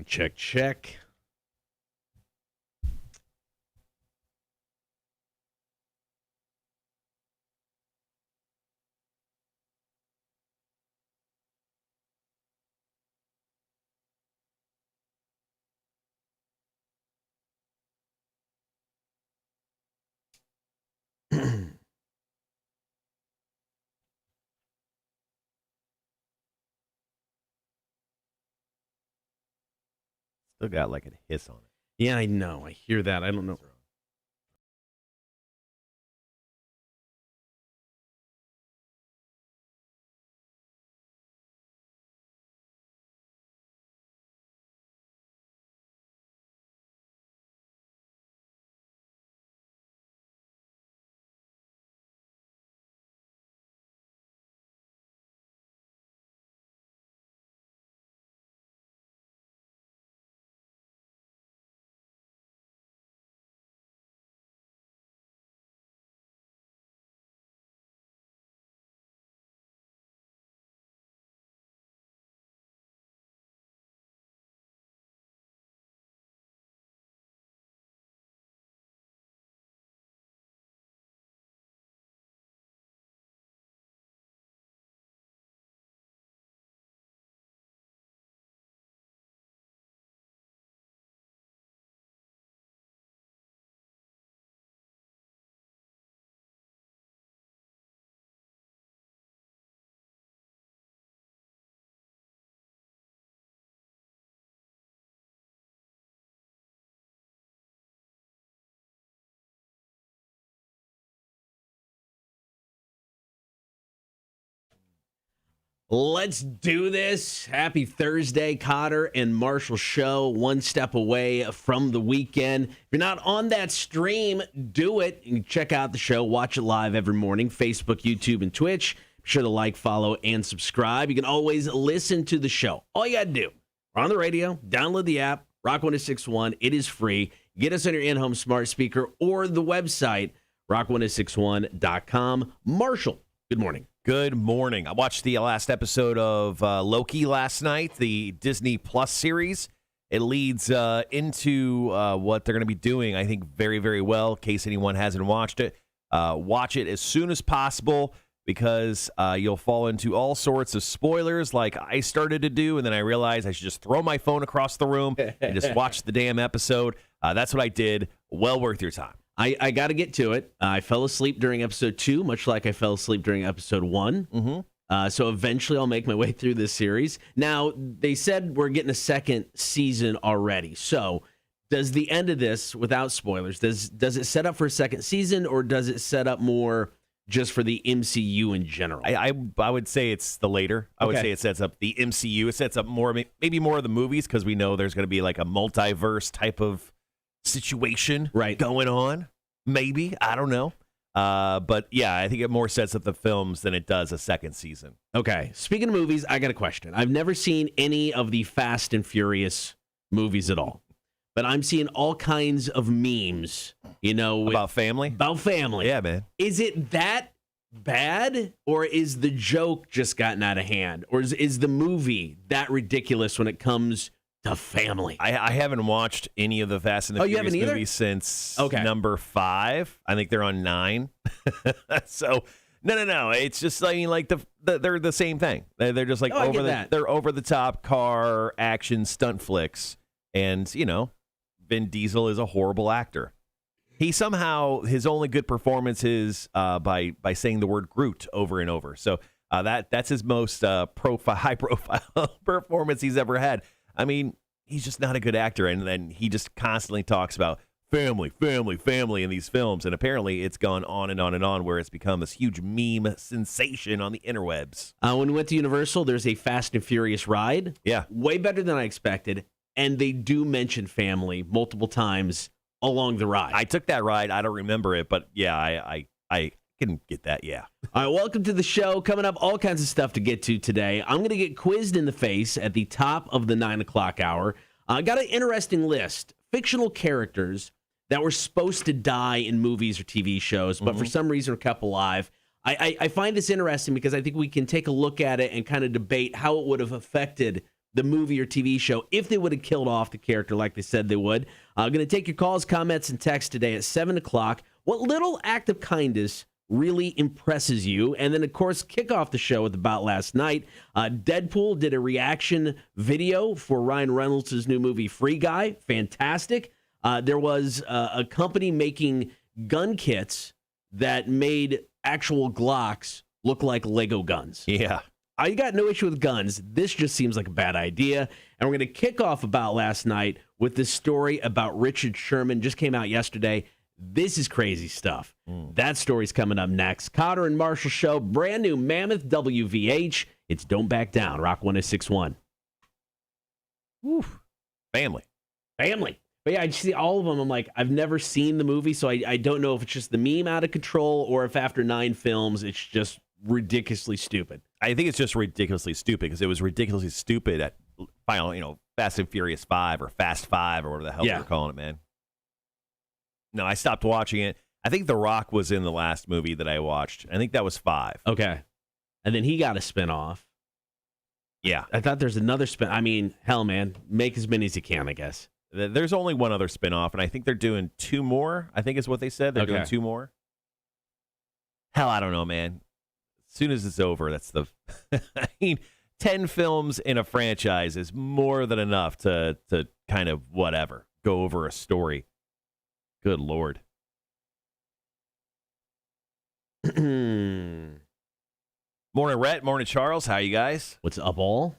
Check, check. Still got like a hiss on it. Yeah, I know. I hear that. I don't know. Let's do this. Happy Thursday, Kotter and Marshall show. One step away from the weekend. If you're not on that stream, do it. You can check out the show. Watch it live every morning. Facebook, YouTube, and Twitch. Be sure to like, follow, and subscribe. You can always listen to the show. All you got to do, we're on the radio, download the app, Rock 1061. It is free. Get us on your in-home smart speaker or the website, rock1061.com. Marshall, good morning. Good morning. I watched the last episode of Loki last night, the Disney Plus series. It leads into what they're going to be doing, I think, very, very well. In case anyone hasn't watched it, watch it as soon as possible because you'll fall into all sorts of spoilers like I started to do, and then I realized I should just throw my phone across the room and just watch the damn episode. That's what I did. Well worth your time. I got to get to it. I fell asleep during episode 2, much like I fell asleep during episode 1. Mm-hmm. So eventually I'll make my way through this series. Now, they said we're getting a second season already. So does the end of this, without spoilers, does it set up for a second season, or does it set up more just for the MCU in general? I would say it's the later. I would say it sets up the MCU. It sets up more, maybe more of the movies, because we know there's going to be like a multiverse type of situation going on. Maybe. I don't know. But yeah, I think it more sets up the films than it does a second season. Okay. Speaking of movies, I got a question. I've never seen any of the Fast and Furious movies at all, but I'm seeing all kinds of memes, about family. About family. Yeah, man. Is it that bad, or is the joke just gotten out of hand, or is the movie that ridiculous when it comes to family? I haven't watched any of the Fast and the Furious movies since number 5. I think they're on 9. So no. It's just like they're the same thing. They're just like they're over the top car action stunt flicks, and Vin Diesel is a horrible actor. He somehow his only good performance is by saying the word Groot over and over. So that's his most high profile performance he's ever had. I mean, he's just not a good actor, and then he just constantly talks about family in these films, and apparently it's gone on and on and on, where it's become this huge meme sensation on the interwebs. When we went to Universal, there's a Fast and Furious ride. Yeah. Way better than I expected, and they do mention family multiple times along the ride. I took that ride. I don't remember it, but yeah, I can get that, yeah. All right, welcome to the show. Coming up, all kinds of stuff to get to today. I'm going to get quizzed in the face at the top of the 9 o'clock hour. I got an interesting list. Fictional characters that were supposed to die in movies or TV shows, but for some reason are kept alive. I find this interesting because I think we can take a look at it and kind of debate how it would have affected the movie or TV show if they would have killed off the character like they said they would. I'm going to take your calls, comments, and texts today at 7 o'clock. What little act of kindness really impresses you? And then, of course, kick off the show with About Last Night. Deadpool did a reaction video for Ryan Reynolds' new movie, Free Guy. Fantastic. There was a company making gun kits that made actual Glocks look like Lego guns. Yeah. I got no issue with guns. This just seems like a bad idea. And we're going to kick off About Last Night with this story about Richard Sherman. Just came out yesterday. This is crazy stuff. That story's coming up next. Kotter and Marshall Show, brand new Mammoth WVH. It's Don't Back Down, Rock 106.1. Woo. Family. But yeah, I see all of them. I'm like, I've never seen the movie, so I don't know if it's just the meme out of control or if after 9 films, it's just ridiculously stupid. I think it's just ridiculously stupid because it was ridiculously stupid at final, Fast and Furious 5 or Fast 5 or whatever the hell they're calling it, man. No, I stopped watching it. I think The Rock was in the last movie that I watched. I think that was 5. Okay. And then he got a spinoff. Yeah. I thought there's another spin. I mean, hell, man, make as many as you can, I guess. There's only one other spinoff, and I think they're doing 2 more, I think is what they said. They're doing 2 more. Hell, I don't know, man. As soon as it's over, that's the... I mean, 10 films in a franchise is more than enough to kind of whatever, go over a story. Good Lord. Morning, Rhett. Morning, Charles. How you guys? What's up, all?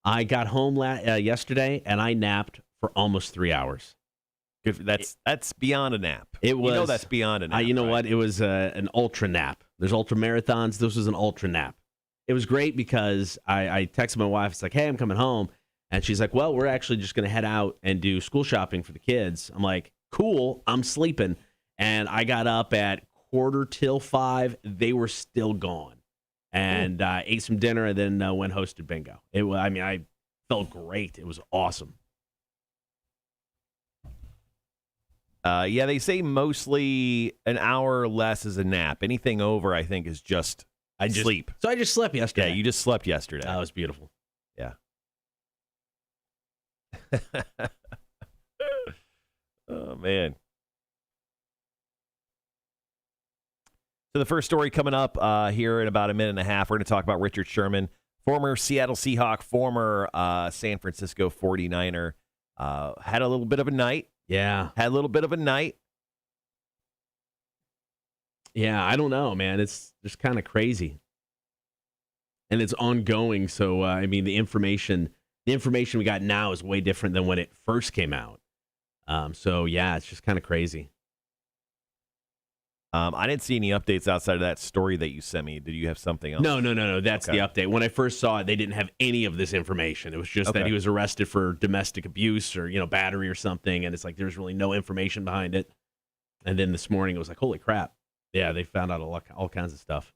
I got home yesterday, and I napped for almost 3 hours. Good. That's beyond a nap. It was. You know that's beyond a nap. You know right? what? It was an ultra nap. There's ultra marathons. This was an ultra nap. It was great because I texted my wife. It's like, hey, I'm coming home. And she's like, well, we're actually just going to head out and do school shopping for the kids. I'm like, cool, I'm sleeping. And I got up at 4:45. They were still gone. And ate some dinner and then went hosted bingo. I felt great. It was awesome. Yeah, they say mostly an hour or less is a nap. Anything over, I think, is just sleep. So I just slept yesterday. Yeah, you just slept yesterday. That was beautiful. Yeah. Oh, man. So the first story coming up here in about a minute and a half, we're going to talk about Richard Sherman, former Seattle Seahawk, former San Francisco 49er. Had a little bit of a night. Yeah. Had a little bit of a night. Yeah, I don't know, man. It's just kind of crazy. And it's ongoing. So, the information we got now is way different than when it first came out. So, yeah, it's just kind of crazy. I didn't see any updates outside of that story that you sent me. Did you have something else? No. That's the update. When I first saw it, they didn't have any of this information. It was just that he was arrested for domestic abuse or, battery or something. And it's like there's really no information behind it. And then this morning it was like, holy crap. Yeah, they found out all kinds of stuff.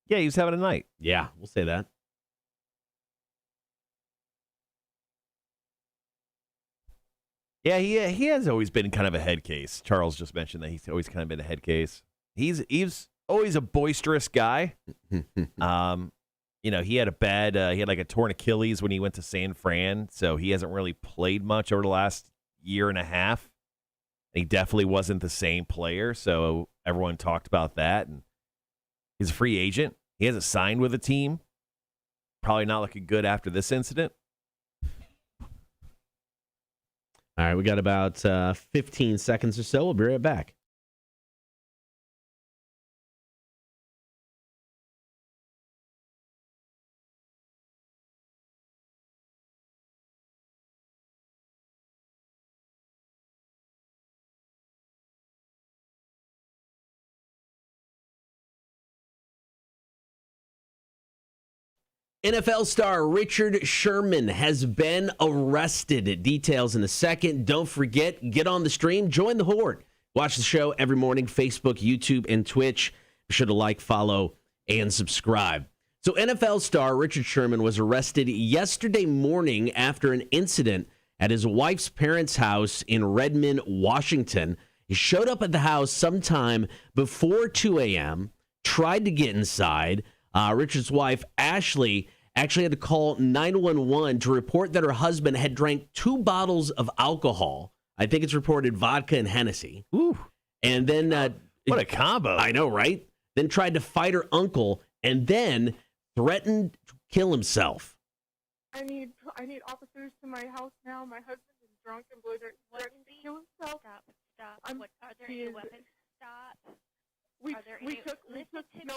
Yeah, he was having a night. Yeah, we'll say that. Yeah, he has always been kind of a head case. Charles just mentioned that he's always kind of been a head case. He's always a boisterous guy. He had he had like a torn Achilles when he went to San Fran, so he hasn't really played much over the last year and a half. He definitely wasn't the same player, so everyone talked about that. And he's a free agent. He hasn't signed with a team. Probably not looking good after this incident. All right, we got about 15 seconds or so. We'll be right back. NFL star Richard Sherman has been arrested. Details in a second. Don't forget, get on the stream, join the horde. Watch the show every morning, Facebook, YouTube, and Twitch. Be sure to like, follow, and subscribe. So NFL star Richard Sherman was arrested yesterday morning after an incident at his wife's parents' house in Redmond, Washington. He showed up at the house sometime before 2 a.m., tried to get inside, Richard's wife, Ashley, actually had to call 911 to report that her husband had drank 2 bottles of alcohol. I think it's reported vodka and Hennessy. Ooh. And then... what a combo. I know, right? Then tried to fight her uncle and then threatened to kill himself. I need officers to my house now. My husband is drunk and threatening to kill himself. Stop. Are there any weapons? Stop. No,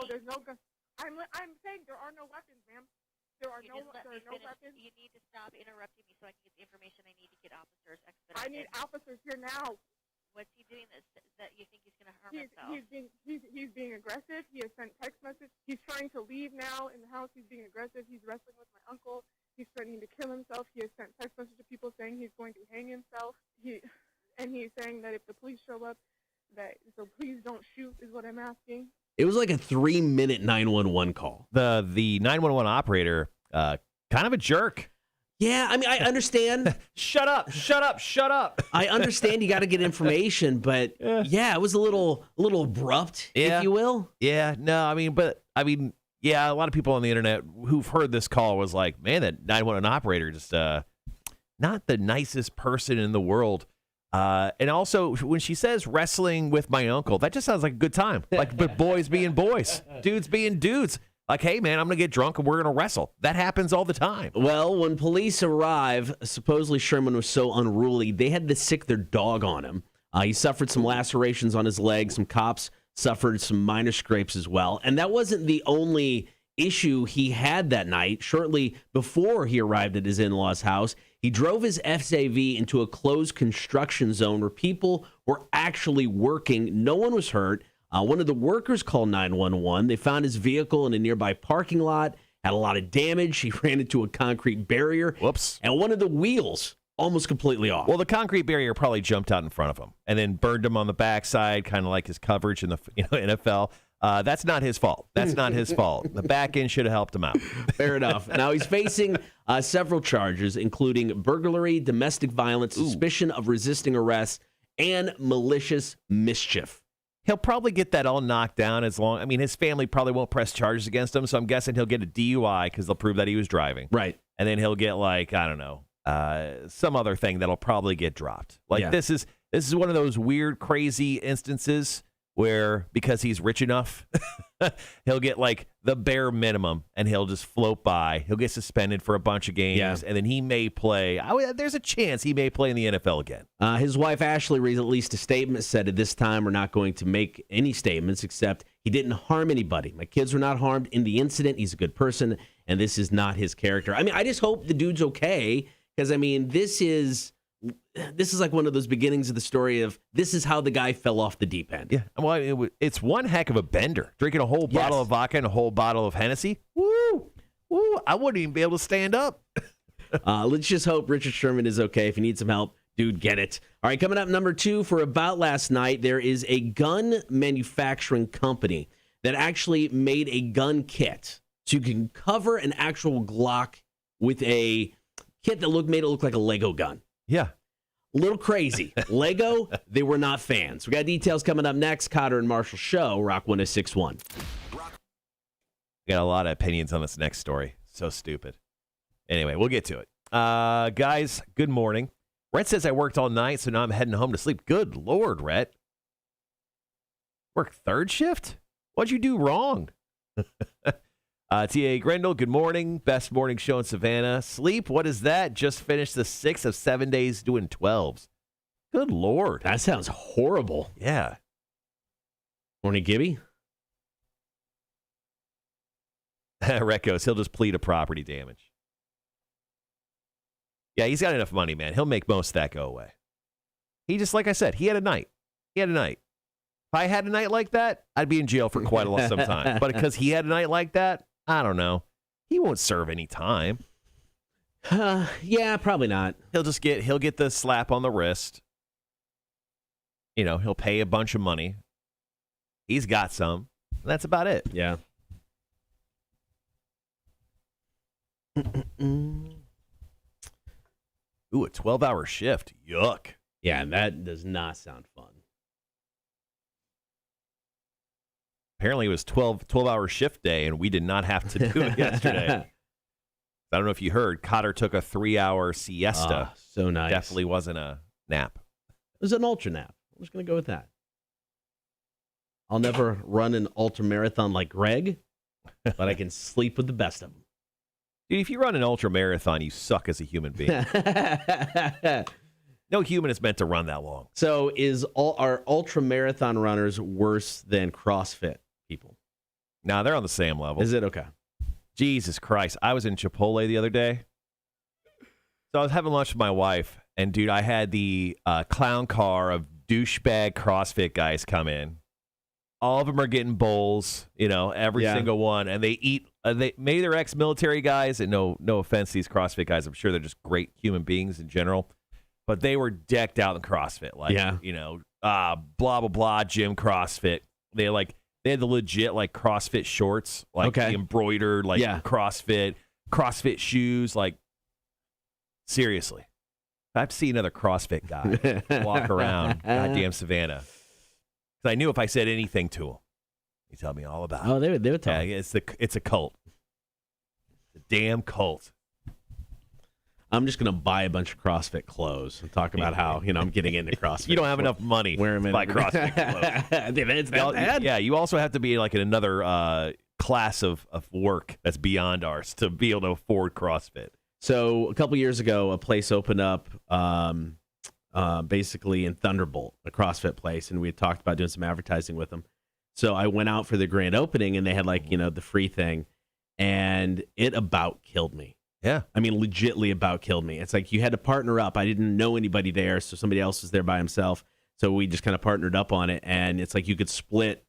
there's no guns. I'm saying there are no weapons, ma'am. There are no weapons. You need to stop interrupting me so I can get the information I need to get officers expedited. I need officers here now. What's he doing that you think he's going to harm himself? He's being aggressive. He has sent text messages. He's trying to leave now in the house. He's being aggressive. He's wrestling with my uncle. He's threatening to kill himself. He has sent text messages to people saying he's going to hang himself. He's saying that if the police show up, so please don't shoot is what I'm asking. It was like a 3-minute 911 call. The 911 operator, kind of a jerk. Yeah, I mean, I understand. Shut up. I understand you got to get information, but yeah, it was a little abrupt, if you will. Yeah, no, I mean, yeah, a lot of people on the internet who've heard this call was like, man, that 911 operator just not the nicest person in the world. And also, when she says wrestling with my uncle, that just sounds like a good time. Like, but boys being boys, dudes being dudes. Like, hey, man, I'm going to get drunk and we're going to wrestle. That happens all the time. Well, when police arrive, supposedly Sherman was so unruly, they had to sick their dog on him. He suffered some lacerations on his legs. Some cops suffered some minor scrapes as well. And that wasn't the only issue he had that night. Shortly before he arrived at his in-laws' house, he drove his SAV into a closed construction zone where people were actually working. No one was hurt. One of the workers called 911. They found his vehicle in a nearby parking lot, had a lot of damage. He ran into a concrete barrier. Whoops. And one of the wheels almost completely off. Well, the concrete barrier probably jumped out in front of him and then burned him on the backside, kind of like his coverage in the NFL. That's not his fault. That's not his fault. The back end should have helped him out. Fair enough. Now he's facing several charges, including burglary, domestic violence, suspicion of resisting arrest, and malicious mischief. He'll probably get that all knocked down his family probably won't press charges against him, so I'm guessing he'll get a DUI because they'll prove that he was driving. Right. And then he'll get some other thing that'll probably get dropped. This is one of those weird, crazy instances where because he's rich enough, he'll get the bare minimum and he'll just float by. He'll get suspended for a bunch of games, and then he may play. There's a chance he may play in the NFL again. His wife, Ashley, released a statement, said at this time we're not going to make any statements except he didn't harm anybody. My kids were not harmed in the incident. He's a good person, and this is not his character. I mean, I just hope the dude's okay because, this is like one of those beginnings of the story of this is how the guy fell off the deep end. Yeah. Well, it's one heck of a bender. Drinking a whole bottle of vodka and a whole bottle of Hennessy. Woo! I wouldn't even be able to stand up. Let's just hope Richard Sherman is okay. If you need some help, dude, get it. All right, coming up number 2 for About Last Night, there is a gun manufacturing company that actually made a gun kit. So you can cover an actual Glock with a kit that made it look like a Lego gun. Yeah. A little crazy. Lego, they were not fans. We got details coming up next. Kotter and Marshall Show, Rock 106.1. I got a lot of opinions on this next story. So stupid. Anyway, we'll get to it. Guys, good morning. Rhett says I worked all night, so now I'm heading home to sleep. Good Lord, Rhett. Work third shift? What'd you do wrong? T.A. Grendel, good morning. Best morning show in Savannah. Sleep, what is that? Just finished the 6th of 7 days doing 12s. Good Lord. That sounds horrible. Yeah. Morning, Gibby. Recos, he'll just plead a property damage. Yeah, he's got enough money, man. He'll make most of that go away. He just, like I said, he had a night. If I had a night like that, I'd be in jail for quite some time. But because he had a night like that, I don't know. He won't serve any time. Yeah, probably not. He'll get the slap on the wrist. He'll pay a bunch of money. He's got some. That's about it. Yeah. Ooh, a 12-hour shift. Yuck. Yeah, that does not sound fun. apparently it was 12-hour shift day, and we did not have to do it yesterday. I don't know if you heard, Kotter took a 3-hour siesta. So nice. Definitely wasn't a nap. It was an ultra nap. I'm just going to go with that. I'll never run an ultra marathon like Greg, but I can sleep with the best of them. Dude, if you run an ultra marathon, you suck as a human being. No human is meant to run that long. So are ultra marathon runners worse than CrossFit people? No, they're on the same level. Is it? Okay. Jesus Christ. I was in Chipotle the other day. So I was having lunch with my wife, and, dude, I had the clown car of douchebag CrossFit guys come in. All of them are getting bowls, every single one, and they eat. Maybe they're ex-military guys, and no offense to these CrossFit guys. I'm sure they're just great human beings in general, but they were decked out in CrossFit, blah blah blah, gym CrossFit. They had the legit CrossFit shorts, the embroidered CrossFit shoes. Seriously, I have to see another CrossFit guy walk around goddamn Savannah. Because I knew if I said anything to him, he'd tell me all about it. Oh, they would tell me. It's a cult. It's a damn cult. I'm just going to buy a bunch of CrossFit clothes and talk about how, I'm getting into CrossFit. You don't have enough money to buy CrossFit clothes. It's that bad? Yeah, you also have to be in another class of work that's beyond ours to be able to afford CrossFit. So a couple years ago, a place opened up basically in Thunderbolt, a CrossFit place, and we had talked about doing some advertising with them. So I went out for the grand opening, and they had the free thing, and it about killed me. Yeah. I mean, legitly about killed me. It's like you had to partner up. I didn't know anybody there, so somebody else was there by himself. So we just kind of partnered up on it, and it's like you could split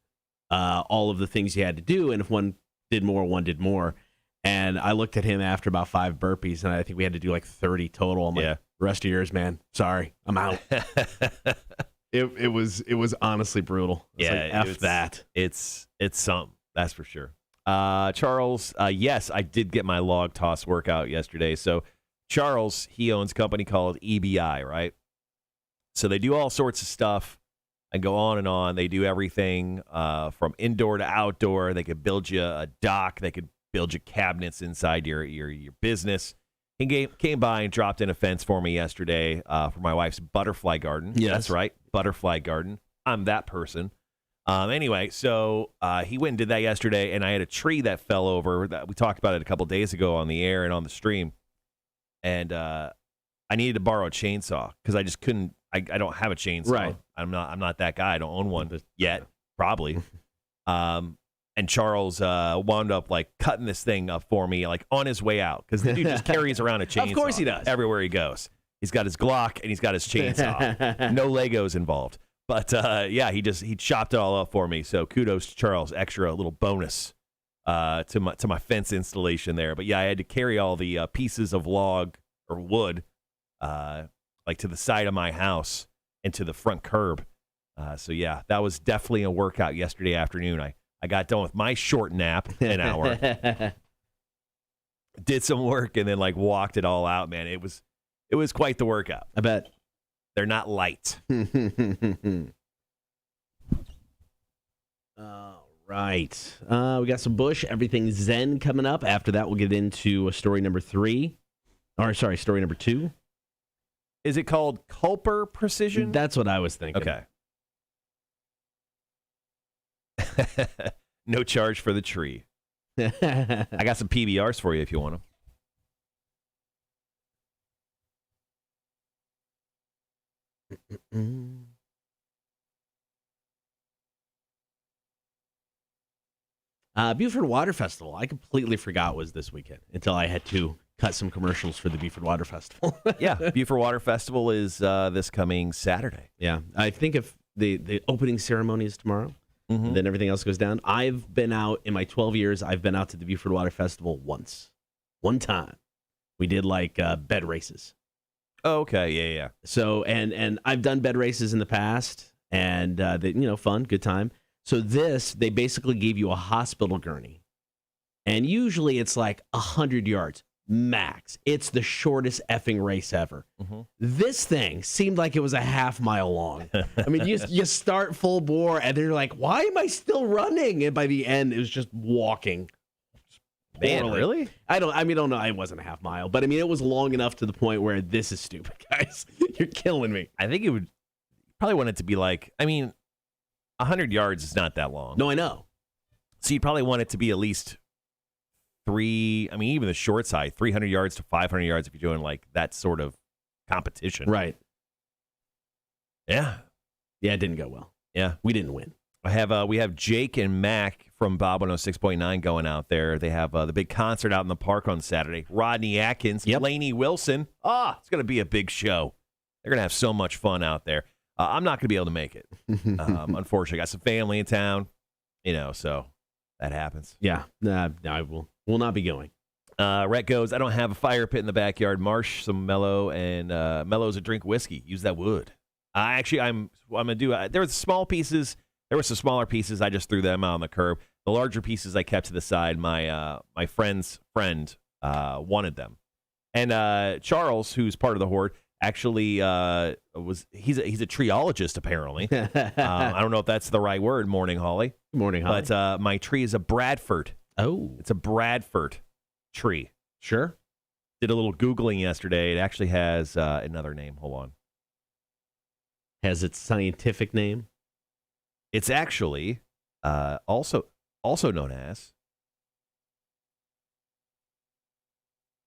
all of the things you had to do, and if one did more, one did more. And I looked at him after about 5 burpees, and I think we had to do 30 total. I'm like, rest of yours, man. Sorry, I'm out. It was honestly brutal. F that. It's something, that's for sure. Charles, yes, I did get my log toss workout yesterday. So Charles, he owns a company called EBI, right? So they do all sorts of stuff and go on and on. They do everything from indoor to outdoor. They could build you a dock. They could build you cabinets inside your business. He came by and dropped in a fence for me yesterday for my wife's butterfly garden. Yes. That's right, butterfly garden. I'm that person. Anyway, so he went and did that yesterday, and I had a tree that fell over. That we talked about it a couple days ago on the air and on the stream, and I needed to borrow a chainsaw because I just couldn't. I don't have a chainsaw. Right. I'm not that guy. I don't own one yet, probably. And Charles wound up cutting this thing up for me on his way out because the dude just carries around a chainsaw. Of course he does. Everywhere he goes. He's got his Glock and he's got his chainsaw. No Legos involved. But he chopped it all up for me. So kudos to Charles. Extra little bonus to my fence installation there. But yeah, I had to carry all the pieces of log or wood to the side of my house and to the front curb. So yeah, that was definitely a workout yesterday afternoon. I got done with my short nap, an hour, did some work, and then walked it all out. Man, it was quite the workout. I bet. They're not light. All right. We got some Bush, everything Zen coming up. After that, we'll get into story number 2. Is it called Culper Precision? That's what I was thinking. Okay. No charge for the tree. I got some PBRs for you if you want them. Buford Water Festival. I completely forgot was this weekend until I had to cut some commercials for the Buford Water Festival. Yeah, Buford Water Festival is this coming Saturday. Yeah, I think if the opening ceremony is tomorrow, then everything else goes down. I've been out in my 12 years. I've been out to the Buford Water Festival one time. We did bed races. Oh, okay, yeah. So and I've done bed races in the past, and fun, good time. So they basically gave you a hospital gurney, and usually it's 100 yards, max. It's the shortest effing race ever. This thing seemed like it was a half mile long. I mean, you start full bore, and then you're like, why am I still running? And by the end, it was just walking. Man, really? I don't know. It wasn't a half mile, but I mean, it was long enough to the point where this is stupid, guys. You're killing me. I think it would probably want it to be like, 100 yards is not that long. No, I know. So you'd probably want it to be at least even the short side, 300 yards to 500 yards if you're doing like that sort of competition. Right. Yeah. Yeah, it didn't go well. Yeah. We didn't win. We have Jake and Mac from Bob 106.9 going out there. They have the big concert out in the park on Saturday. Rodney Atkins, Lainey Wilson. It's going to be a big show. They're going to have so much fun out there. I'm not going to be able to make it. Unfortunately, I got some family in town, so that happens. Yeah, I will not be going. Rhett goes, I don't have a fire pit in the backyard. Marsh, some Mellow, and Mellows a drink whiskey. Use that wood. I'm going to do, there were small pieces. There were some smaller pieces. I just threw them out on the curb. The larger pieces I kept to the side. My friend's friend wanted them. And Charles, who's part of the horde, actually he's a treeologist, apparently. I don't know if that's the right word, Morning Holly. Morning Holly. But my tree is a Bradford. Oh. It's a Bradford tree. Sure. Did a little Googling yesterday. It actually has another name. Hold on. Has its scientific name? It's actually also known as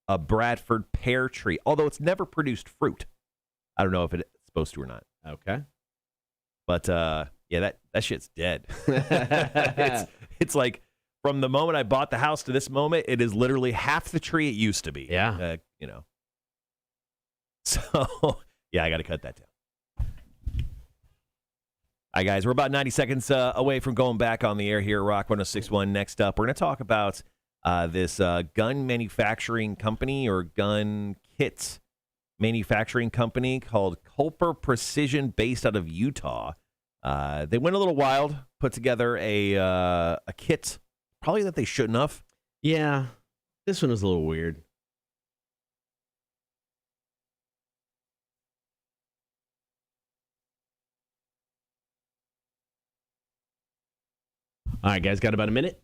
a Bradford pear tree, although it's never produced fruit. I don't know if it's supposed to or not. Okay. But, that shit's dead. it's like from the moment I bought the house to this moment, it is literally half the tree it used to be. Yeah. So, yeah, I got to cut that down. All right, guys, we're about 90 seconds away from going back on the air here at Rock 106.1. Next up, we're going to talk about this gun manufacturing company or gun kit manufacturing company called Kotter Precision, based out of Utah. They went a little wild, put together a kit, probably that they shouldn't have. Yeah, this one was a little weird. All right, guys, got about a minute?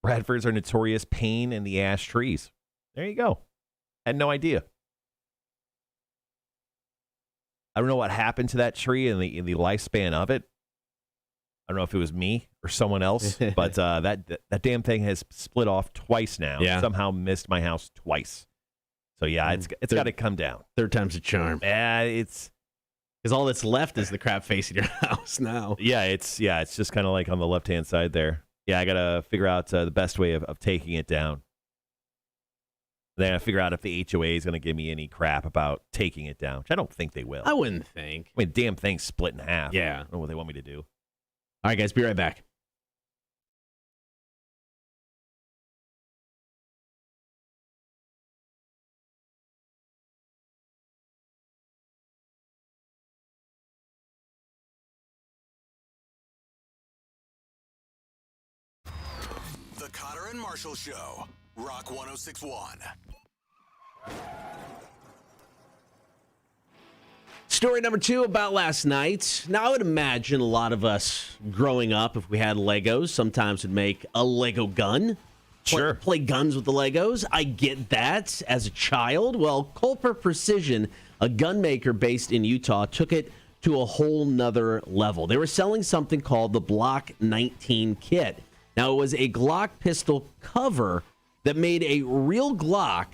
Bradfords are notorious pain in the ass trees. There you go. Had no idea. I don't know what happened to that tree in the lifespan of it. I don't know if it was me or someone else, but that damn thing has split off twice now. Yeah. Somehow missed my house twice. So yeah, it's got to come down. Third time's a charm. Yeah, it's because all that's left is the crap facing your house now. Yeah, it's just kind of like on the left hand side there. Yeah, I gotta figure out the best way of taking it down. Then I figure out if the HOA is gonna give me any crap about taking it down, which I don't think they will. I wouldn't think. I mean, damn thing's split in half. Yeah. I don't know what they want me to do. All right, guys, be right back. The Kotter and Marshall Show, Rock 106.1. Story number 2 about last night. Now, I would imagine a lot of us growing up, if we had Legos, sometimes would make a Lego gun. Sure. Play guns with the Legos. I get that as a child. Well, Kotter Precision, a gun maker based in Utah, took it to a whole nother level. They were selling something called the Block 19 kit. Now, it was a Glock pistol cover that made a real Glock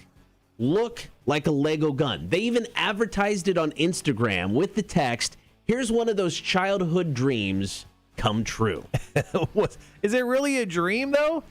look like a Lego gun. They even advertised it on Instagram with the text, "Here's one of those childhood dreams come true." Is it really a dream, though?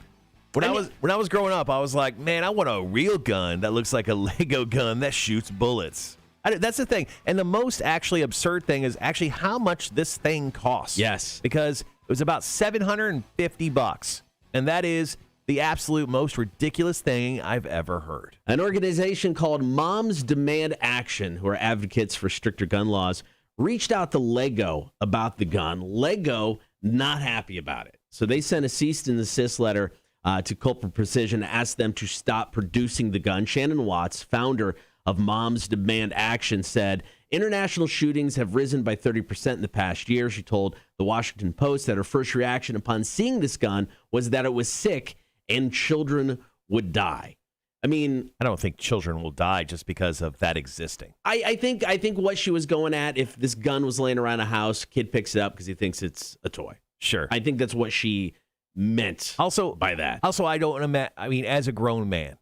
When I was growing up, I was like, man, I want a real gun that looks like a Lego gun that shoots bullets. That's the thing. And the most actually absurd thing is actually how much this thing costs. Yes. Because it was about $750, and that is the absolute most ridiculous thing I've ever heard. An organization called Moms Demand Action, who are advocates for stricter gun laws, reached out to Lego about the gun. Lego not happy about it. So they sent a cease and desist letter to Kotter Precision to ask them to stop producing the gun. Shannon Watts, founder of Moms Demand Action, said international shootings have risen by 30% in the past year. She told the Washington Post that her first reaction upon seeing this gun was that it was sick and children would die. I mean, I don't think children will die just because of that existing. I think what she was going at, if this gun was laying around a house, kid picks it up because he thinks it's a toy. Sure. I think that's what she meant also by that. Also, I don't imagine, I mean, as a grown man,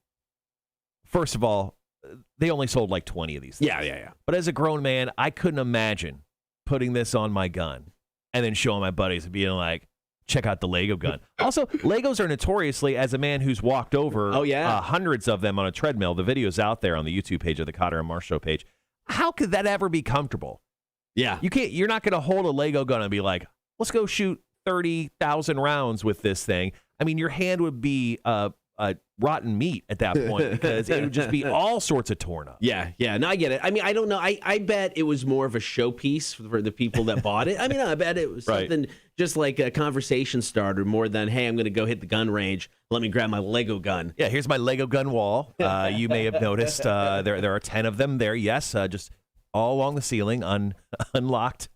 first of all, they only sold like 20 of these things. Yeah. But as a grown man, I couldn't imagine putting this on my gun and then showing my buddies and being like, check out the Lego gun. Also, Legos are notoriously, as a man who's walked over hundreds of them on a treadmill, the video's out there on the YouTube page of the Kotter and Marsh Show page. How could that ever be comfortable? Yeah. You're not going to hold a Lego gun and be like, let's go shoot 30,000 rounds with this thing. I mean, your hand would be rotten meat at that point because it would just be all sorts of torn up. Yeah. No, I get it. I mean, I don't know. I bet it was more of a showpiece for the people that bought it. I mean, I bet it was something just like a conversation starter more than, hey, I'm going to go hit the gun range. Let me grab my Lego gun. Yeah, here's my Lego gun wall. You may have noticed there are 10 of them there. Yes, just all along the ceiling, unlocked,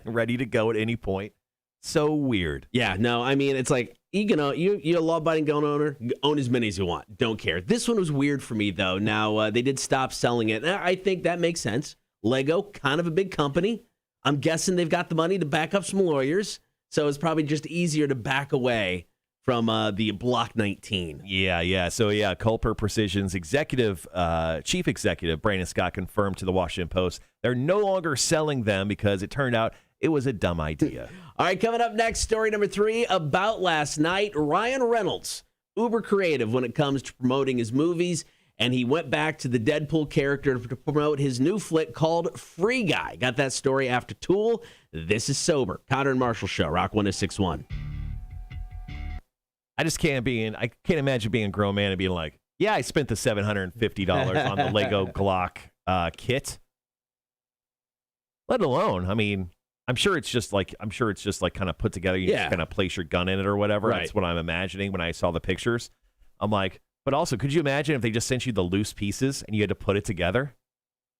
ready to go at any point. So weird. Yeah, no, I mean, it's like, you're a law-abiding gun owner, own as many as you want. Don't care. This one was weird for me, though. Now, they did stop selling it. I think that makes sense. Lego, kind of a big company. I'm guessing they've got the money to back up some lawyers, so it's probably just easier to back away from the Block 19. Yeah. So, Kotter Precision's chief executive, Brandon Scott, confirmed to the Washington Post they're no longer selling them because it turned out it was a dumb idea. All right, coming up next, story number 3 about last night. Ryan Reynolds, uber creative when it comes to promoting his movies, and he went back to the Deadpool character to promote his new flick called Free Guy. Got that story after Tool. This is Sober. Kotter and Marshall Show, Rock 106.1. I can't imagine being a grown man and being like, yeah, I spent the $750 on the Lego Glock kit. Let alone, I mean, I'm sure it's just like kind of put together. You just kind of place your gun in it or whatever. Right. That's what I'm imagining when I saw the pictures. I'm like, but also, could you imagine if they just sent you the loose pieces and you had to put it together?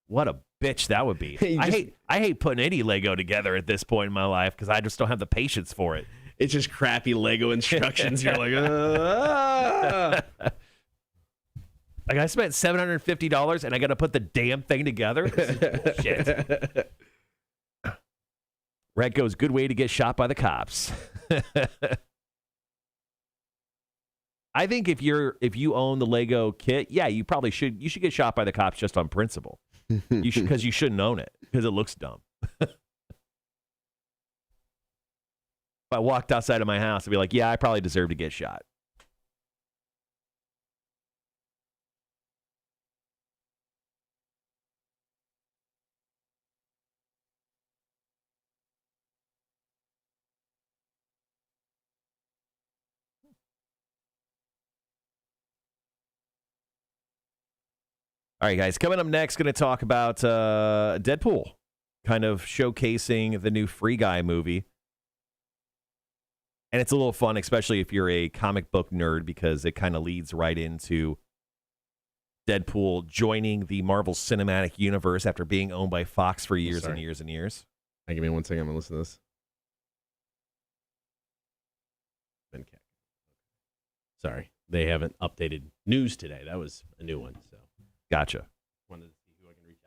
What a bitch that would be. I hate putting any Lego together at this point in my life because I just don't have the patience for it. It's just crappy Lego instructions. You're like, Like, I spent $750 and I got to put the damn thing together? This is bullshit. Red goes, good way to get shot by the cops. I think if you own the Lego kit, yeah, you probably should. You should get shot by the cops just on principle. Because you shouldn't own it because it looks dumb. If I walked outside of my house, I'd be like, yeah, I probably deserve to get shot. All right, guys, coming up next, going to talk about Deadpool, kind of showcasing the new Free Guy movie. And it's a little fun, especially if you're a comic book nerd, because it kind of leads right into Deadpool joining the Marvel Cinematic Universe after being owned by Fox for years and years and years. Hey, give me 1 second. I'm going to listen to this. Sorry, they haven't updated news today. That was a new one. So gotcha. Wanted to see who I can reach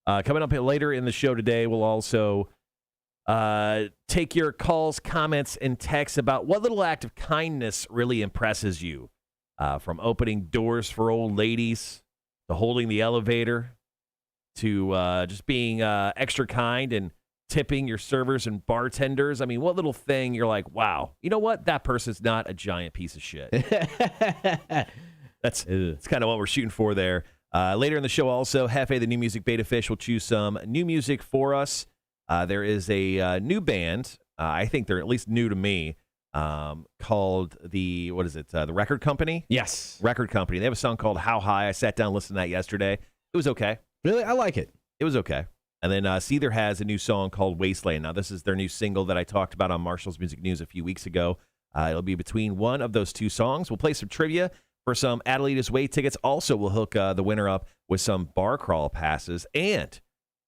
out to. Coming up later in the show today, we'll also take your calls, comments, and texts about what little act of kindness really impresses you. From opening doors for old ladies to holding the elevator to just being extra kind and tipping your servers and bartenders. I mean, what little thing you're like, wow, you know what? That person's not a giant piece of shit. That's kind of what we're shooting for there. Later in the show also, Jeffe, the new music beta fish, will choose some new music for us. There is a new band. I think they're at least new to me. Called the Record Company? Yes. Record Company. They have a song called How High. I sat down and listened to that yesterday. It was okay. Really? I like it. It was okay. And then Seether has a new song called Wasteland. Now, this is their new single that I talked about on Marshall's Music News a few weeks ago. It'll be between one of those two songs. We'll play some trivia for some Adelita's Way tickets. Also, we'll hook the winner up with some bar crawl passes. And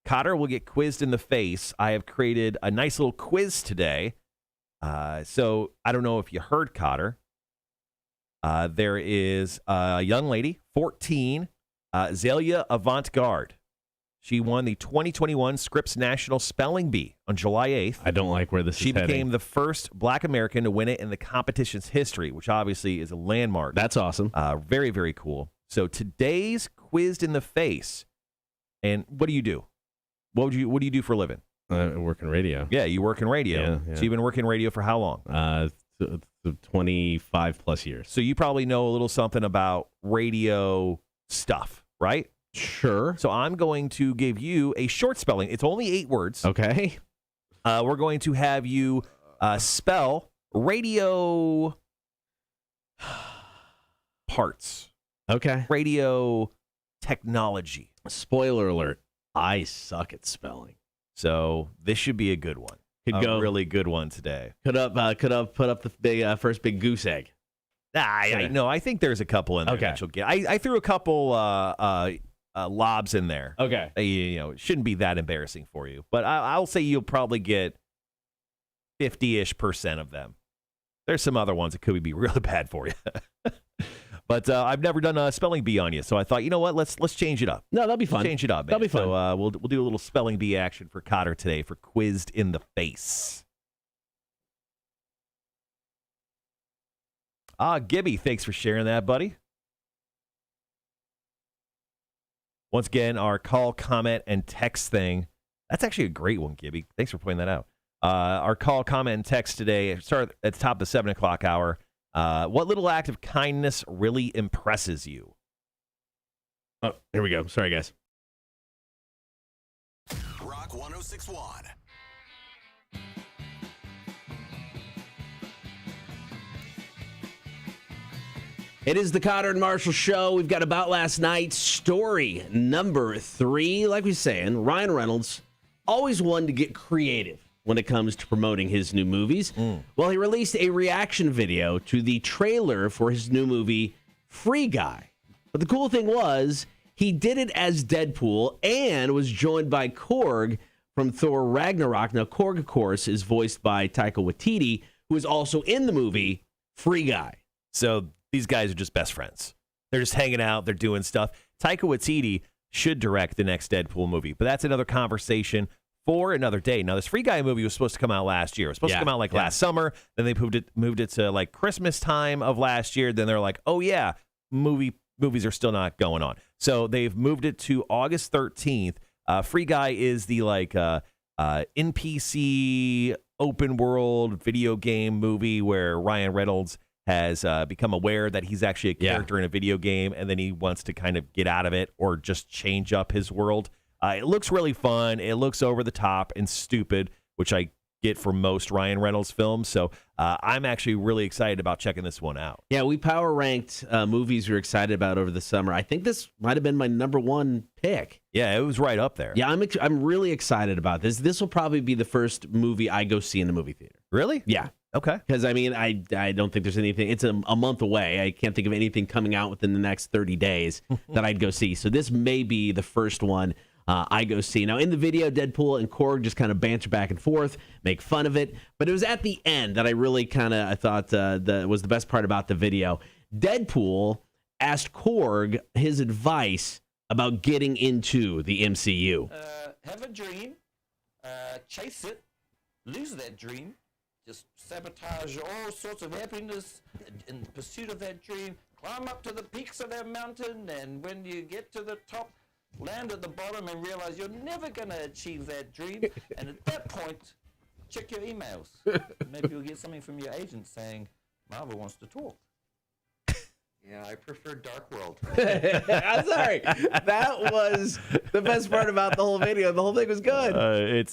Kotter will get quizzed in the face. I have created a nice little quiz today. So I don't know if you heard, Kotter. There is a young lady, 14, Zelia Avant-Garde. She won the 2021 Scripps National Spelling Bee on July 8th. I don't like where this is heading. She became the first black American to win it in the competition's history, which obviously is a landmark. That's awesome. Very, very cool. So today's Quizzed in the Face. And what do you do? What do you do for a living? I work in radio. Yeah, you work in radio. Yeah. So you've been working in radio for how long? 25 plus years. So you probably know a little something about radio stuff, right? Sure. So I'm going to give you a short spelling. It's only 8 words. Okay. We're going to have you spell radio parts. Okay. Radio technology. Spoiler alert. I suck at spelling. So this should be a good one. Could go really good one today. Could have put up the big first big goose egg. I think there's a couple in there that you'll get. I threw a couple lobs in there. Okay. It shouldn't be that embarrassing for you, but I'll say you'll probably get 50-ish% of them. There's some other ones that could be really bad for you. But I've never done a spelling bee on you, so I thought, you know what? Let's change it up. No, that'll be fun. Let's change it up, man. That'll be fun. So we'll do a little spelling bee action for Kotter today for Quizzed in the Face. Gibby, thanks for sharing that, buddy. Once again, our call, comment, and text thing. That's actually a great one, Gibby. Thanks for pointing that out. Our call, comment, and text today start at the top of the 7 o'clock hour. What little act of kindness really impresses you? Oh, here we go. Sorry, guys. Rock 1061. It is the Kotter and Marshall Show. We've got About Last Night story number 3. Like we were saying, Ryan Reynolds, always one to get creative when it comes to promoting his new movies. Well, he released a reaction video to the trailer for his new movie, Free Guy. But the cool thing was, he did it as Deadpool and was joined by Korg from Thor Ragnarok. Now, Korg, of course, is voiced by Taika Waititi, who is also in the movie Free Guy. So these guys are just best friends. They're just hanging out. They're doing stuff. Taika Waititi should direct the next Deadpool movie, but that's another conversation for another day. Now, this Free Guy movie was supposed to come out last year. It was supposed to come out last summer. Then they moved it to like Christmas time of last year. Then they're like, oh yeah, movies are still not going on. So they've moved it to August 13th. Free Guy is the NPC open world video game movie where Ryan Reynolds has become aware that he's actually a character in a video game, and then he wants to kind of get out of it or just change up his world. It looks really fun. It looks over the top and stupid, which I get for most Ryan Reynolds films. So I'm actually really excited about checking this one out. Yeah, we power ranked movies we were excited about over the summer. I think this might have been my number 1 pick. Yeah, it was right up there. Yeah, I'm really excited about this. This will probably be the first movie I go see in the movie theater. Really? Yeah. Okay. Because, I mean, I don't think there's anything. It's a month away. I can't think of anything coming out within the next 30 days that I'd go see. So this may be the first one I go see. Now, in the video, Deadpool and Korg just kind of banter back and forth, make fun of it. But it was at the end that I really I thought was the best part about the video. Deadpool asked Korg his advice about getting into the MCU. Have a dream, chase it, lose that dream, just sabotage all sorts of happiness in pursuit of that dream, climb up to the peaks of that mountain, and when you get to the top, land at the bottom and realize you're never going to achieve that dream. And at that point, check your emails. Maybe you'll get something from your agent saying, Marvel wants to talk. Yeah, I prefer Dark World. I'm sorry. That was the best part about the whole video. The whole thing was good.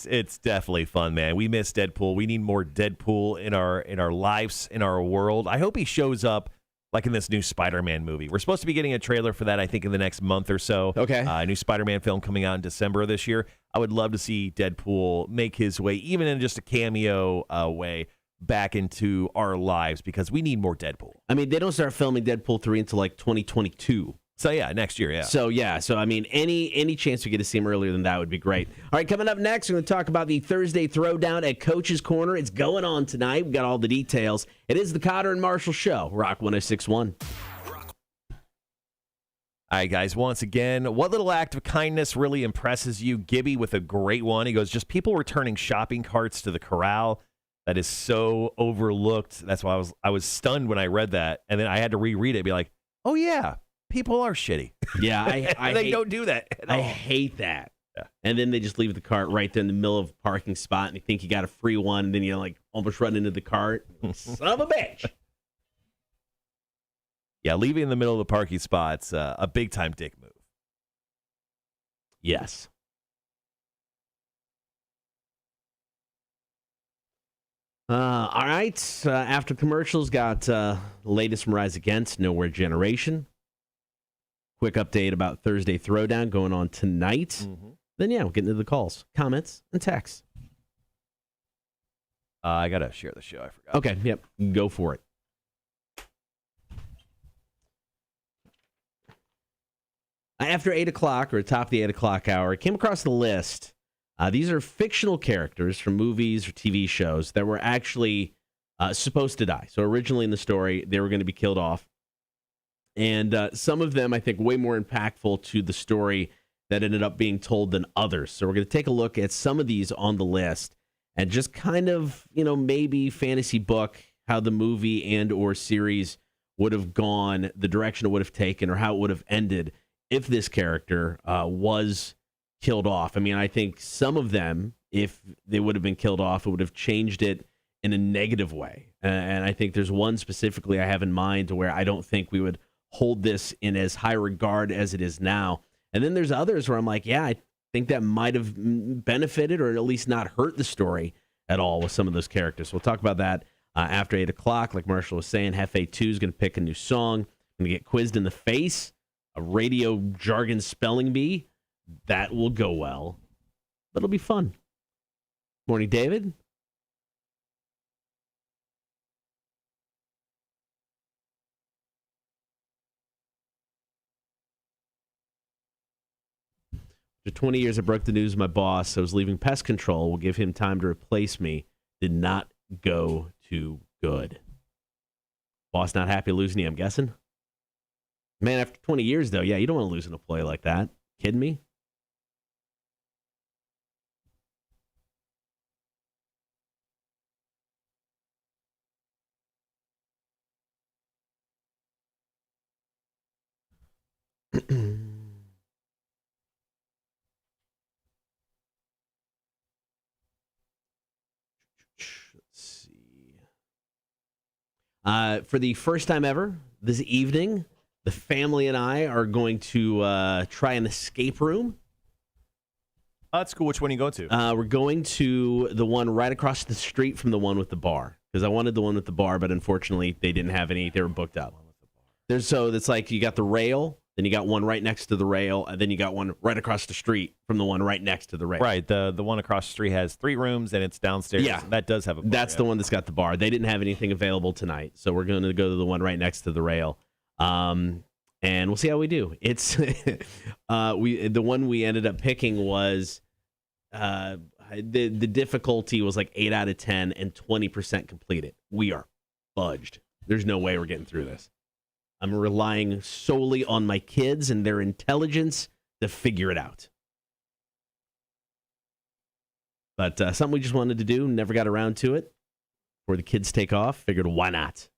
It's definitely fun, man. We miss Deadpool. We need more Deadpool in our lives, in our world. I hope he shows up like in this new Spider-Man movie. We're supposed to be getting a trailer for that, I think, in the next month or so. Okay. A new Spider-Man film coming out in December of this year. I would love to see Deadpool make his way, even in just a cameo way, back into our lives because we need more Deadpool. I mean, they don't start filming Deadpool 3 until like 2022. So, yeah, next year, yeah. So I mean, any chance we get to see him earlier than that would be great. All right, coming up next, we're going to talk about the Thursday Throwdown at Coach's Corner. It's going on tonight. We've got all the details. It is the Kotter and Marshall Show, Rock 106.1. All right, guys, once again, what little act of kindness really impresses you? Gibby with a great one. He goes, just people returning shopping carts to the corral. That is so overlooked. That's why I was stunned when I read that. And then I had to reread it and be like, oh, yeah. People are shitty. Yeah, they don't do that at all. I hate that. Yeah. And then they just leave the cart right there in the middle of a parking spot, and you think you got a free one, and then you like almost run into the cart. Son of a bitch. Yeah, leaving in the middle of the parking spot's a big time dick move. Yes. All right. After commercials, got latest from Rise Against, Nowhere Generation. Quick update about Thursday Throwdown going on tonight. Mm-hmm. Then, yeah, we'll get into the calls, comments, and texts. I got to share the show. I forgot. Okay, yep. Go for it. After 8 o'clock, or top of the 8 o'clock hour, I came across the list. These are fictional characters from movies or TV shows that were actually supposed to die. So originally in the story, they were going to be killed off. And some of them, I think, way more impactful to the story that ended up being told than others. So we're going to take a look at some of these on the list and just kind of, maybe fantasy book how the movie and or series would have gone, the direction it would have taken, or how it would have ended if this character was killed off. I mean, I think some of them, if they would have been killed off, it would have changed it in a negative way. And I think there's one specifically I have in mind to where I don't think we would hold this in as high regard as it is now. And then there's others where I'm like, yeah, I think that might have benefited or at least not hurt the story at all with some of those characters. So we'll talk about that after 8 o'clock. Like Marshall was saying, Jeffe 2 is going to pick a new song. Going to get quizzed in the face. A radio jargon spelling bee. That will go well. But it'll be fun. Morning, David. After 20 years, I broke the news to my boss. I was leaving pest control. Will give him time to replace me. Did not go too good. Boss not happy losing you, I'm guessing. Man, after 20 years, though, yeah, you don't want to lose an employee like that. Kidding me? For the first time ever this evening, the family and I are going to try an escape room. Oh, that's cool. Which one are you going to? We're going to the one right across the street from the one with the bar. Because I wanted the one with the bar, but unfortunately they didn't have any. They were booked up. So it's like you got the rail, then you got one right next to the rail, and then you got one right across the street from the one right next to the rail. Right. The one across the street has 3 rooms, and it's downstairs. Yeah. That does have a bar. That's the one that's got the bar. They didn't have anything available tonight, so we're going to go to the one right next to the rail. And we'll see how we do. It's the one we ended up picking was the difficulty was like 8 out of 10 and 20% completed. We are fudged. There's no way we're getting through this. I'm relying solely on my kids and their intelligence to figure it out. But something we just wanted to do, never got around to it. Before the kids take off, figured why not?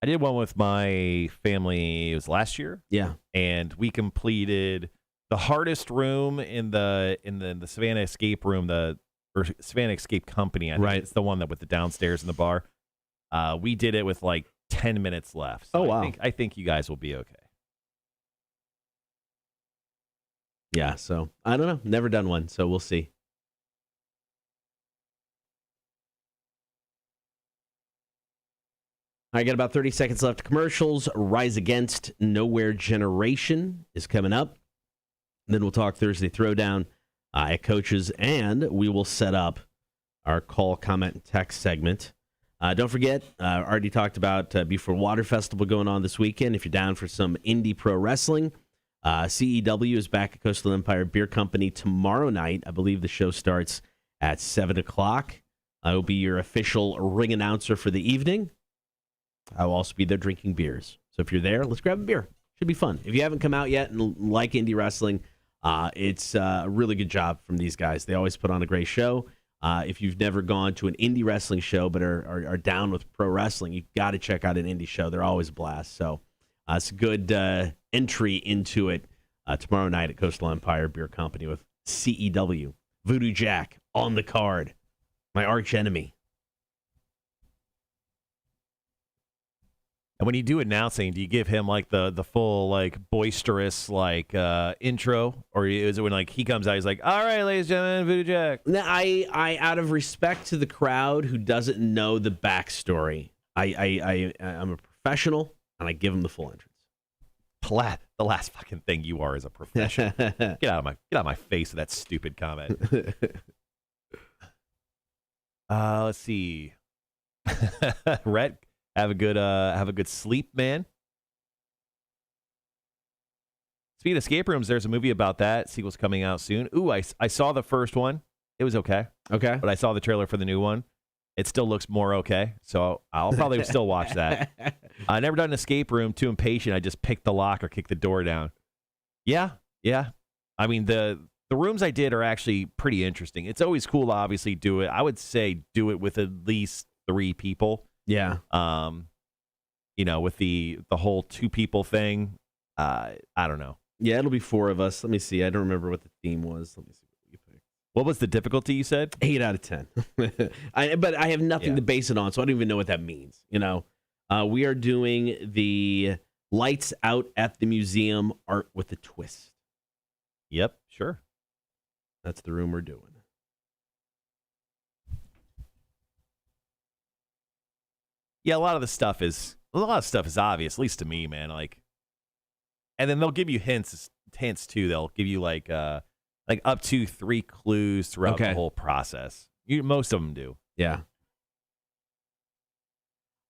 I did one with my family. It was last year. Yeah, and we completed the hardest room in the Savannah Escape Room, or Savannah Escape Company. I think right. It's the one that with the downstairs and the bar. We did it with like 10 minutes left. So wow! I think you guys will be okay. Yeah. So I don't know. Never done one, so we'll see. I got about 30 seconds left to commercials. Rise Against Nowhere Generation is coming up. Then we'll talk Thursday Throwdown at Coaches, and we will set up our call, comment, and text segment. Don't forget, already talked about Buford Water Festival going on this weekend. If you're down for some indie pro wrestling, CEW is back at Coastal Empire Beer Company tomorrow night. I believe the show starts at 7 o'clock. I will be your official ring announcer for the evening. I will also be there drinking beers. So if you're there, let's grab a beer. Should be fun. If you haven't come out yet and like indie wrestling, it's a really good job from these guys. They always put on a great show. If you've never gone to an indie wrestling show but are down with pro wrestling, you've got to check out an indie show. They're always a blast. So it's a good entry into it tomorrow night at Coastal Empire Beer Company with CEW. Voodoo Jack on the card. My arch enemy. And when you do announcing, do you give him like the full like boisterous like intro, or is it when like he comes out, he's like, "All right, ladies and gentlemen, Voodoo Jack"? I out of respect to the crowd who doesn't know the backstory, I'm a professional and I give him the full entrance. The last fucking thing you are is a professional. Get out of my face with that stupid comment. Let's see. Rhett, have a good sleep, man. Speaking of escape rooms, there's a movie about that. Sequel's coming out soon. Ooh, I saw the first one. It was okay. Okay. But I saw the trailer for the new one. It still looks more okay. So I'll probably still watch that. I never done an escape room. Too impatient. I just picked the lock or kicked the door down. Yeah. I mean, the rooms I did are actually pretty interesting. It's always cool to obviously do it. I would say do it with at least 3 people. Yeah. With the whole 2 people thing, I don't know. Yeah, it'll be 4 of us. Let me see. I don't remember what the theme was. Let me see what you picked. What was the difficulty you said? 8 out of 10. But I have nothing to base it on, so I don't even know what that means. We are doing the Lights Out at the Museum Art with a Twist. Yep, sure. That's the room we're doing. Yeah, a lot of stuff is obvious, at least to me, man. Like, and then they'll give you hints too. They'll give you like up to 3 clues throughout the whole process. Most of them do. Yeah.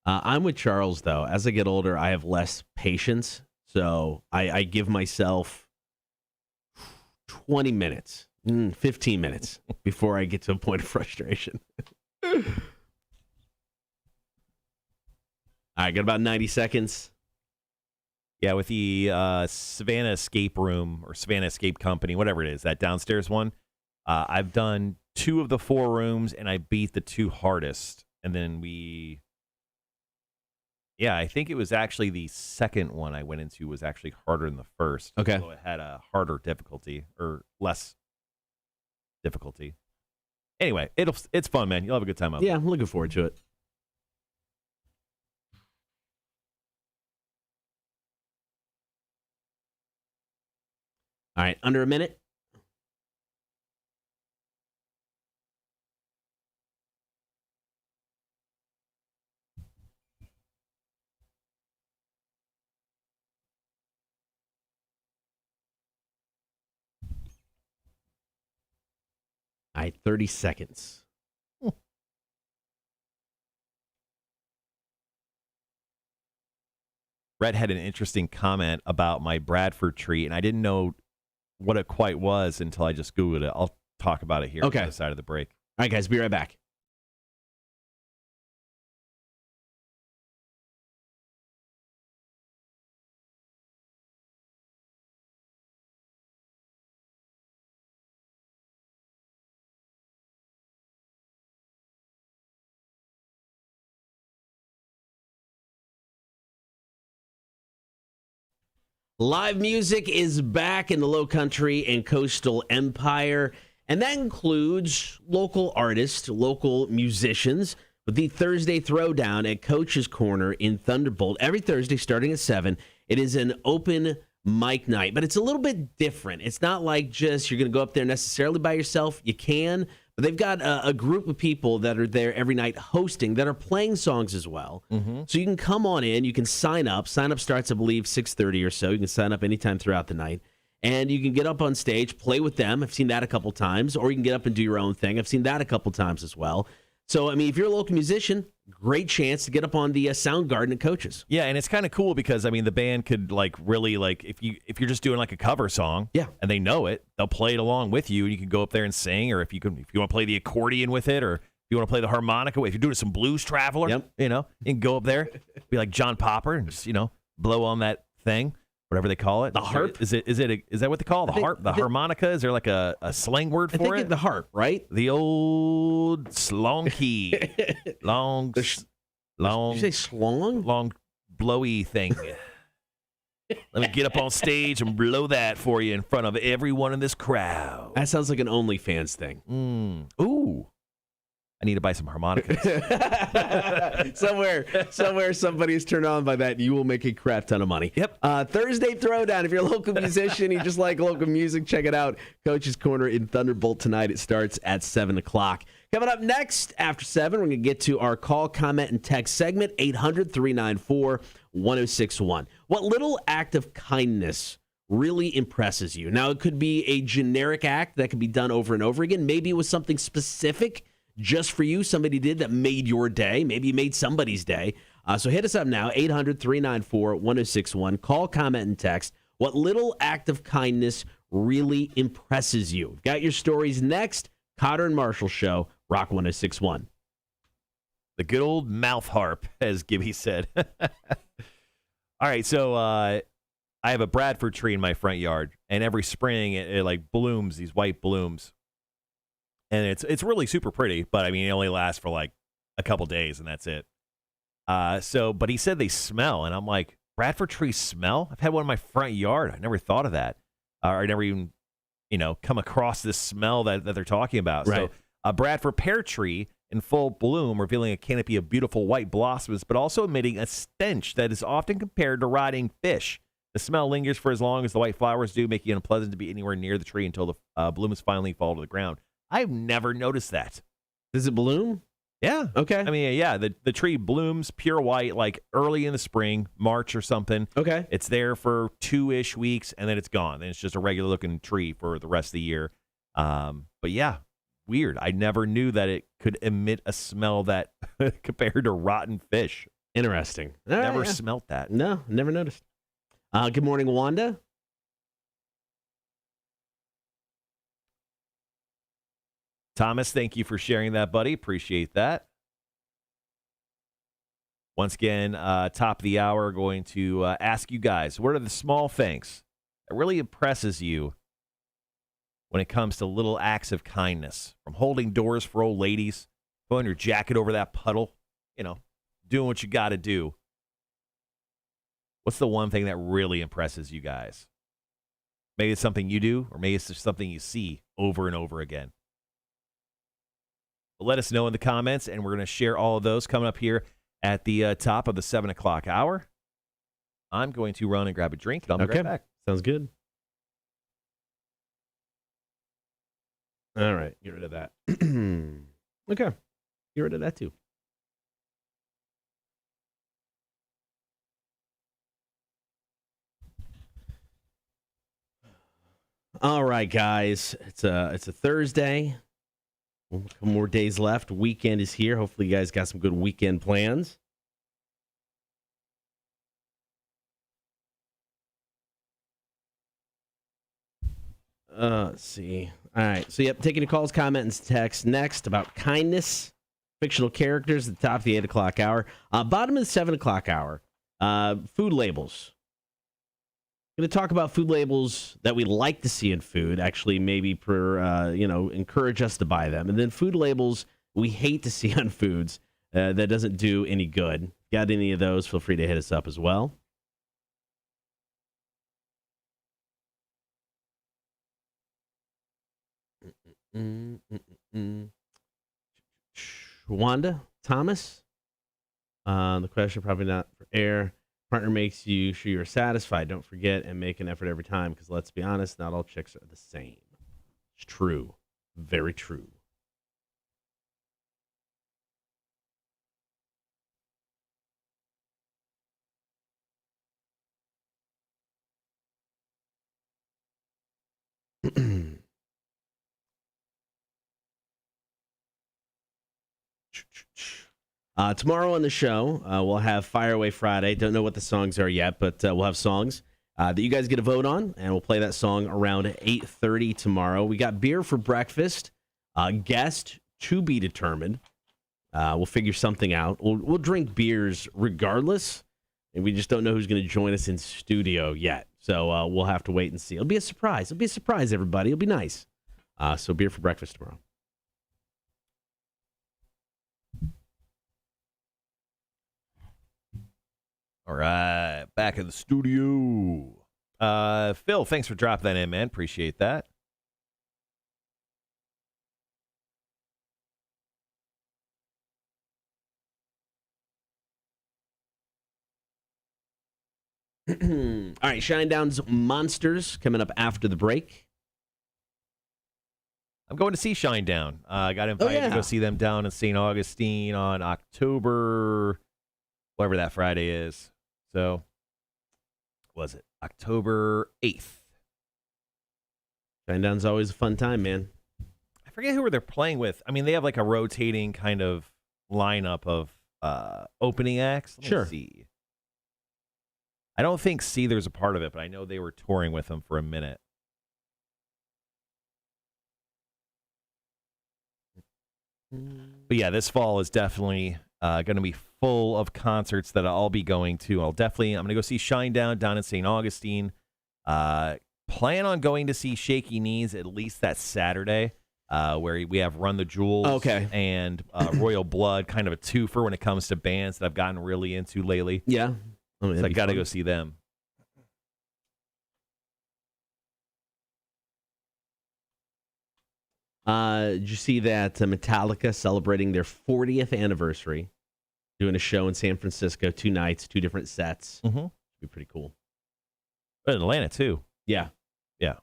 I'm with Charles though. As I get older, I have less patience, so I give myself 20 minutes, 15 minutes before I get to a point of frustration. All right, got about 90 seconds. Yeah, with the Savannah Escape Room or Savannah Escape Company, whatever it is, that downstairs one, I've done 2 of the 4 rooms, and I beat the 2 hardest. And then I think it was actually the second one I went into was actually harder than the first. Okay. So it had a harder difficulty or less difficulty. Anyway, it's fun, man. You'll have a good time out there. Yeah, I'm looking forward to it. All right, under a minute. All right, 30 seconds. Red had an interesting comment about my Bradford tree, and I didn't know what it quite was until I just Googled it. I'll talk about it here on the side of the break. All right, guys, be right back. Live music is back in the Low Country and Coastal Empire, and that includes local artists, local musicians, with the Thursday Throwdown at Coach's Corner in Thunderbolt. Every Thursday starting at 7, it is an open mic night, but it's a little bit different. It's not like just you're going to go up there necessarily by yourself. You can, But they've got a group of people that are there every night hosting that are playing songs as well. Mm-hmm. So you can come on in. You can sign up. Sign up starts, I believe, 6:30 or so. You can sign up anytime throughout the night. And you can get up on stage, play with them. I've seen that a couple times. Or you can get up and do your own thing. I've seen that a couple times as well. So, I mean, if you're a local musician, great chance to get up on the Soundgarden at Coaches. Yeah, and it's kind of cool because, I mean, the band could, like, really, like, if you're just doing, like, a cover song, and they know it, they'll play it along with you, and you can go up there and sing, or if you want to play the accordion with it, or if you want to play the harmonica, if you're doing some Blues Traveler, you can go up there, be like John Popper, and just, blow on that thing. Whatever they call it. The harp? Is that what they call it? The harp? The harmonica? Is there like a slang word for it? I think the harp, right? The old slong key. Long. Did you say slong? Long blowy thing. Let me get up on stage and blow that for you in front of everyone in this crowd. That sounds like an OnlyFans thing. Ooh. I need to buy some harmonicas. somewhere somebody's turned on by that. You will make a crap ton of money. Yep. Thursday Throwdown. If you're a local musician, you just like local music, check it out. Coach's Corner in Thunderbolt tonight. It starts at 7 o'clock. Coming up next after 7, we're going to get to our call, comment, and text segment, 800-394-1061. What little act of kindness really impresses you? Now, it could be a generic act that could be done over and over again. Maybe it was something specific just for you, somebody did that made your day. Maybe you made somebody's day. So hit us up now, 800-394-1061. Call, comment, and text. What little act of kindness really impresses you? Got your stories next. Kotter and Marshall Show, Rock 1061. The good old mouth harp, as Gibby said. All right, so I have a Bradford tree in my front yard, and every spring it like blooms, these white blooms. And it's really super pretty, but I mean, it only lasts for like a couple days, and that's it. But he said they smell, and I'm like, Bradford trees smell? I've had one in my front yard. I never thought of that. I never even, come across this smell that they're talking about. Right. So a Bradford pear tree in full bloom, revealing a canopy of beautiful white blossoms, but also emitting a stench that is often compared to rotting fish. The smell lingers for as long as the white flowers do, making it unpleasant to be anywhere near the tree until the blooms finally fall to the ground. I've never noticed that. Does it bloom? Yeah. Okay. I mean, yeah, the tree blooms pure white like early in the spring, March or something. Okay. It's there for 2-ish weeks, and then it's gone. Then it's just a regular-looking tree for the rest of the year. But, yeah, weird. I never knew that it could emit a smell that compared to rotten fish. Interesting. Never smelt that. No, never noticed. Good morning, Wanda. Thomas, thank you for sharing that, buddy. Appreciate that. Once again, top of the hour, going to ask you guys, what are the small things that really impresses you when it comes to little acts of kindness? From holding doors for old ladies, pulling your jacket over that puddle, doing what you got to do. What's the one thing that really impresses you guys? Maybe it's something you do, or maybe it's just something you see over and over again. Let us know in the comments, and we're going to share all of those coming up here at the top of the 7 o'clock hour. I'm going to run and grab a drink, and I'll be right back. Sounds good. All right, get rid of that. Okay, get rid of that too. All right, guys, it's a Thursday. A couple more days left. Weekend is here. Hopefully, you guys got some good weekend plans. Let's see. All right. So, taking your calls, comments, and texts next about kindness, fictional characters at the top of the 8 o'clock hour. Bottom of the 7 o'clock hour, food labels. Going to talk about food labels that we like to see in food, actually maybe encourage us to buy them. And then food labels we hate to see on foods that doesn't do any good. Got any of those, feel free to hit us up as well. Wanda, Thomas, the question probably not for air. Partner makes you sure you're satisfied. Don't forget and make an effort every time, because let's be honest, not all chicks are the same. It's true. Very true. Tomorrow on the show, we'll have Fire Away Friday. Don't know what the songs are yet, but we'll have songs that you guys get to vote on, and we'll play that song around 8:30 tomorrow. We got beer for breakfast, guest to be determined. We'll figure something out. We'll drink beers regardless, and we just don't know who's going to join us in studio yet. So we'll have to wait and see. It'll be a surprise. It'll be a surprise, everybody. It'll be nice. So beer for breakfast tomorrow. All right, back in the studio. Phil, thanks for dropping that in, man. Appreciate that. All right, Shinedown's Monsters coming up after the break. I'm going to see Shinedown. I got invited to go see them down in St. Augustine on October, whatever that Friday is. So, was it October 8th? Shinedown's always a fun time, man. I forget who they're playing with. I mean, they have like a rotating kind of lineup of opening acts. Let me see. I don't think Seether's a part of it, but I know they were touring with them for a minute. But yeah, this fall is definitely going to be full of concerts that I'll be going to. I'm going to go see Shinedown down in St. Augustine. Plan on going to see Shaky Knees at least that Saturday, where we have Run the Jewels and Royal Blood, kind of a twofer when it comes to bands that I've gotten really into lately. Yeah. So I got to go see them. Did you see that Metallica celebrating their 40th anniversary, doing a show in San Francisco, 2 nights, 2 different sets? Mm-hmm. It'd be pretty cool. But in Atlanta, too. Yeah. Yeah.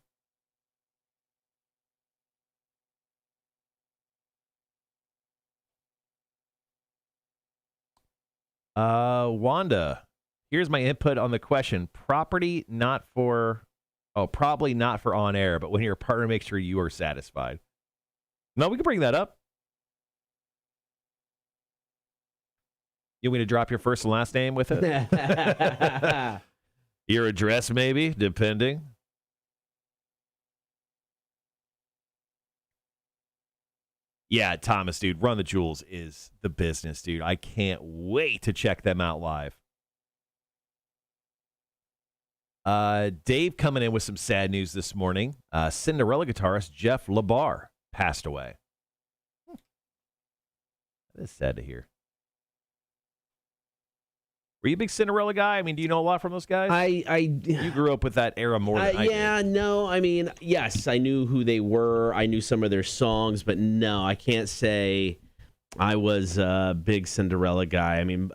Wanda, here's my input on the question. Probably not for on air, but when your partner makes sure you are satisfied. No, we can bring that up. You want me to drop your first and last name with it? Your address, maybe, depending. Yeah, Thomas, dude, Run the Jewels is the business, dude. I can't wait to check them out live. Dave coming in with some sad news this morning. Cinderella guitarist Jeff LaBar passed away. That is sad to hear. Were you a big Cinderella guy? I mean, do you know a lot from those guys? You grew up with that era more than I did. Yeah, no. I mean, yes, I knew who they were. I knew some of their songs, but no, I can't say I was a big Cinderella guy. I mean,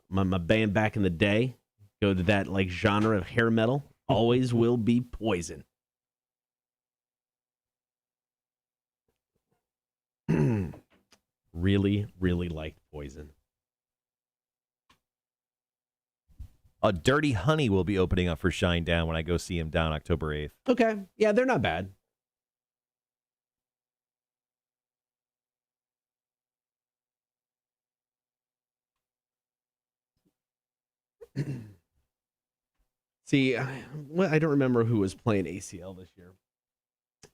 my band back in the day, go to that like genre of hair metal, always will be Poison. Really, really liked Poison. Dirty Honey will be opening up for Shinedown when I go see him down October 8th. Okay. Yeah, they're not bad. See, I don't remember who was playing ACL this year.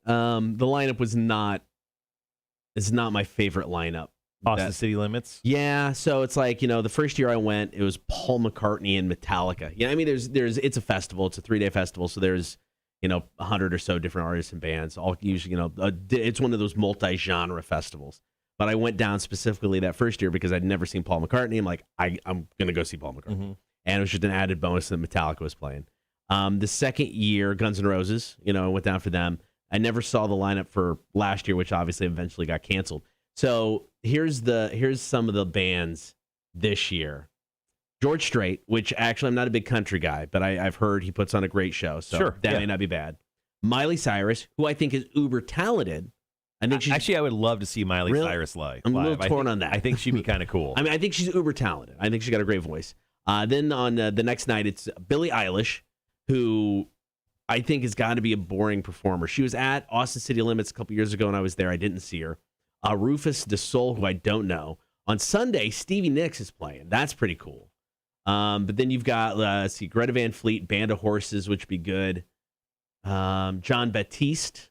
The lineup was not my favorite lineup. Austin City Limits? Yeah, so it's like, the first year I went, it was Paul McCartney and Metallica. Yeah, I mean, it's a festival. It's a 3-day festival, so there's, 100 or so different artists and bands. All usually, it's one of those multi-genre festivals. But I went down specifically that first year because I'd never seen Paul McCartney. I'm like, I'm going to go see Paul McCartney. Mm-hmm. And it was just an added bonus that Metallica was playing. The second year, Guns N' Roses, I went down for them. I never saw the lineup for last year, which obviously eventually got canceled. So here's some of the bands this year. George Strait, which actually I'm not a big country guy, but I've heard he puts on a great show, so that may not be bad. Miley Cyrus, who I think is uber talented. I think I would love to see Miley Cyrus live. I'm a little torn on that. I think she'd be kind of cool. I mean, I think she's uber talented. I think she's got a great voice. Then on the next night, it's Billie Eilish, who I think has got to be a boring performer. She was at Austin City Limits a couple years ago, and I was there. I didn't see her. Rufus de Sol, who I don't know. On Sunday, Stevie Nicks is playing. That's pretty cool. But then you've got, let's see, Greta Van Fleet, Band of Horses, which would be good. John Baptiste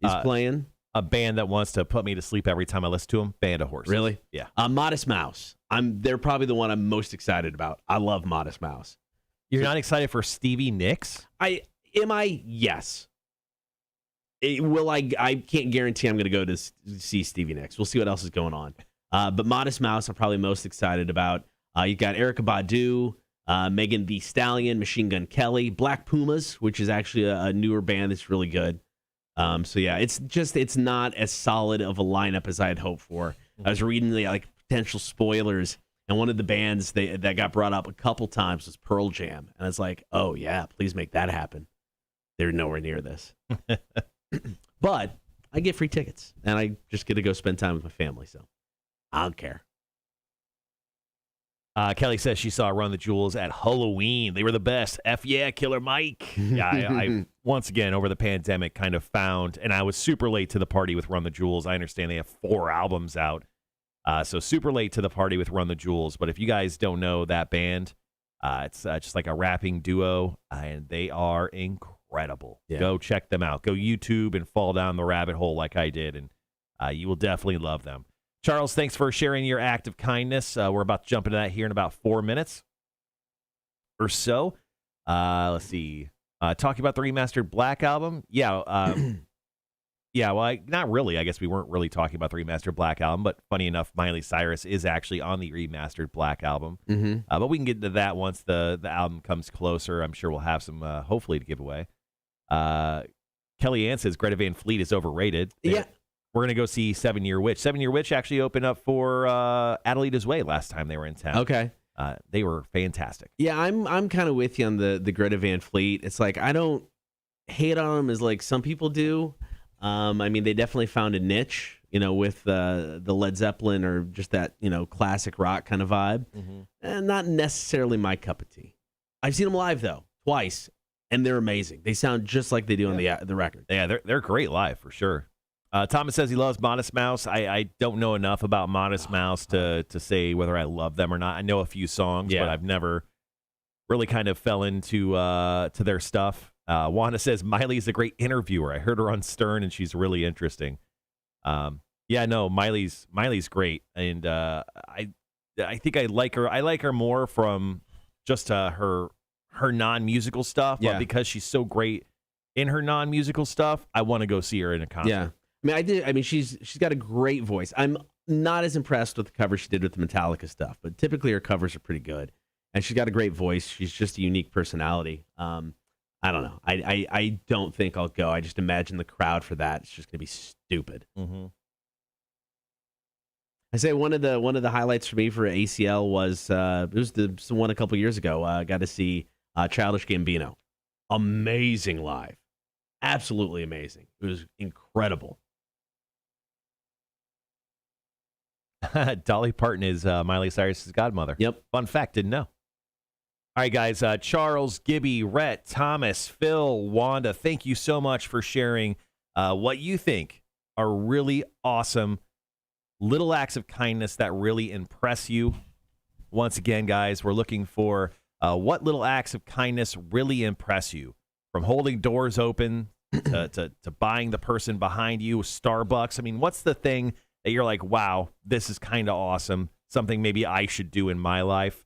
is playing. A band that wants to put me to sleep every time I listen to them, Band of Horses. Really? Yeah. Modest Mouse. They're probably the one I'm most excited about. I love Modest Mouse. You're not excited for Stevie Nicks? Am I? Yes. I can't guarantee I'm going to go to see Stevie Nicks. We'll see what else is going on. But Modest Mouse, I'm probably most excited about. You've got Erykah Badu, Megan Thee Stallion, Machine Gun Kelly, Black Pumas, which is actually a newer band that's really good. So yeah, it's not as solid of a lineup as I had hoped for. I was reading the potential spoilers, and one of the bands that got brought up a couple times was Pearl Jam, and it's like, oh yeah, please make that happen. They're nowhere near this. But I get free tickets, and I just get to go spend time with my family, so I don't care. Kelly says she saw Run the Jewels at Halloween. They were the best. F yeah, Killer Mike. Yeah, I once again, over the pandemic, kind of found, and I was super late to the party with Run the Jewels. I understand they have 4 albums out, so super late to the party with Run the Jewels. But if you guys don't know that band, it's just like a rapping duo, and they are incredible. Yeah. Go check them out. Go YouTube and fall down the rabbit hole like I did, and you will definitely love them. Charles, thanks for sharing your act of kindness. We're about to jump into that here in about 4 minutes or so. Let's see. Talking about the remastered Black album. Yeah. Well, not really. I guess we weren't really talking about the remastered Black album, but funny enough, Miley Cyrus is actually on the remastered Black album. Mm-hmm. But we can get into that once the album comes closer. I'm sure we'll have some, hopefully, to give away. Kelly Ann says Greta Van Fleet is overrated. Yeah. We're going to go see 7 Year Witch. 7 Year Witch actually opened up for Adelita's Way last time they were in town. Okay. They were fantastic. Yeah, I'm kind of with you on the Greta Van Fleet. It's like I don't hate on them as like some people do. I mean, they definitely found a niche, with the Led Zeppelin or just that, classic rock kind of vibe. Mm-hmm. And not necessarily my cup of tea. I've seen them live, though, twice, and they're amazing. They sound just like they do on the record. Yeah, they're great live, for sure. Thomas says he loves Modest Mouse. I don't know enough about Modest Mouse to say whether I love them or not. I know a few songs, but I've never really kind of fell into to their stuff. Wanda says Miley's a great interviewer. I heard her on Stern, and she's really interesting. Miley's great, and I think I like her. I like her more from just her non-musical stuff, but because she's so great in her non-musical stuff, I want to go see her in a concert. Yeah. I mean, she's got a great voice. I'm not as impressed with the cover she did with the Metallica stuff, but typically her covers are pretty good. And she's got a great voice. She's just a unique personality. I don't know. I don't think I'll go. I just imagine the crowd for that. It's just going to be stupid. Mm-hmm. I say one of the highlights for me for ACL was it was the one a couple years ago. I got to see Childish Gambino. Amazing live. Absolutely amazing. It was incredible. Dolly Parton is Miley Cyrus's godmother. Yep. Fun fact, didn't know. All right, guys. Charles, Gibby, Rhett, Thomas, Phil, Wanda, thank you so much for sharing what you think are really awesome little acts of kindness that really impress you. Once again, guys, we're looking for what little acts of kindness really impress you. From holding doors open to buying the person behind you, Starbucks. I mean, what's the thing that you're like, wow, this is kind of awesome, something maybe I should do in my life?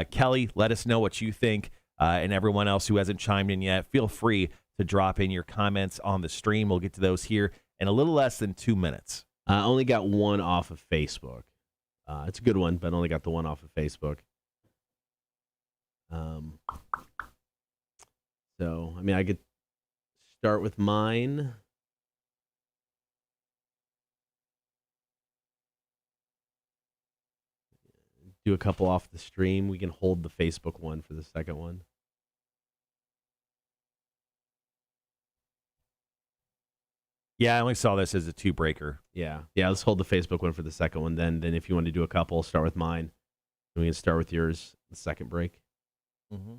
Kelly, let us know what you think. And everyone else who hasn't chimed in yet, feel free to drop in your comments on the stream. We'll get to those here in a little less than 2 minutes. I only got one off of Facebook. It's a good one, but I only got the one off of Facebook. So, I mean, I could start with mine. Do a couple off the stream. We can hold the Facebook one for the second one. Yeah, I only saw this as a 2-breaker. Yeah, let's hold the Facebook one for the second one. Then if you want to do a couple, start with mine. And we can start with yours, the second break. Mm-hmm.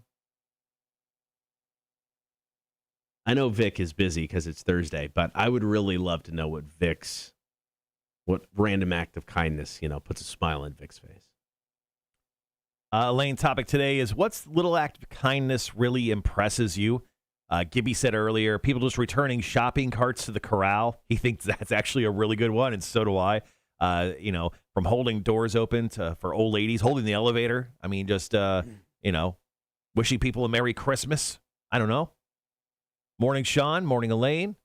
I know Vic is busy because it's Thursday, but I would really love to know what random act of kindness, puts a smile on Vic's face. Elaine, topic today is what's little act of kindness really impresses you? Gibby said earlier, people just returning shopping carts to the corral. He thinks that's actually a really good one, and so do I. From holding doors open for old ladies, holding the elevator. I mean, just, wishing people a Merry Christmas. I don't know. Morning, Sean. Morning, Elaine.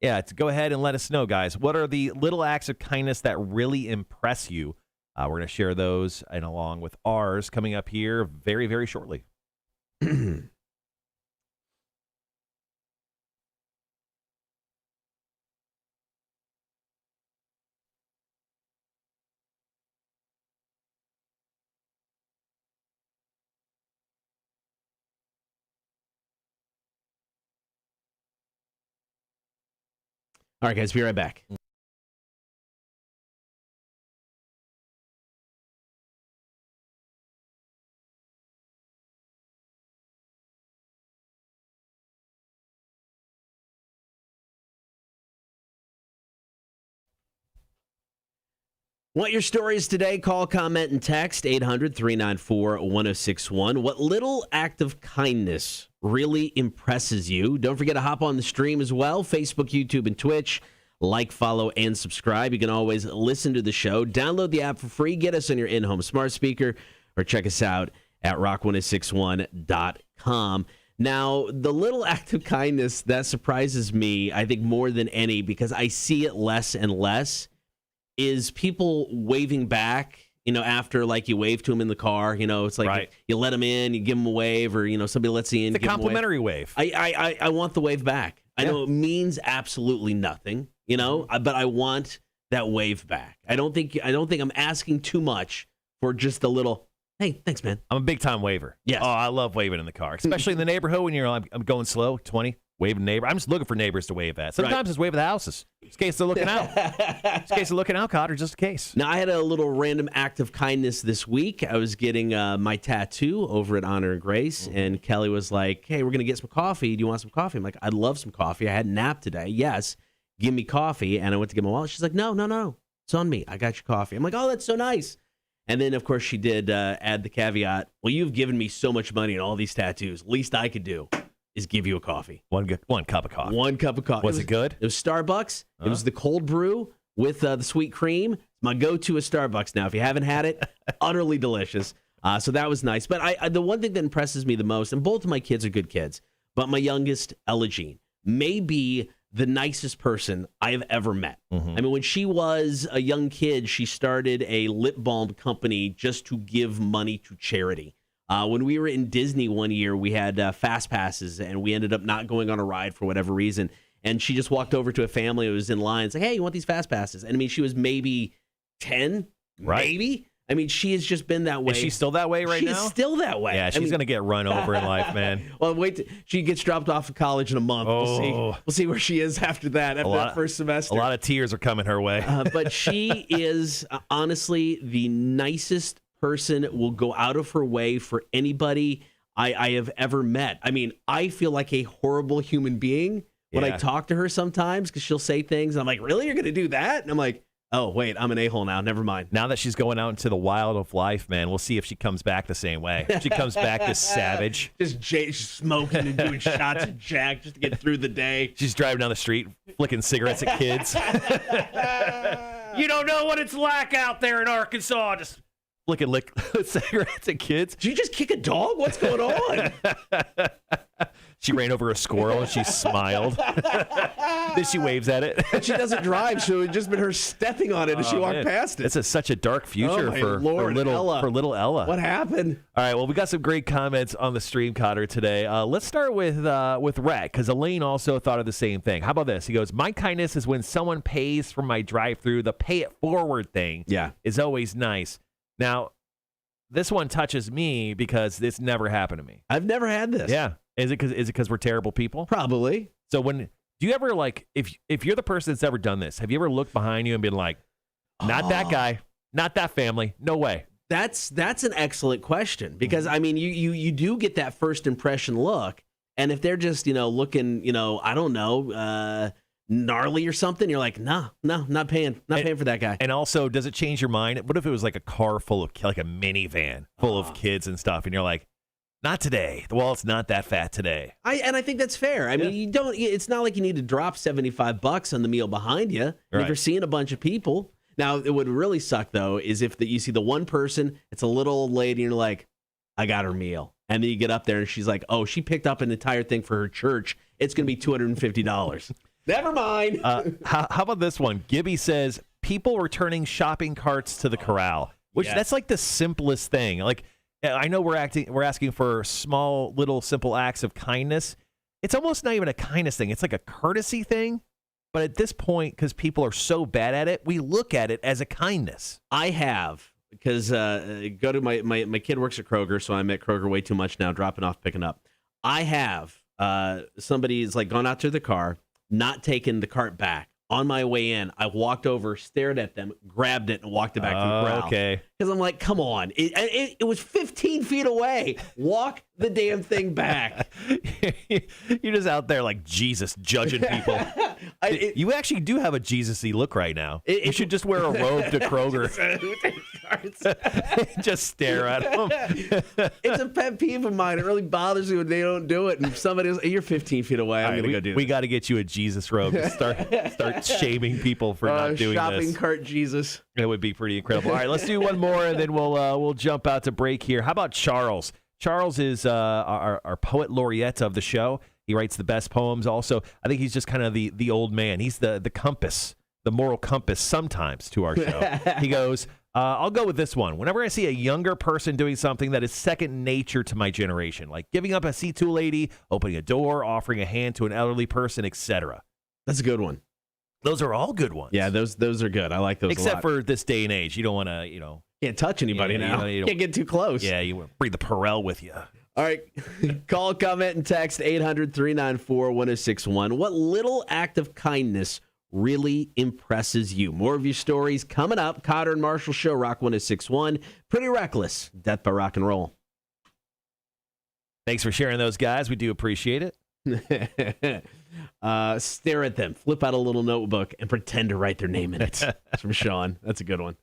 Yeah, go ahead and let us know, guys. What are the little acts of kindness that really impress you? We're going to share those and along with ours coming up here very, very shortly. All right, guys, be right back. Want your stories today? Call, comment, and text 800-394-1061. What little act of kindness really impresses you? Don't forget to hop on the stream as well. Facebook, YouTube, and Twitch. Like, follow, and subscribe. You can always listen to the show. Download the app for free. Get us on your in-home smart speaker or check us out at rock1061.com. Now, the little act of kindness that surprises me, I think more than any, because I see it less and less, is people waving back, after like you wave to them in the car, it's like right. You let them in, you give them a wave, or, somebody lets you in. It's a complimentary wave. I want the wave back. I know it means absolutely nothing, but I want that wave back. I don't think I'm asking too much for just a little, hey, thanks, man. I'm a big time waver. Yes. Oh, I love waving in the car, especially in the neighborhood when I'm going slow, 20. Wave a neighbor. I'm just looking for neighbors to wave at. Sometimes it's wave at the houses. Just in case they're looking out. Just in case they're looking out, Kotter, just in case. Now, I had a little random act of kindness this week. I was getting my tattoo over at Honor and Grace, and Kelly was like, hey, we're going to get some coffee. Do you want some coffee? I'm like, I'd love some coffee. I had a nap today. Yes, give me coffee. And I went to give my wallet. She's like, no. It's on me. I got your coffee. I'm like, oh, that's so nice. And then, of course, she did add the caveat, well, you've given me so much money and all these tattoos. Least I could do is give you a coffee. One cup of coffee. One cup of coffee. Was it good? It was Starbucks. It was the cold brew with the sweet cream. It's my go-to is Starbucks now. If you haven't had it, utterly delicious. So that was nice. But the one thing that impresses me the most, and both of my kids are good kids, but my youngest, Ella Jean, may be the nicest person I have ever met. Mm-hmm. I mean, when she was a young kid, she started a lip balm company just to give money to charity. When we were in Disney one year, we had fast passes, and we ended up not going on a ride for whatever reason. And she just walked over to a family who was in line and said, hey, you want these fast passes? And I mean, she was maybe 10, right. Maybe. I mean, she has just been that way. Is she still that way now? She's still that way. Yeah, she's going to get run over in life, man. Well, she gets dropped off of college in a month. Oh. We'll see where she is after that, that first semester. A lot of tears are coming her way. But she is honestly the nicest person, will go out of her way for anybody I have ever met. I mean, I feel like a horrible human being when I talk to her sometimes because she'll say things and I'm like, really? You're going to do that? And I'm like, oh, wait, I'm an a-hole now. Never mind. Now that she's going out into the wild of life, man, we'll see if she comes back the same way. If she comes back this savage. Just smoking and doing shots of Jack just to get through the day. She's driving down the street, flicking cigarettes at kids. You don't know what it's like out there in Arkansas. Just flicking cigarettes at kids. Did you just kick a dog? What's going on? She ran over a squirrel and she smiled. Then she waves at it. But she doesn't drive, so it just been her stepping on it as she walked past it. It's such a dark future for little Ella. What happened? All right, well, we got some great comments on the stream, Kotter, today. Let's start with Rhett, because Elaine also thought of the same thing. How about this? He goes, my kindness is when someone pays for my drive-through. The pay it forward thing is always nice. Now, this one touches me because this never happened to me. I've never had this. Yeah. Is it because we're terrible people? Probably. So do you ever, like, if you're the person that's ever done this, have you ever looked behind you and been like, not that guy, not that family, no way? That's an excellent question because, I mean, you do get that first impression look, And if they're just, looking, I don't know, gnarly or something, you're like, no, not paying for that guy. And also, does it change your mind? What if it was like a car full of, like a minivan full of kids and stuff, and you're like, not today. The wallet's not that fat today. I think that's fair. I mean, it's not like you need to drop $75 on the meal behind you. Right. If you're seeing a bunch of people. Now, it would really suck, though, is if you see the one person, it's a little old lady, and you're like, I got her meal. And then you get up there, and she's like, oh, she picked up an entire thing for her church. It's going to be $250. Never mind. How about this one? Gibby says, people returning shopping carts to the corral, which that's like the simplest thing. Like, I know we're asking for small, little, simple acts of kindness. It's almost not even a kindness thing. It's like a courtesy thing. But at this point, because people are so bad at it, we look at it as a kindness. I have, because go to my kid works at Kroger, so I'm at Kroger way too much now, dropping off, picking up. I have somebody's like gone out to the car, not taken the cart back. On my way in, I walked over, stared at them, grabbed it, and walked it back to the corral. Okay. Because I'm like, come on. It was 15 feet away. Walk the damn thing back. You're just out there like Jesus judging people. You actually do have a Jesus-y look right now. You should just wear a robe to Kroger. Just stare at them. It's a pet peeve of mine. It really bothers me when they don't do it. And somebody's, you're 15 feet away. I'm going to go do it. We got to get you a Jesus robe to start shaming people for not doing shopping this. Shopping cart Jesus. It would be pretty incredible. All right, let's do one more, and then we'll jump out to break here. How about Charles? Charles is our poet laureate of the show. He writes the best poems. Also, I think he's just kind of the old man. He's the compass, the moral compass sometimes to our show. He goes, I'll go with this one. Whenever I see a younger person doing something that is second nature to my generation, like giving up a seat to a lady, opening a door, offering a hand to an elderly person, etc. That's a good one. Those are all good ones. Yeah, those are good. I like those Except a lot. for this day and age. You don't want to, Can't touch anybody now. You can't get too close. Yeah, you bring the Perel with you. All right. Call, comment, and text 800-394-1061. What little act of kindness really impresses you? More of your stories coming up. Kotter and Marshall Show, Rock 1061. Pretty Reckless, Death by Rock and Roll. Thanks for sharing those, guys. We do appreciate it. Stare at them, flip out a little notebook, and pretend to write their name in it. That's from Sean. That's a good one.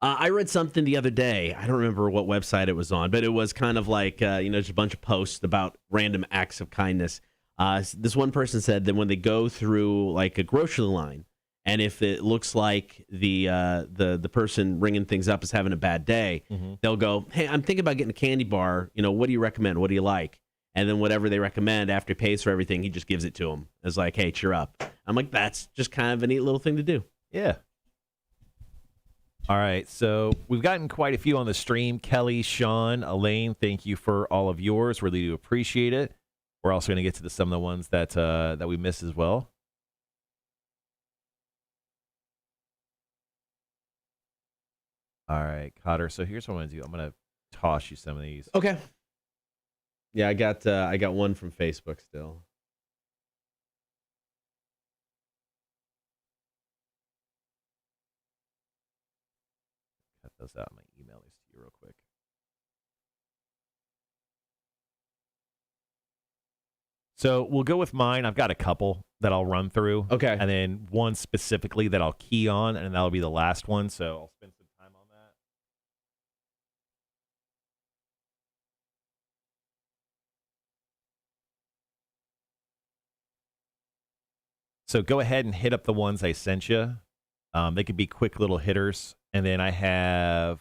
I read something the other day. I don't remember what website it was on, but it was kind of like, just a bunch of posts about random acts of kindness. This one person said that when they go through like a grocery line, and if it looks like the person ringing things up is having a bad day, they'll go, hey, I'm thinking about getting a candy bar. What do you recommend? What do you like? And then whatever they recommend, after he pays for everything, he just gives it to them. It's like, hey, cheer up. I'm like, that's just kind of a neat little thing to do. Yeah. All right, so we've gotten quite a few on the stream. Kelly, Sean, Elaine, thank you for all of yours. Really do appreciate it. We're also going to get to some of the ones that we missed as well. All right, Kotter. So here's what I'm going to do. I'm going to toss you some of these. Okay. Yeah, I got one from Facebook still. Cut those out. I'm going to email these to you real quick. So we'll go with mine. I've got a couple that I'll run through. Okay. And then one specifically that I'll key on, and that'll be the last one. So I'll spend some time on that. So go ahead and hit up the ones I sent you. They could be quick little hitters. And then I have...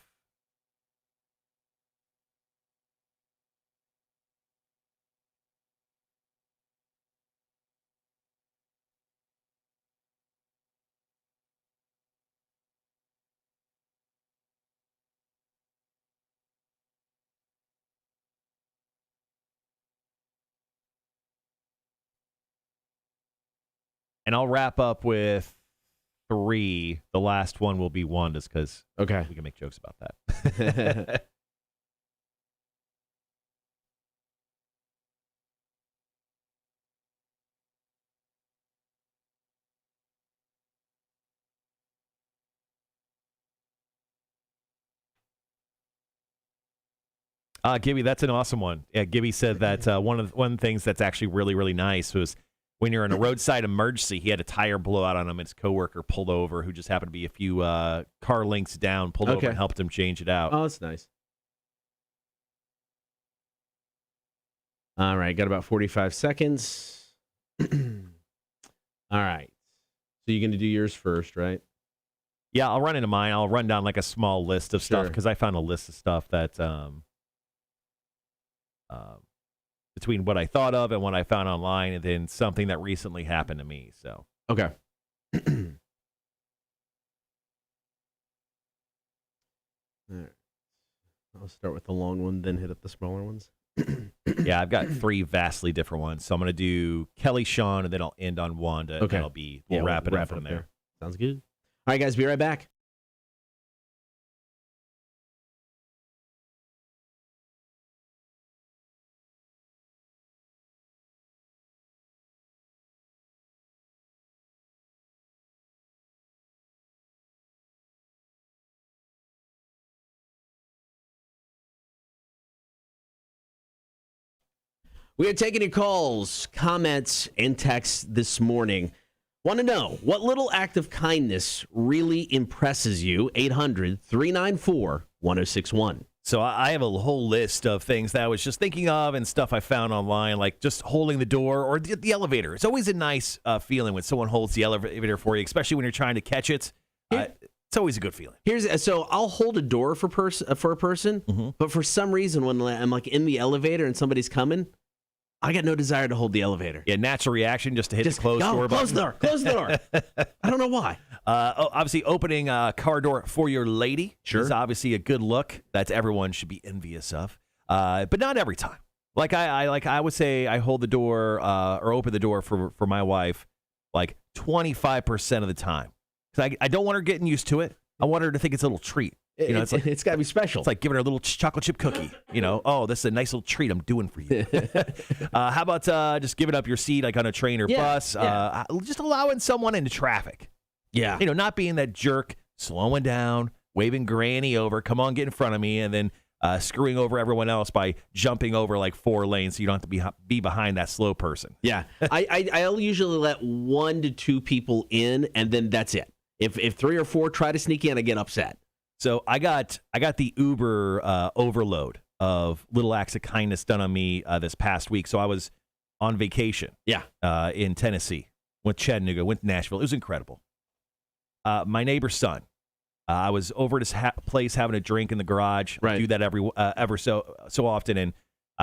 And I'll wrap up with 3. The last one will be 1, just because we can make jokes about that. Gibby, that's an awesome one. Yeah, Gibby said that one of the things that's actually really, really nice was when you're in a roadside emergency, he had a tire blowout on him, and his coworker pulled over, who just happened to be a few car lengths down, pulled over and helped him change it out. Oh, that's nice. All right, got about 45 seconds. All right. So you're going to do yours first, right? Yeah, I'll run into mine. I'll run down like a small list of stuff because I found a list of stuff that between what I thought of and what I found online, and then something that recently happened to me. So okay. All right. I'll start with the long one, then hit up the smaller ones. Yeah, I've got 3 vastly different ones. So I'm going to do Kelly, Sean, and then I'll end on Wanda. Okay. And we'll wrap it up from there. Sounds good. All right, guys, be right back. We are taking your calls, comments, and texts this morning. Want to know what little act of kindness really impresses you? 800-394-1061. So I have a whole list of things that I was just thinking of and stuff I found online, like just holding the door or the elevator. It's always a nice feeling when someone holds the elevator for you, especially when you're trying to catch it. It's always a good feeling. So I'll hold a door for a person, but for some reason when I'm like in the elevator and somebody's coming, I got no desire to hold the elevator. Yeah, natural reaction just to hit the close door button. Close the door. I don't know why. Obviously, opening a car door for your lady is Sure. obviously a good look that everyone should be envious of, but not every time. Like I would say, I hold the door or open the door for my wife like 25% of the time because I don't want her getting used to it. I want her to think it's a little treat. You know, it's got to be special. It's like giving her a little chocolate chip cookie. Oh, this is a nice little treat I'm doing for you. How about just giving up your seat like on a train or bus? Yeah. Just allowing someone into traffic. Yeah. Not being that jerk, slowing down, waving granny over, come on, get in front of me, and then screwing over everyone else by jumping over like 4 lanes so you don't have to be behind that slow person. Yeah. I'll usually let 1 to 2 people in, and then that's it. If 3 or 4 try to sneak in, I get upset. So I got the Uber overload of little acts of kindness done on me this past week. So I was on vacation in Tennessee, went to Chattanooga, went to Nashville. It was incredible. My neighbor's son, I was over at his place having a drink in the garage. Right. I do that ever so often. And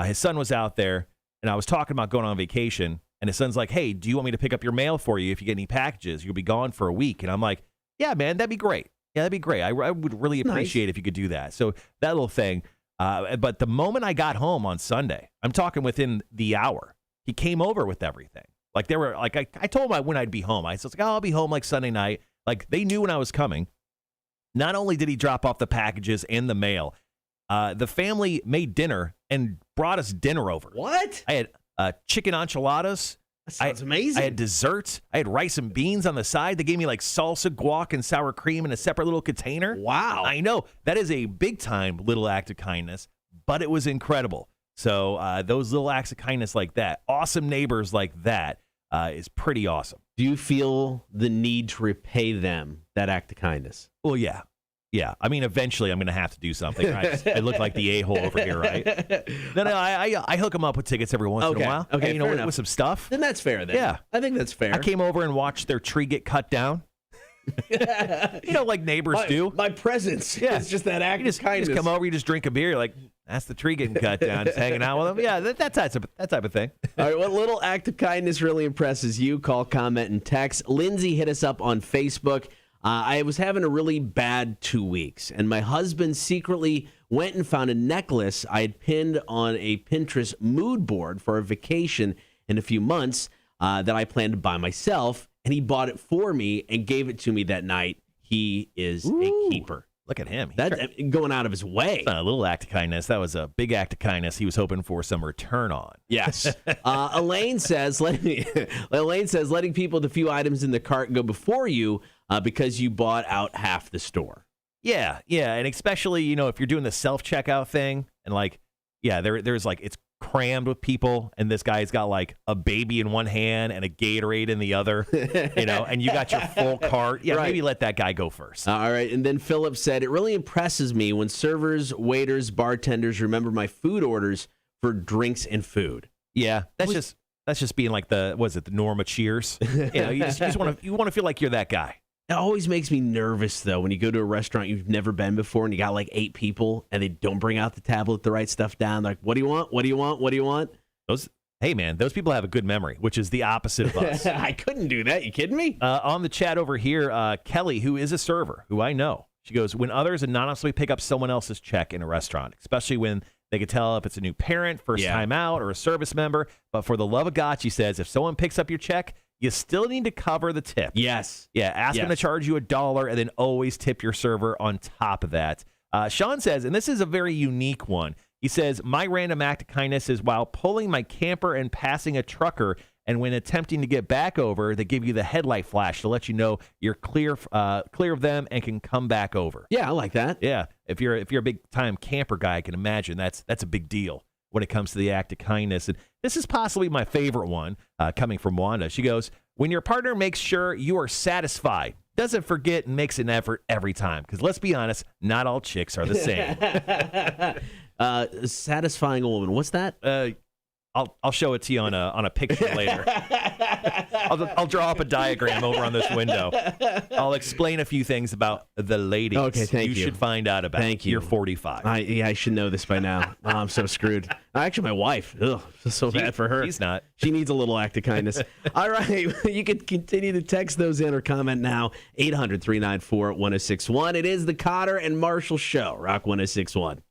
his son was out there, and I was talking about going on vacation. And his son's like, hey, do you want me to pick up your mail for you if you get any packages? You'll be gone for a week. And I'm like, yeah, man, that'd be great. Yeah, that'd be great. I would really appreciate if you could do that. So that little thing. But the moment I got home on Sunday, I'm talking within the hour, he came over with everything. Like they were like, I told him when I'd be home. I was like, I'll be home like Sunday night. Like they knew when I was coming. Not only did he drop off the packages and the mail, the family made dinner and brought us dinner over. What? I had chicken enchiladas. That sounds amazing. I had dessert. I had rice and beans on the side. They gave me like salsa, guac, and sour cream in a separate little container. Wow. I know. That is a big-time little act of kindness, but it was incredible. So those little acts of kindness like that, awesome neighbors like that, is pretty awesome. Do you feel the need to repay them that act of kindness? Well, yeah. Yeah, I mean, eventually I'm going to have to do something. I look like the a-hole over here, right? No, I hook them up with tickets every once in a while. Okay, with some stuff. Then that's fair. Then Yeah, I think that's fair. I came over and watched their tree get cut down. Like neighbors do. My presence is just that act of kindness. You just come over, you just drink a beer, you're like, that's the tree getting cut down, just hanging out with them. Yeah, that type of thing. All right, what little act of kindness really impresses you? Call, comment, and text. Lindsay hit us up on Facebook. I was having a really bad 2 weeks, and my husband secretly went and found a necklace I had pinned on a Pinterest mood board for a vacation in a few months that I planned to buy myself, and he bought it for me and gave it to me that night. He is a keeper. Look at him. That's going out of his way. Not a little act of kindness. That was a big act of kindness he was hoping for some return on. Yes. Elaine says letting people with a few items in the cart go before you because you bought out half the store. Yeah. And especially, if you're doing the self-checkout thing and like Yeah, there's like it's crammed with people, and this guy's got like a baby in one hand and a Gatorade in the other, and you got your full cart. Yeah, maybe let that guy go first. All right. And then Philip said, it really impresses me when servers, waiters, bartenders remember my food orders for drinks and food. Yeah, that's just being like the Norma Cheers. You just want to feel like you're that guy. It always makes me nervous, though, when you go to a restaurant you've never been before and you got like 8 people and they don't bring out the tablet, the right stuff down. They're like, what do you want? What do you want? What do you want? Hey, man, those people have a good memory, which is the opposite of us. I couldn't do that. You kidding me? On the chat over here, Kelly, who is a server, who I know, she goes, when others anonymously pick up someone else's check in a restaurant, especially when they can tell if it's a new parent, first time out, or a service member. But for the love of God, she says, if someone picks up your check, you still need to cover the tip. Yes. Yeah, ask them to charge you $1 and then always tip your server on top of that. Sean says, and this is a very unique one, he says, my random act of kindness is while pulling my camper and passing a trucker, and when attempting to get back over, they give you the headlight flash to let you know you're clear of them and can come back over. Yeah, I like that. Yeah, if you're a big-time camper guy, I can imagine that's a big deal when it comes to the act of kindness. And this is possibly my favorite one coming from Wanda. She goes, when your partner makes sure you are satisfied, doesn't forget and makes an effort every time. Because let's be honest, not all chicks are the same. Satisfying a woman. What's that? I'll show it to you on a picture later. I'll draw up a diagram over on this window. I'll explain a few things about the ladies. Okay, thank you. You should find out about. Thank you. You're 45. I should know this by now. Oh, I'm so screwed. Actually, my wife. Ugh, so bad for her. She's not. She needs a little act of kindness. All right. You can continue to text those in or comment now. 800-394-1061. It is the Kotter and Marshall Show. Rock 1061.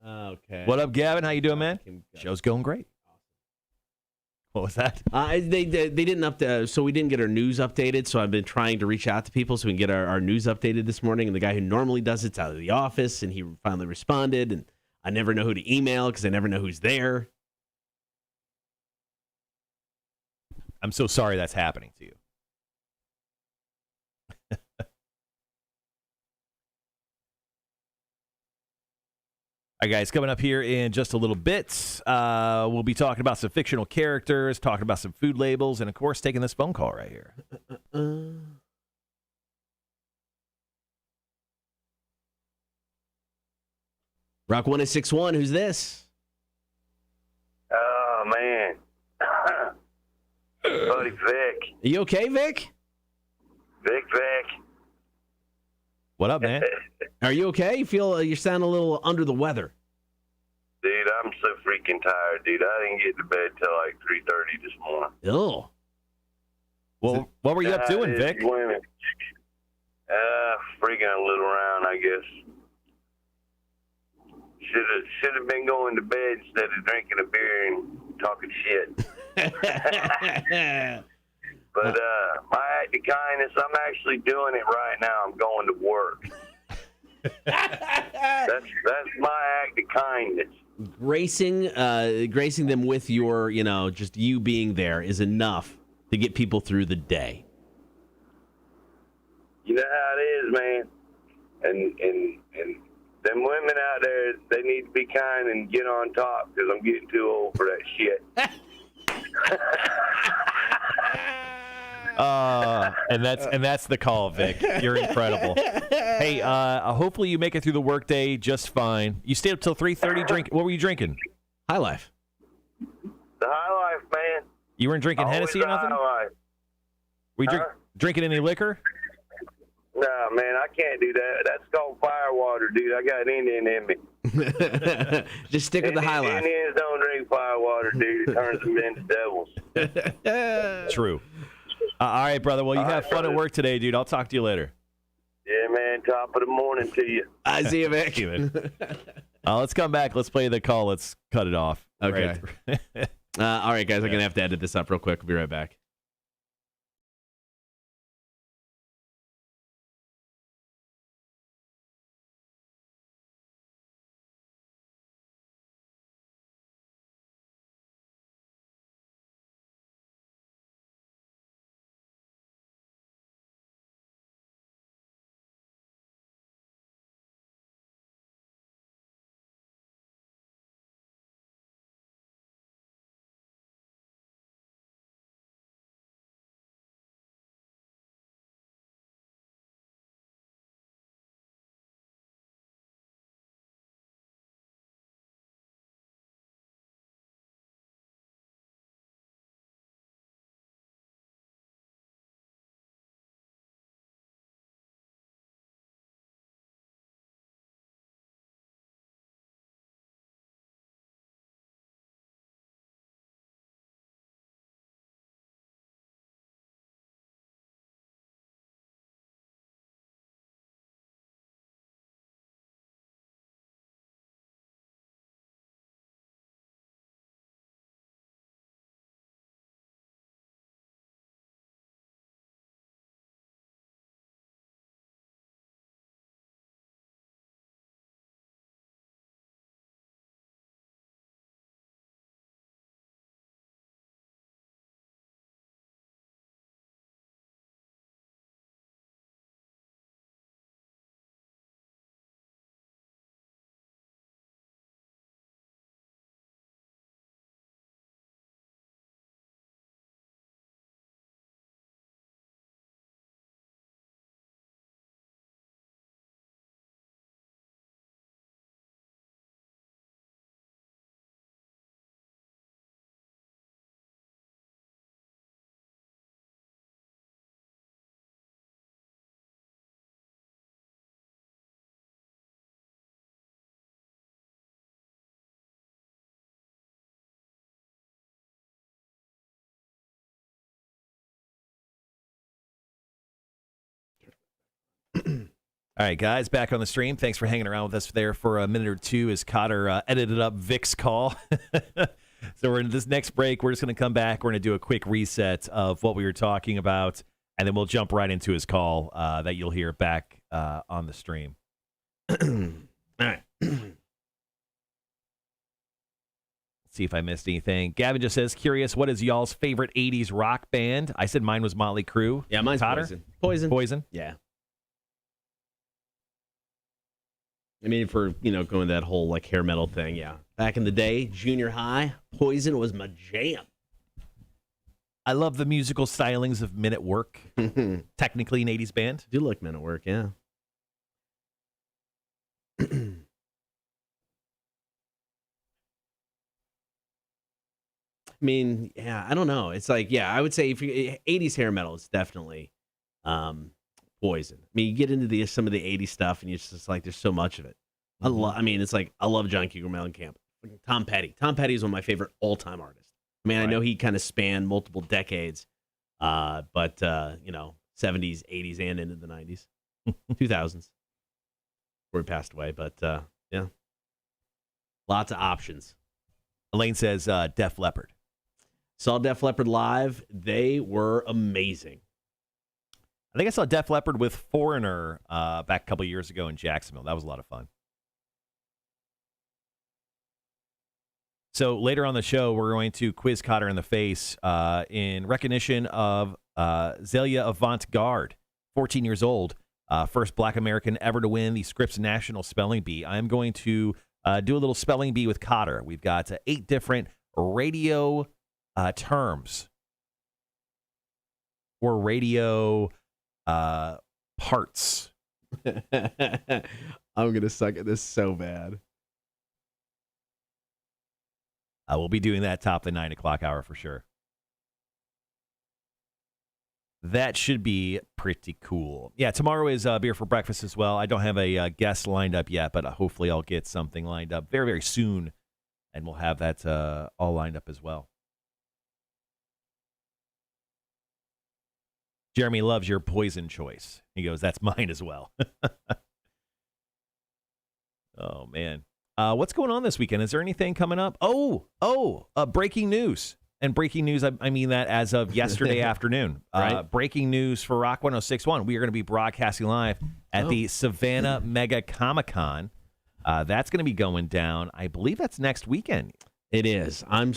Okay. What up, Gavin? How you doing, man? Show's going great. What was that? They didn't update, so we didn't get our news updated. So I've been trying to reach out to people so we can get our news updated this morning. And the guy who normally does it's out of the office, and he finally responded. And I never know who to email because I never know who's there. I'm so sorry that's happening to you. All right, guys, coming up here in just a little bit, we'll be talking about some fictional characters, talking about some food labels, and, of course, taking this phone call right here. Rock 1061, who's this? Oh, man. Buddy Vic. Are you okay, Vic? Vic. What up, man? Are you okay? You sound a little under the weather. Dude, I'm so freaking tired, dude. I didn't get to bed till like 3:30 this morning. Oh. Well, what were you up doing, Vic? Freaking a little around, I guess. Should have been going to bed instead of drinking a beer and talking shit. But my act of kindness, I'm actually doing it right now. I'm going to work. That's my act of kindness. Gracing them with your, just you being there is enough to get people through the day. You know how it is, man. And them women out there, they need to be kind and get on top because I'm getting too old for that shit. And that's the call, Vic. You're incredible. Hey, hopefully you make it through the workday just fine. You stayed up till 3:30. Drink. What were you drinking? High Life. The High Life, man. You weren't drinking Hennessy or nothing? High Life. Were you drinking any liquor? No, man, I can't do that. That's called firewater, dude. I got an Indian in me. Just stick with the High Life. Indians don't drink firewater, dude. It turns them into devils. True. All right, brother. Well, you have fun at work today, dude. I'll talk to you later. Yeah, man. Top of the morning to you. I see you, Vic. Let's come back. Let's play the call. Let's cut it off. Okay. All right, guys. I'm going to have to edit this up real quick. We'll be right back. All right, guys, back on the stream. Thanks for hanging around with us there for a minute or two as Kotter edited up Vic's call. So we're in this next break. We're just going to come back. We're going to do a quick reset of what we were talking about, and then we'll jump right into his call that you'll hear back on the stream. All right. See if I missed anything. Gavin just says, curious, what is y'all's favorite 80s rock band? I said mine was Motley Crue. Yeah, mine's Kotter? Poison. Yeah. I mean, for, going that whole, like, hair metal thing, yeah. Back in the day, junior high, Poison was my jam. I love the musical stylings of Men at Work. Technically an 80s band. I do like Men at Work, yeah. I mean, yeah, I don't know. It's like, yeah, I would say if you 80s hair metal is definitely Poison. I mean, you get into some of the 80s stuff, and it's just like there's so much of it. It's like I love John Cougar Mellencamp. Tom Petty. Tom Petty is one of my favorite all-time artists. I mean, right. I know he kind of spanned multiple decades, but 70s, 80s, and into the 90s, 2000s, where he passed away. But yeah, lots of options. Elaine says Def Leppard. Saw Def Leppard live. They were amazing. I think I saw Def Leppard with Foreigner back a couple years ago in Jacksonville. That was a lot of fun. So later on the show, we're going to quiz Kotter in the face in recognition of Zelia Avant-Garde, 14 years old, first Black American ever to win the Scripps National Spelling Bee. I'm going to do a little spelling bee with Kotter. We've got 8 different radio terms or radio parts. I'm going to suck at this so bad. We'll be doing that top of the 9 o'clock hour for sure. That should be pretty cool. Yeah, tomorrow is Beer for Breakfast as well. I don't have a guest lined up yet, but hopefully I'll get something lined up very, very soon, and we'll have that all lined up as well. Jeremy loves your Poison choice. He goes, that's mine as well. Oh, man. What's going on this weekend? Is there anything coming up? Breaking news. And breaking news, I mean that as of yesterday afternoon. Right. Breaking news for Rock 106.1. We are going to be broadcasting live at the Savannah Mega Comic-Con. That's going to be going down. I believe that's next weekend. It is. I'm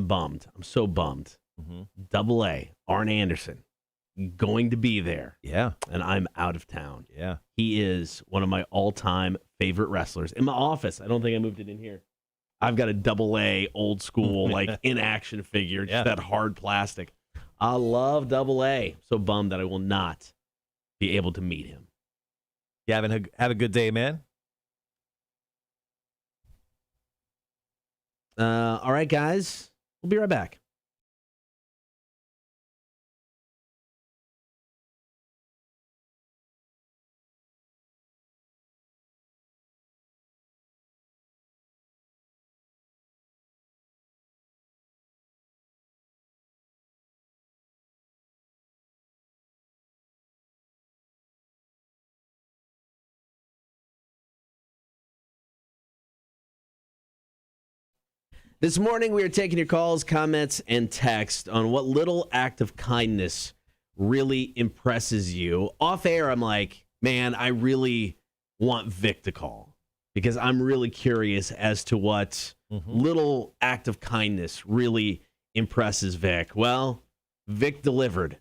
bummed. I'm so bummed. Mm-hmm. Double A, Arn Anderson, going to be there. Yeah. And I'm out of town. Yeah. He is one of my all-time favorite wrestlers. In my office, I don't think I moved it in here. I've got a double A old school, like in-action figure, just that hard plastic. I love double A. So bummed that I will not be able to meet him. Gavin, have a good day, man. All right, guys. We'll be right back. This morning, we are taking your calls, comments, and text on what little act of kindness really impresses you. Off air, I'm like, man, I really want Vic to call because I'm really curious as to what little act of kindness really impresses Vic. Well, Vic delivered,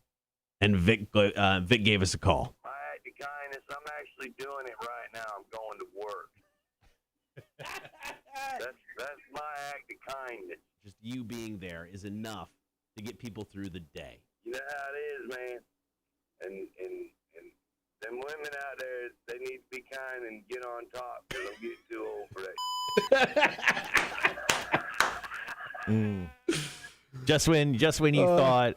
and Vic gave us a call. My act of kindness, I'm actually doing it right now. I'm going to work. That's my act of kindness. Just you being there is enough to get people through the day. You know how it is, man. And them women out there, they need to be kind and get on top because I'm getting too old for that. Just when you thought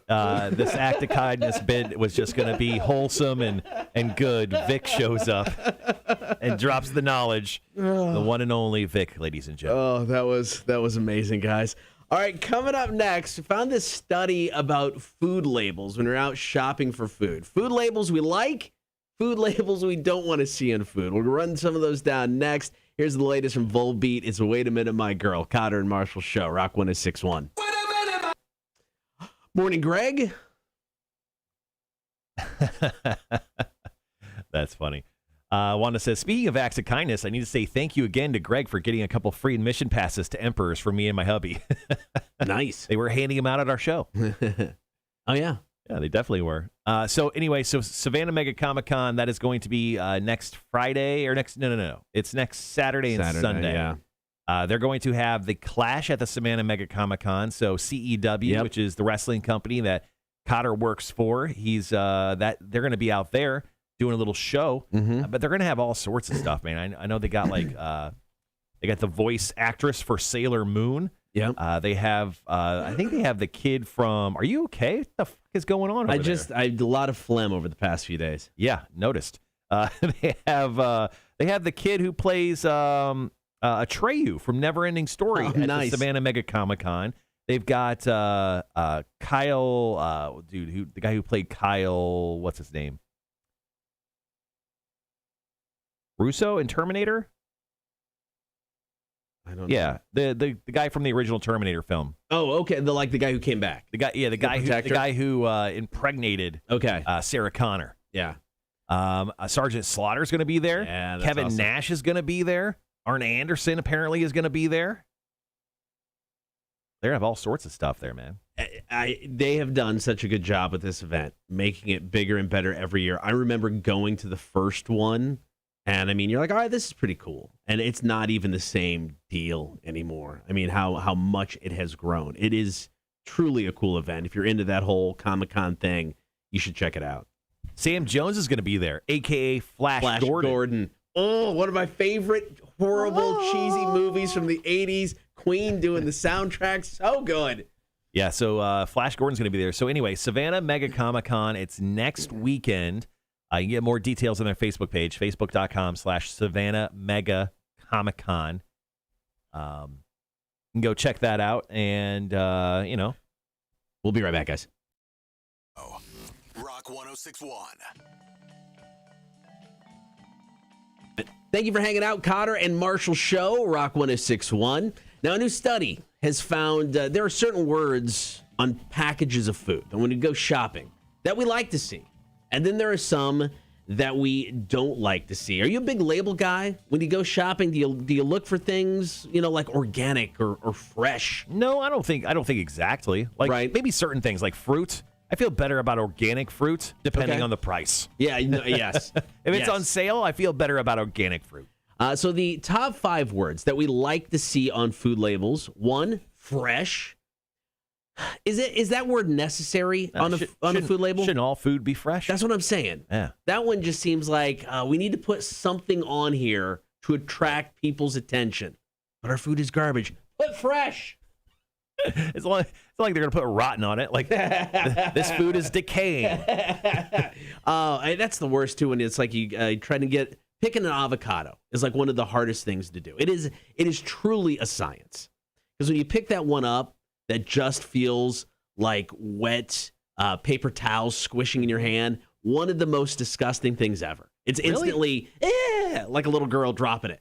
this act of kindness bit was just going to be wholesome and good, Vic shows up and drops the knowledge. The one and only Vic, ladies and gentlemen. Oh, that was amazing, guys. All right, coming up next, I found this study about food labels when we're out shopping for food. Food labels we like, food labels we don't want to see in food. We'll run some of those down next. Here's the latest from Volbeat. It's Wait a Minute, My Girl. Kotter and Marshall Show, Rock 106.1. Morning, Greg. That's funny. Wanda says, speaking of acts of kindness, I need to say thank you again to Greg for getting a couple free admission passes to Emperors for me and my hubby. Nice. They were handing them out at our show. Oh, yeah. Yeah, they definitely were. So Savannah Mega Comic Con, that is going to be next Friday or no. It's next Saturday and Sunday. Yeah. They're going to have the Clash at the Savannah Mega Comic Con. So CEW, which is the wrestling company that Kotter works for, they're going to be out there doing a little show, but they're going to have all sorts of stuff, man. I know they got they got the voice actress for Sailor Moon. Yeah. They have, I think they have the kid from, are you okay? What the fuck is going on over there? I had a lot of phlegm over the past few days. Yeah, noticed. They have the kid who plays Atreyu from Neverending Story at the Savannah Mega Comic Con. They've got Kyle, the guy who played Kyle, what's his name? Russo in Terminator? I don't know. Yeah, the guy from the original Terminator film. Oh, okay. The guy who came back. The guy who impregnated Sarah Connor. Yeah. Sergeant Slaughter's going to be there. Yeah, that's Kevin awesome. Nash is going to be there. Arn Anderson apparently is going to be there. They have all sorts of stuff there, man. They have done such a good job with this event, making it bigger and better every year. I remember going to the first one, and I mean, you're like, all right, this is pretty cool. And it's not even the same deal anymore. I mean, how much it has grown. It is truly a cool event. If you're into that whole Comic-Con thing, you should check it out. Sam Jones is going to be there, a.k.a. Flash Gordon. Oh, one of my favorite horrible, cheesy movies from the 80s. Queen doing the soundtrack. So good. Yeah, so Flash Gordon's going to be there. So anyway, Savannah Mega Comic Con, it's next weekend. You can get more details on their Facebook page, facebook.com/Savannah Mega Comic Con. You can go check that out, and, we'll be right back, guys. Rock 106.1. Thank you for hanging out, Kotter and Marshall Show, Rock 106.1. Now, a new study has found there are certain words on packages of food that when you go shopping that we like to see. And then there are some that we don't like to see. Are you a big label guy? When you go shopping, do you look for things, like organic or fresh? No, I don't think exactly. Maybe certain things like fruit. I feel better about organic fruit depending on the price. Yeah, yes. If it's on sale, I feel better about organic fruit. So the top 5 words that we like to see on food labels: 1, fresh. Is that word necessary on a food label? Shouldn't all food be fresh? That's what I'm saying. Yeah. That one just seems like we need to put something on here to attract people's attention. But our food is garbage. Put fresh. It's like they're going to put rotten on it. Like, this food is decaying. That's the worst, too, when it's like you try to picking an avocado is like one of the hardest things to do. It is truly a science. Because when you pick that one up, that just feels like wet paper towels squishing in your hand, one of the most disgusting things ever. It's instantly, like a little girl dropping it.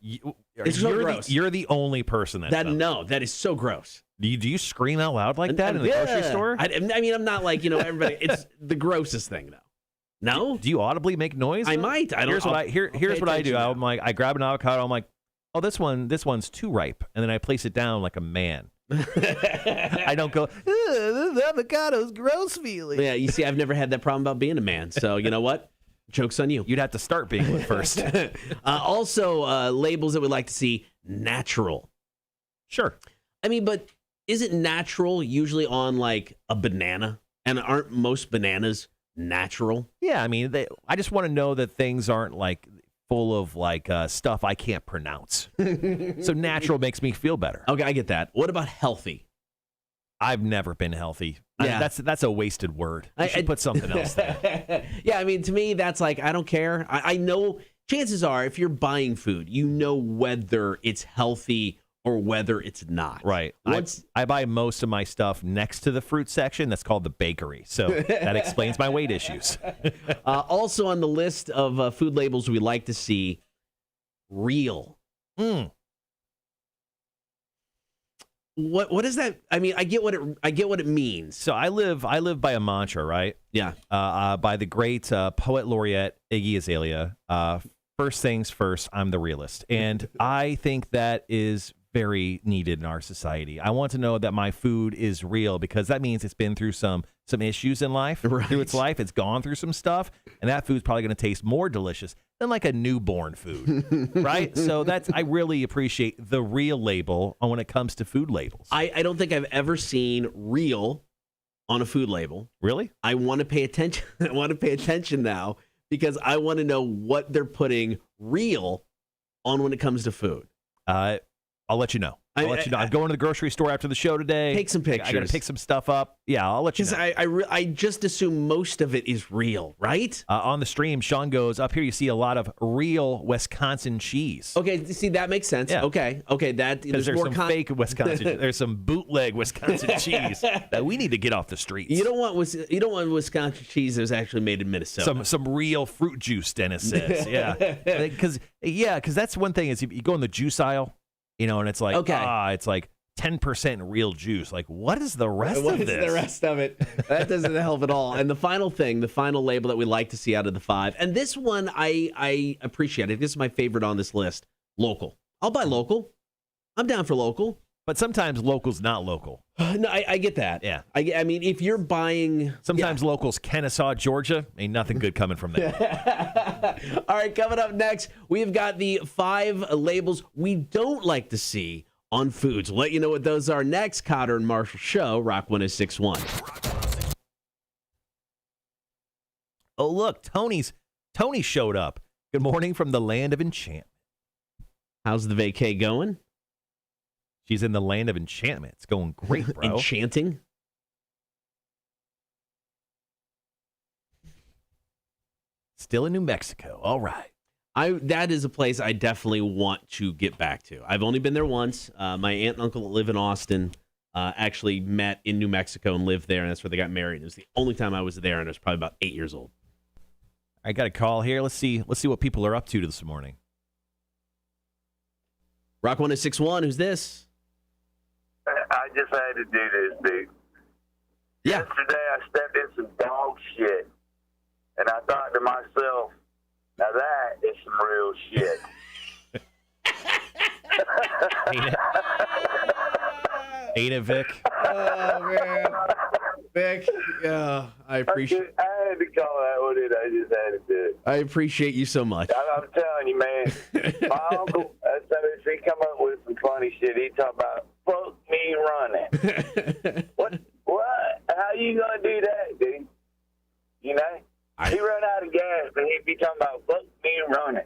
It's so gross. You're the only person that is so gross. Do you scream out loud like that in the grocery store? I mean, I'm not like, everybody. It's the grossest thing, though. No? Do you audibly make noise? I might. Here's what I do. I'm like, I grab an avocado. I'm like, oh, this one's too ripe, and then I place it down like a man. I don't go, this avocado's gross feeling. Yeah, you see, I've never had that problem about being a man. So you know what? Joke's on you. You'd have to start being one first. Also, labels that we like to see: natural. Sure. I mean, but isn't natural usually on like a banana? And aren't most bananas natural? Yeah, I mean, I just want to know that things aren't like full of like stuff I can't pronounce. So natural makes me feel better. Okay, I get that. What about healthy? I've never been healthy. Yeah. That's a wasted word. You should put something else there. Yeah, I mean, to me, that's like, I don't care. I know chances are if you're buying food, you know whether it's healthy or whether it's not. Right. I buy most of my stuff next to the fruit section. That's called the bakery. So that explains my weight issues. Also on the list of food labels we like to see, real. What is that? I mean, I get what it means. So I live by a mantra, right? Yeah. By the great poet laureate Iggy Azalea. First things first, I'm the realist. And I think that is very needed in our society. I want to know that my food is real because that means it's been through some issues in life. Right. Through its life, it's gone through some stuff, and that food's probably going to taste more delicious than like a newborn food, right? So I really appreciate the real label when it comes to food labels. I don't think I've ever seen real on a food label. Really? I want to pay attention. I want to pay attention now because I want to know what they're putting real on when it comes to food. I'll let you know. I'm going to the grocery store after the show today. Take some pictures. I got to pick some stuff up. Yeah, I'll let you know. Because I just assume most of it is real, right? On the stream, Sean goes, up here you see a lot of real Wisconsin cheese. Okay, see, that makes sense. Yeah. Okay, there's more some fake Wisconsin. There's some bootleg Wisconsin cheese that we need to get off the streets. You don't want Wisconsin cheese that's actually made in Minnesota. Some real fruit juice, Dennis says. Yeah, because that's one thing is you go in the juice aisle. And it's like, it's like 10% real juice. Like, what is the rest of this? What is the rest of it? That doesn't help at all. And the final label that we like to see out of the 5, and this one I appreciate. This is my favorite on this list, local. I'll buy local. I'm down for local. But sometimes local's not local. No, I get that. Yeah. I mean, if you're buying... Sometimes local's Kennesaw, Georgia. Ain't nothing good coming from there. All right, coming up next, we've got the 5 labels we don't like to see on foods. We'll let you know what those are next. Kotter and Marshall Show, Rock 106.1. Oh, look, Tony showed up. Good morning from the land of enchantment. How's the vacay going? She's in the land of enchantment. It's going great, bro. Enchanting? Still in New Mexico. All right. That is a place I definitely want to get back to. I've only been there once. My aunt and uncle that live in Austin actually met in New Mexico and lived there, and that's where they got married. It was the only time I was there, and I was probably about 8 years old. I got a call here. Let's see what people are up to this morning. Rock 106.1, who's this? I just had to do this, dude. Yeah. Yesterday I stepped in some dog shit, and I thought to myself, now that is some real shit. Ain't it, Vic? Oh, man. Vic, yeah, I appreciate I had to call that one in. I just had to do it. I appreciate you so much. I'm telling you, man. My uncle, he come up with some funny shit. He talk about, fuck me running. What? How you going to do that, dude? You know? He run out of gas, and he'd be talking about, fuck me running.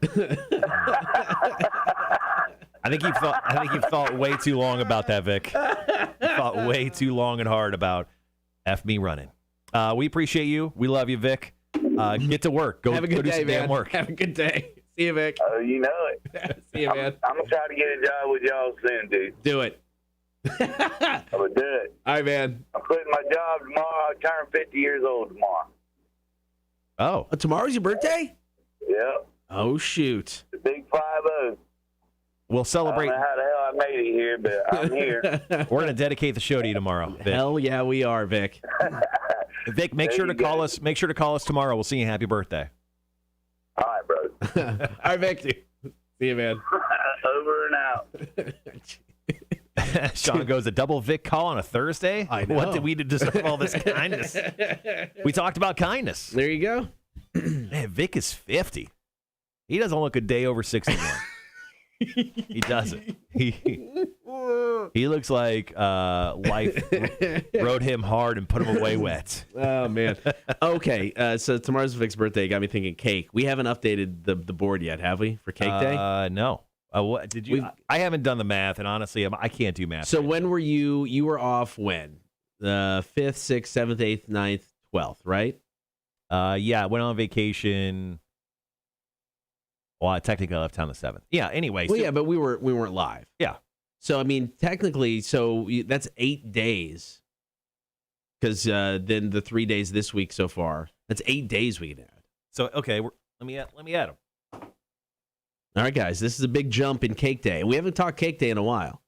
I think you've thought way too long about that, Vic. You thought way too long and hard about F me running. We appreciate you. We love you, Vic. Get to work. Go, Have a good do day, some man. damn work. Have a good day. See you, Vic. Oh, you know it. See you, man. I'm going to try to get a job with y'all soon, dude. Do it. I'm going to do it. All right, man. I'm quitting my job tomorrow. I turn 50 years old tomorrow. Oh. Tomorrow's your birthday? Yep. Oh, shoot. The big 5-0. We'll celebrate. I don't know how the hell I made it here, but I'm here. We're going to dedicate the show to you tomorrow, Vic. Hell yeah, we are, Vic. Vic, make sure to call us. Make sure to call us tomorrow. We'll sing you happy birthday. All right, brother. All right, Vic. See you, man. Over and out. Sean goes, a double Vic call on a Thursday? I know. What did we deserve all this kindness? We talked about kindness. There you go. Man, Vic is 50. He doesn't look a day over 61. He doesn't. He looks like life rode him hard and put him away wet. Oh, man. Okay, so tomorrow's Vic's birthday. Got me thinking cake. We haven't updated the board yet, have we, for cake day? No. What did you? I haven't done the math, and honestly, I can't do math. So when were you? You were off when? The 5th, 6th, 7th, 8th, 9th, 12th, right? Yeah, I went on vacation. Well, technically I left town the 7th. Yeah. Anyway. Well, yeah, but we weren't live. Yeah. So, I mean, technically, that's 8 days. Because then the 3 days this week so far, that's 8 days we can add. So, okay, let me add them. All right, guys, this is a big jump in Cake Day. And we haven't talked Cake Day in a while.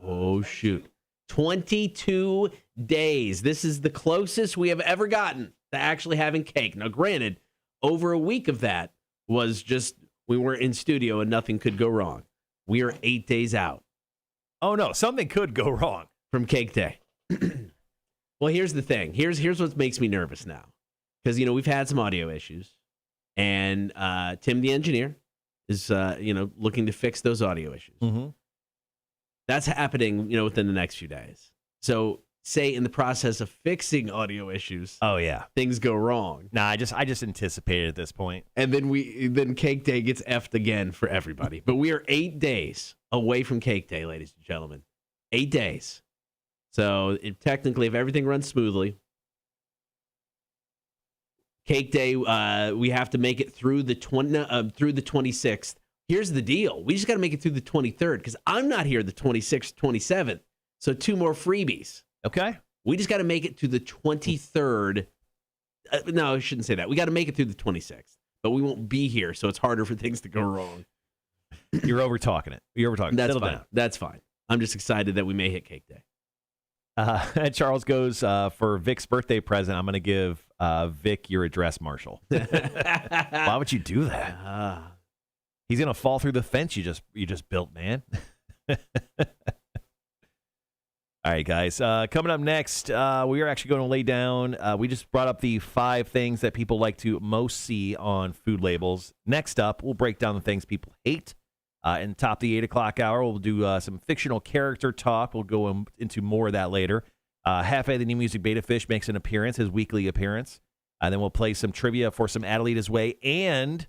Oh, shoot. 22 days. This is the closest we have ever gotten to actually having cake. Now, granted, over a week of that was just we weren't in studio and nothing could go wrong. We are 8 days out. Oh, no, something could go wrong. From Cake Day. Well, here's the thing. Here's what makes me nervous now. Because, we've had some audio issues. And Tim, the engineer, is, looking to fix those audio issues. Mm-hmm. That's happening, within the next few days. So, say in the process of fixing audio issues, oh yeah, things go wrong. Nah, I just anticipated at this point. And then Cake Day gets effed again for everybody. But we are 8 days away from Cake Day, ladies and gentlemen. 8 days. So, technically, if everything runs smoothly, Cake Day, we have to make it through the 26th. Here's the deal. We just got to make it through the 23rd because I'm not here the 26th, 27th. So 2 more freebies. Okay. We just got to make it to the 23rd. No, I shouldn't say that. We got to make it through the 26th, but we won't be here, so it's harder for things to go wrong. You're over talking it. That's Settle fine. down. That's fine. I'm just excited that we may hit Cake Day. Charles goes, for Vic's birthday present, I'm going to give Vic your address, Marshall. Why would you do that? He's going to fall through the fence you just built, man. All right, guys. Coming up next, we are actually going to lay down. We just brought up the 5 things that people like to most see on food labels. Next up, we'll break down the things people hate. And top of the 8 o'clock hour, we'll do some fictional character talk. We'll go into more of that later. Jeffe, the new music beta fish, makes an appearance, his weekly appearance. And then we'll play some trivia for some Adelita's Way. And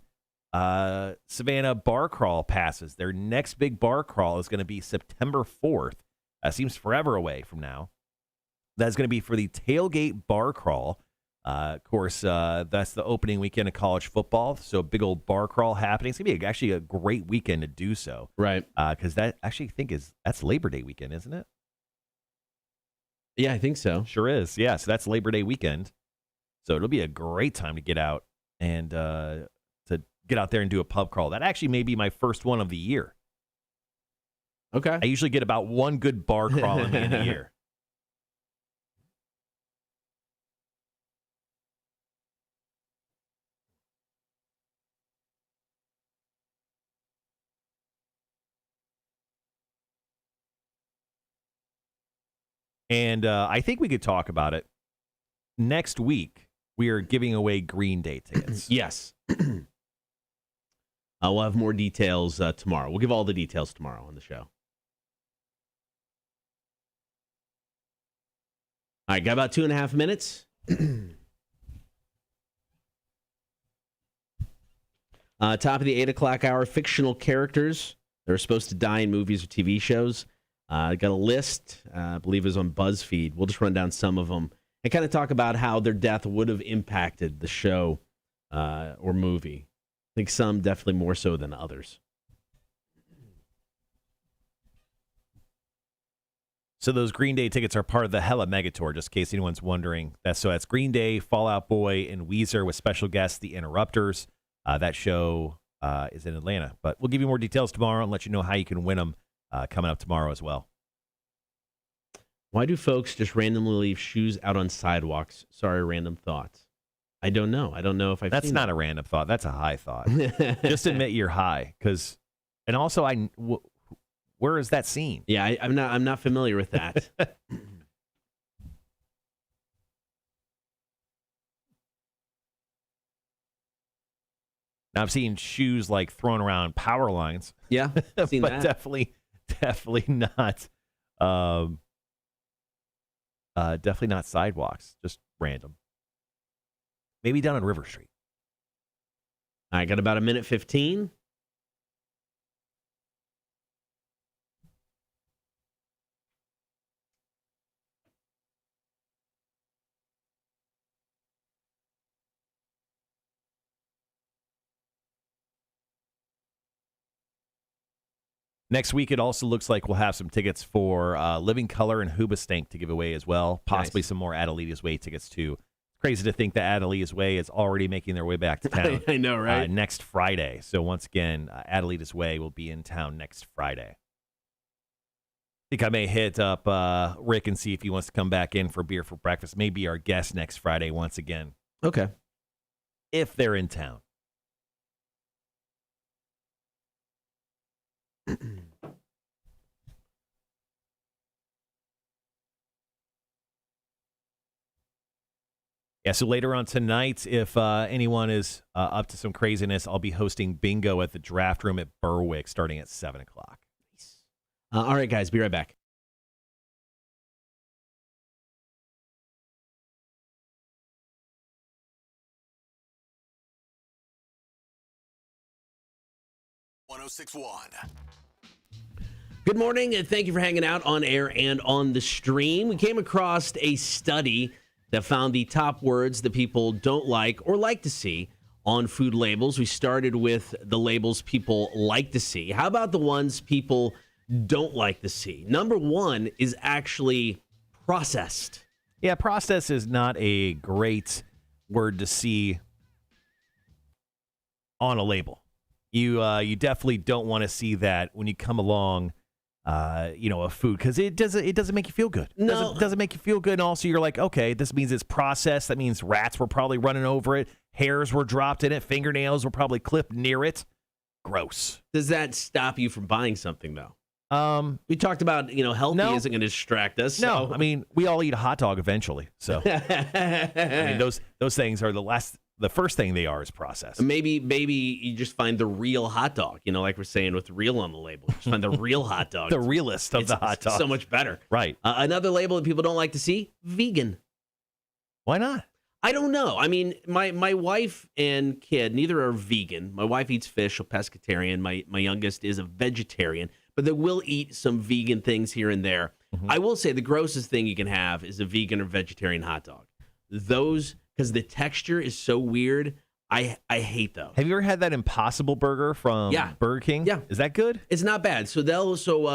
Savannah Bar Crawl passes. Their next big bar crawl is going to be September 4th. Seems forever away from now. That's going to be for the Tailgate Bar Crawl. Of course, that's the opening weekend of college football. So big old bar crawl happening. It's going to be actually a great weekend to do so. Right. Because that actually that's Labor Day weekend, isn't it? Yeah, I think so. Sure is. Yeah, so that's Labor Day weekend. So it'll be a great time to get out and to get out there and do a pub crawl. That actually may be my first one of the year. Okay. I usually get about one good bar crawl in the year. And I think we could talk about it. Next week, we are giving away Green Day tickets. Yes. We'll have more details tomorrow. We'll give all the details tomorrow on the show. All right, got about 2.5 minutes. Top of the 8 o'clock hour, fictional characters that are supposed to die in movies or TV shows. Got a list, I believe it was on BuzzFeed. We'll just run down some of them and kind of talk about how their death would have impacted the show or movie. I think some definitely more so than others. So those Green Day tickets are part of the Hella Mega Tour, just in case anyone's wondering. That's Green Day, Fall Out Boy, and Weezer with special guests, The Interrupters. That show is in Atlanta. But we'll give you more details tomorrow and let you know how you can win them coming up tomorrow as well. Why do folks just randomly leave shoes out on sidewalks? Sorry, random thoughts. I don't know. I don't know if I've That's seen not that. a random thought. That's a high thought. Just admit you're high. And also, where is that scene? Yeah, I'm not familiar with that. Now, I've seen shoes like thrown around power lines. Yeah, I've seen but that. definitely not. Definitely not sidewalks. Just random. Maybe down on River Street. I got about 1:15. Next week, it also looks like we'll have some tickets for Living Color and Hoobastank to give away as well. Possibly some more Adelita's Way tickets, too. Crazy to think that Adelita's Way is already making their way back to town. I know, right? Next Friday. So once again, Adelita's Way will be in town next Friday. I think I may hit up Rick and see if he wants to come back in for beer for breakfast. Maybe our guest next Friday once again. Okay. If they're in town. Yeah, so later on tonight, if anyone is up to some craziness, I'll be hosting bingo at the Draft Room at Berwick starting at 7 o'clock. All right, guys, be right back. Good morning, and thank you for hanging out on air and on the stream. We came across a study that found the top words that people don't like or like to see on food labels. We started with the labels people like to see. How about the ones people don't like to see? Number one is actually processed. Yeah, processed is not a great word to see on a label. You definitely don't want to see that when you come along, a food, because it doesn't make you feel good. No, it doesn't make you feel good. And also, you're like, okay, this means it's processed. That means rats were probably running over it, hairs were dropped in it, fingernails were probably clipped near it. Gross. Does that stop you from buying something though? We talked about, healthy isn't going to distract us. No, I mean, we all eat a hot dog eventually. So, I mean, those things are the first thing they are is processed. Maybe you just find the real hot dog, like we're saying with real on the label. Just find the real hot dog. The realest of the hot dog. So much better. Right. Another label that people don't like to see, vegan. Why not? I don't know. I mean, my wife and kid, neither are vegan. My wife eats fish, a pescatarian. My youngest is a vegetarian, but they will eat some vegan things here and there. Mm-hmm. I will say the grossest thing you can have is a vegan or vegetarian hot dog. Those, because the texture is so weird, I hate those. Have you ever had that Impossible Burger from Burger King? Yeah. Is that good? It's not bad. So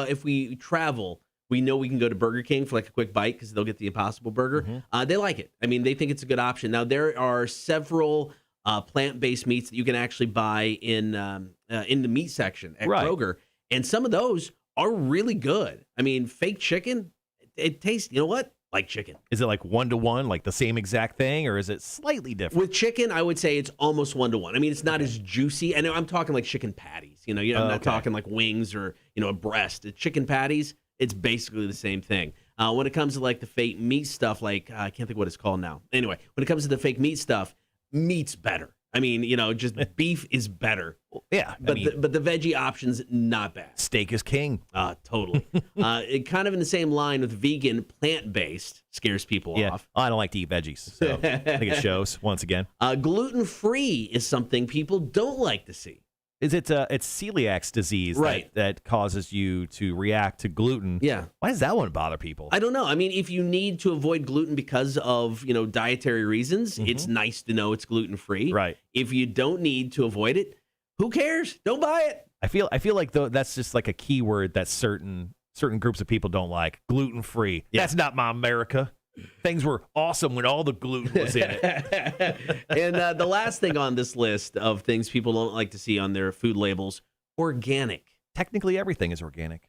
if we travel, we know we can go to Burger King for like a quick bite because they'll get the Impossible Burger. Mm-hmm. They like it. I mean, they think it's a good option. Now, there are several plant-based meats that you can actually buy in the meat section at Kroger, and some of those are really good. I mean, fake chicken, it tastes, you know what? Like chicken. Is it like 1-to-1, like the same exact thing, or is it slightly different? With chicken, I would say it's almost 1-to-1. I mean, it's not as juicy. And I'm talking like chicken patties. I'm not talking like wings or, a breast. It's chicken patties, it's basically the same thing. When it comes to like the fake meat stuff, like I can't think what it's called now. Anyway, when it comes to the fake meat stuff, meat's better. I mean, just beef is better. Yeah. But the veggie option's not bad. Steak is king. Totally. It kind of in the same line with vegan, plant-based scares people off. I don't like to eat veggies, so I think it shows once again. Gluten-free is something people don't like to see. Is it's celiac disease that causes you to react to gluten? Yeah. Why does that one bother people? I don't know. I mean, if you need to avoid gluten because of, dietary reasons, it's nice to know it's gluten-free. Right. If you don't need to avoid it, who cares? Don't buy it. I feel like that's just like a keyword that certain groups of people don't like. Gluten-free. Yeah. That's not my America. Things were awesome when all the gluten was in it. And the last thing on this list of things people don't like to see on their food labels, organic. Technically, everything is organic.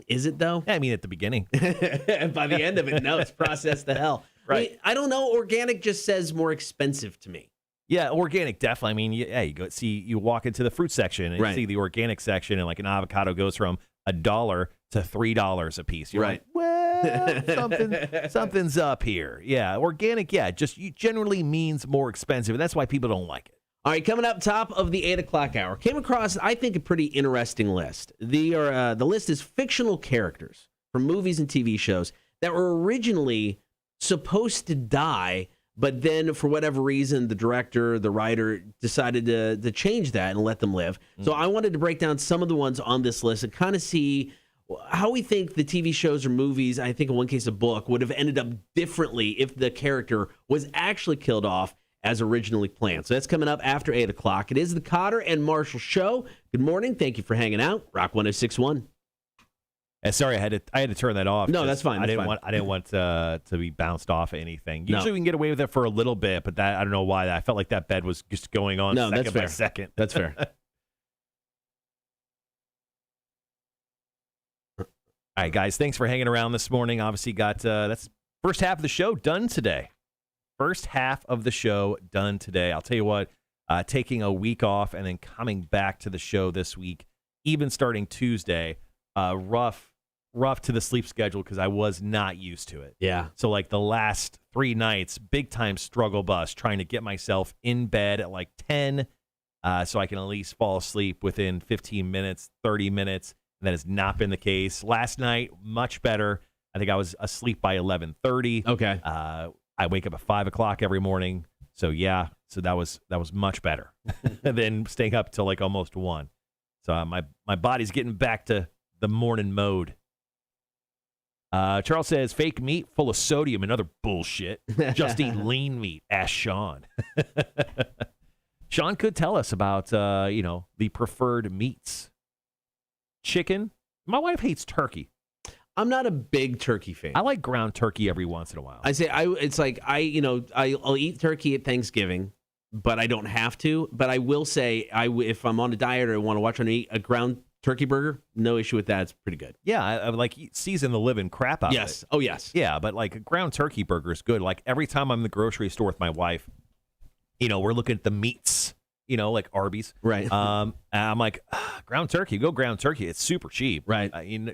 Is it, though? Yeah, I mean, at the beginning. By the end of it, no, it's processed to hell. Right. I mean, I don't know. Organic just says more expensive to me. Yeah, organic, definitely. I mean, you walk into the fruit section and you see the organic section, and like an avocado goes from $1 to $3 a piece. You're like, well, something's up here. Yeah, organic, just generally means more expensive, and that's why people don't like it. All right, coming up top of the 8 o'clock hour, came across, I think, a pretty interesting list. The list is fictional characters from movies and TV shows that were originally supposed to die, but then for whatever reason, the director, the writer decided to change that and let them live. So I wanted to break down some of the ones on this list and kind of see how we think the TV shows or movies, I think in one case a book, would have ended up differently if the character was actually killed off as originally planned. So that's coming up after 8 o'clock. It is the Kotter and Marshall Show. Good morning. Thank you for hanging out. Rock 106.1. Sorry, I had to turn that off. No, that's fine. I didn't want to be bounced off of anything. Usually we can get away with it for a little bit, but I don't know why. I felt like that bed was just going on second by second. That's fair. All right, guys, thanks for hanging around this morning. Obviously got that's first half of the show done today. First half of the show done today. I'll tell you what, taking a week off and then coming back to the show this week, even starting Tuesday, rough to the sleep schedule because I was not used to it. Yeah. So like the last 3 nights, big time struggle bus trying to get myself in bed at like 10 so I can at least fall asleep within 15 minutes, 30 minutes. And that has not been the case. Last night, much better. I think I was asleep by 11:30. Okay. I wake up at 5 o'clock every morning. So yeah, so that was much better than staying up till like almost 1. So my body's getting back to the morning mode. Charles says, fake meat full of sodium and other bullshit. Just eat lean meat. Ask Sean. Sean could tell us about, the preferred meats. Chicken. My wife hates turkey. I'm not a big turkey fan. I like ground turkey every once in a while. I'll eat turkey at Thanksgiving, but I don't have to. But I will say, if I'm on a diet or I want to watch a ground turkey burger, no issue with that. It's pretty good. Yeah, I like season the living crap out of it. Oh, yes. Yeah, but like a ground turkey burger is good. Like every time I'm in the grocery store with my wife, we're looking at the meats, like Arby's. Right. And I'm like, ground turkey, go ground turkey. It's super cheap. Right.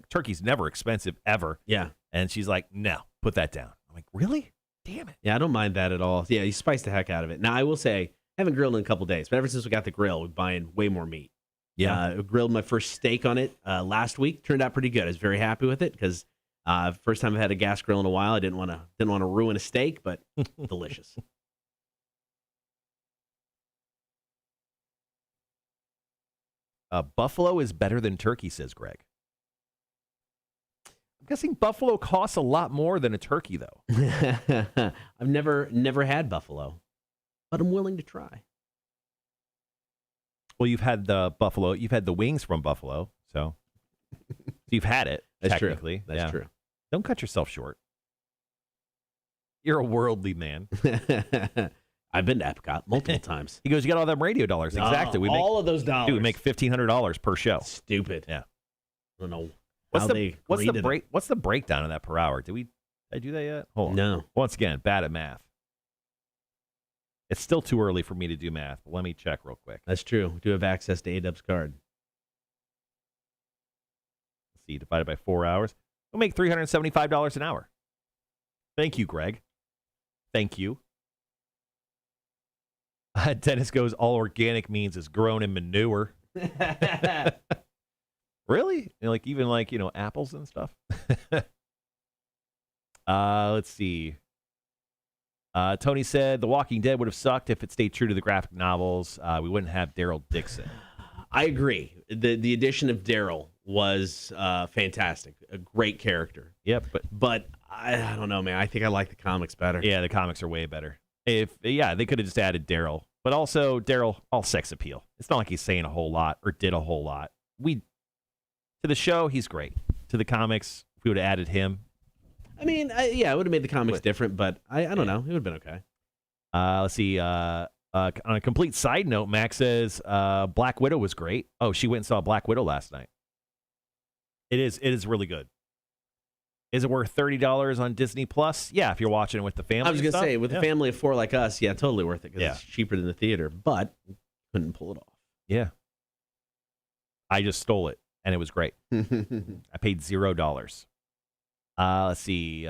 Turkey's never expensive ever. Yeah. And she's like, no, put that down. I'm like, really? Damn it. Yeah, I don't mind that at all. Yeah, you spice the heck out of it. Now, I will say, I haven't grilled in a couple days, but ever since we got the grill, we're buying way more meat. Yeah. I grilled my first steak on it last week. Turned out pretty good. I was very happy with it because first time I've had a gas grill in a while. I didn't want to ruin a steak, but delicious. Buffalo is better than turkey, says Greg. I'm guessing buffalo costs a lot more than a turkey, though. I've never had buffalo, but I'm willing to try. Well, you've had the buffalo. You've had the wings from buffalo, so you've had it. That's technically. True. That's true. Don't cut yourself short. You're a worldly man. I've been to Epcot multiple times. He goes, you got all them radio dollars. Exactly. We make all of those dollars. Dude, we make $1,500 per show. Stupid. Yeah. I don't know. What's the breakdown of that per hour? Did I do that yet? Hold on. No. Once again, bad at math. It's still too early for me to do math, but let me check real quick. That's true. We do have access to A-Dub's card. Let's see, divided by 4 hours. We'll make $375 an hour. Thank you, Greg. Thank you. Dennis goes, all organic means is grown in manure. Really? Even apples and stuff? Let's see. Tony said, The Walking Dead would have sucked if it stayed true to the graphic novels. We wouldn't have Daryl Dixon. I agree. The addition of Daryl was fantastic. A great character. Yep. But I don't know, man. I think I like the comics better. Yeah, the comics are way better. They could have just added Daryl. But also, Daryl, all sex appeal. It's not like he's saying a whole lot or did a whole lot. To the show, he's great. To the comics, if we would have added him. I mean, it would have made the comics different, but I don't know. It would have been okay. Let's see. On a complete side note, Max says Black Widow was great. Oh, she went and saw Black Widow last night. It is really good. Is it worth $30 on Disney Plus? Yeah, if you're watching it with the family. I was going to say, with a family of 4 like us, yeah, totally worth it because it's cheaper than the theater, but couldn't pull it off. Yeah. I just stole it, and it was great. I paid $0. Let's see.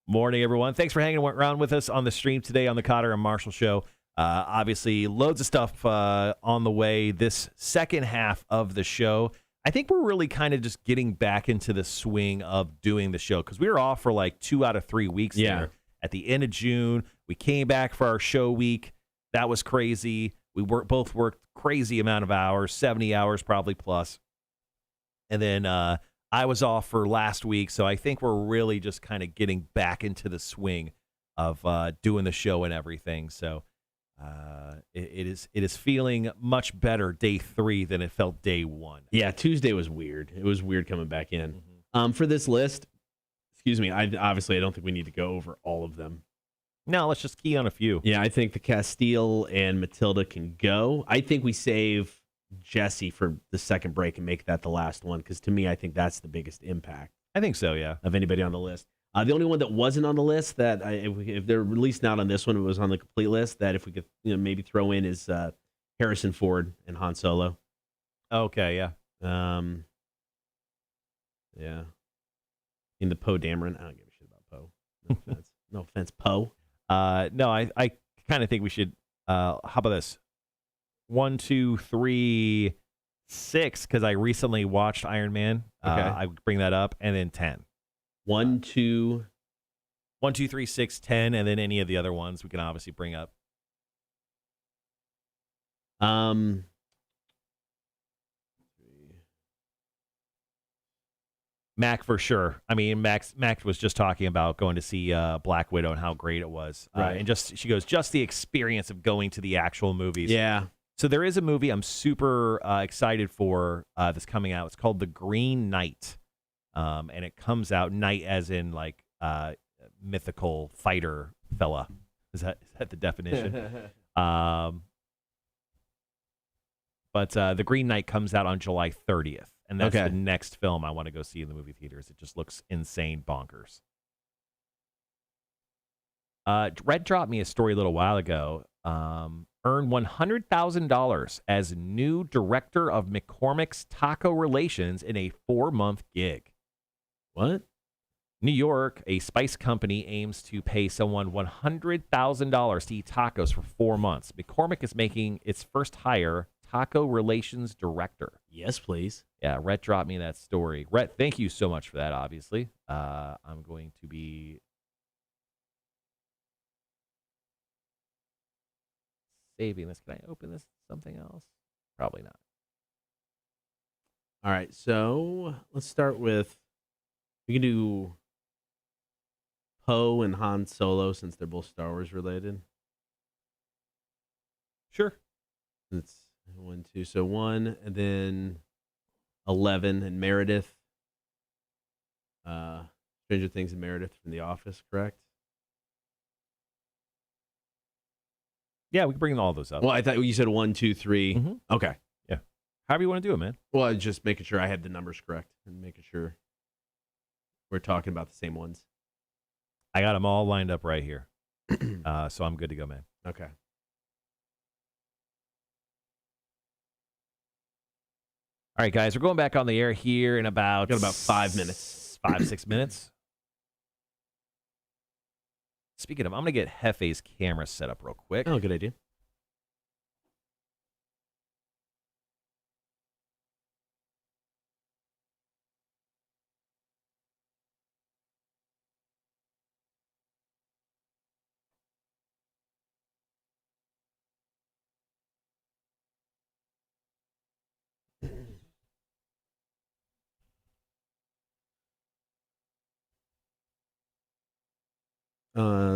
Morning, everyone. Thanks for hanging around with us on the stream today on the Kotter and Marshall Show. Obviously, loads of stuff on the way this second half of the show. I think we're really kind of just getting back into the swing of doing the show because we were off for like 2 out of 3 weeks there. At the end of June, we came back for our show week. That was crazy. We both worked crazy amount of hours, 70 hours probably plus. And then I was off for last week, so I think we're really just kind of getting back into the swing of doing the show and everything. So it is feeling much better day 3 than it felt day 1. Yeah, Tuesday was weird. It was weird coming back in. For this list, excuse me, I don't think we need to go over all of them. No, let's just key on a few. Yeah, I think the Castile and Matilda can go. I think we save Jesse for the second break and make that the last one, because to me, I think that's the biggest impact. I think so, yeah. Of anybody on the list. The only one that wasn't on the list that if they're released not on this one, it was on the complete list, that if we could maybe throw in is Harrison Ford and Han Solo. Okay, yeah. Yeah. In the Poe Dameron. I don't give a shit about Poe. No offense. No offense, Poe. No, I kind of think we should. How about this? 1, 2, 3, 6, because I recently watched Iron Man. Okay. I would bring that up, and then 10. 1, 2, 3, 6, 10, and then any of the other ones we can obviously bring up. Mac for sure. I mean, Mac was just talking about going to see Black Widow and how great it was. Right. And she goes, just the experience of going to the actual movies. Yeah. So there is a movie I'm super excited for that's coming out. It's called The Green Knight. And it comes out, knight as in like mythical fighter fella. Is that the definition? But The Green Knight comes out on July 30th. And that's the next film I want to go see in the movie theaters. It just looks insane bonkers. Red dropped me a story a little while ago. Earned $100,000 as new director of McCormick's Taco Relations in a 4-month gig. What? New York, a spice company aims to pay someone $100,000 to eat tacos for 4 months. McCormick is making its first hire, Taco Relations Director. Yes, please. Yeah, Rhett dropped me that story. Rhett, thank you so much for that, obviously. I'm going to be saving this. Can I open this something else? Probably not. All right, so let's start with, we can do Poe and Han Solo since they're both Star Wars related. Sure. It's 1, 2. So 1, and then 11 and Meredith. Stranger Things and Meredith from The Office, correct? Yeah, we can bring all those up. Well, I thought you said 1, 2, 3. Mm-hmm. Okay. Yeah. However you want to do it, man. Well, I was just making sure I had the numbers correct and making sure we're talking about the same ones. I got them all lined up right here. So I'm good to go, man. Okay. All right, guys, we're going back on the air here in about 5 minutes. 5-6 minutes. Speaking of, I'm going to get Jeffe's camera set up real quick. Oh, good idea.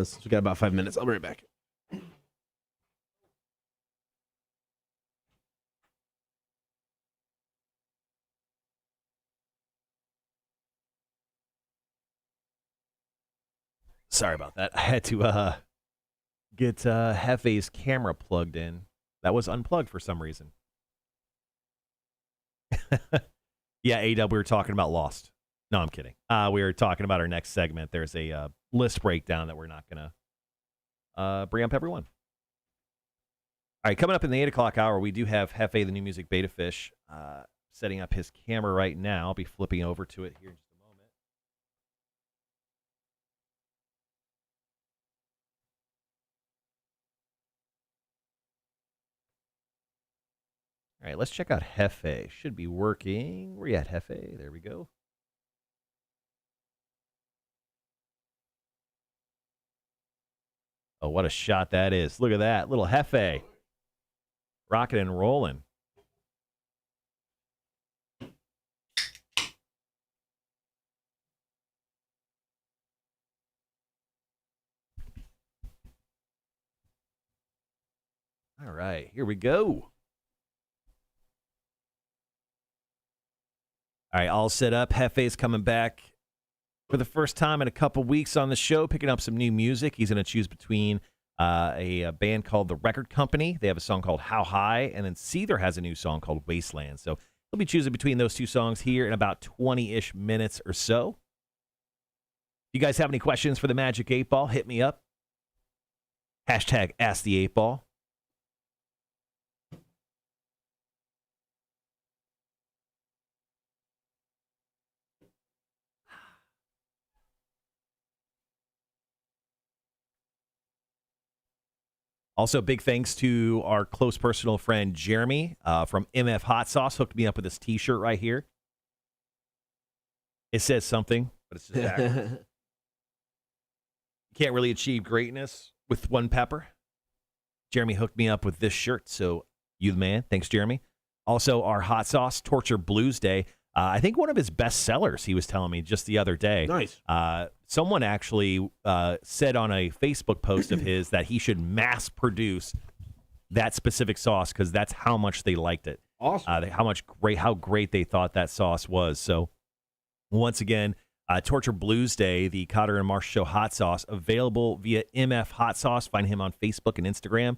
Since we got about 5 minutes, I'll be right back. Sorry about that. I had to get Jeffe's camera plugged in. That was unplugged for some reason. Yeah, AW, we were talking about Lost. No, I'm kidding. We were talking about our next segment. There's a list breakdown that we're not going to bring up everyone. All right, coming up in the 8 o'clock hour, we do have Jeffe, the new music beta fish, setting up his camera right now. I'll be flipping over to it here in just a moment. All right, let's check out Jeffe. Should be working. Where you at, Jeffe? There we go. Oh, what a shot that is. Look at that. Little Jeffe. Rocking and rolling. All right, here we go. All right, all set up. Jeffe's coming back for the first time in a couple weeks on the show, picking up some new music. He's going to choose between a band called The Record Company. They have a song called How High, and then Seether has a new song called Wasteland. So he'll be choosing between those two songs here in about 20-ish minutes or so. If you guys have any questions for the Magic 8 Ball, hit me up. Hashtag Ask the 8 Ball. Also, big thanks to our close personal friend Jeremy from MF Hot Sauce. Hooked me up with this T-shirt right here. It says something, but it's just backwards. You can't really achieve greatness with one pepper. Jeremy hooked me up with this shirt, so you the man. Thanks, Jeremy. Also, our hot sauce, Torture Blues Day. I think one of his best sellers, he was telling me just the other day. Nice. Someone actually said on a Facebook post of his that he should mass produce that specific sauce because that's how much they liked it. Awesome. How great they thought that sauce was. So once again, Torture Blues Day, the Kotter and Marsh Show hot sauce, available via MF Hot Sauce. Find him on Facebook and Instagram.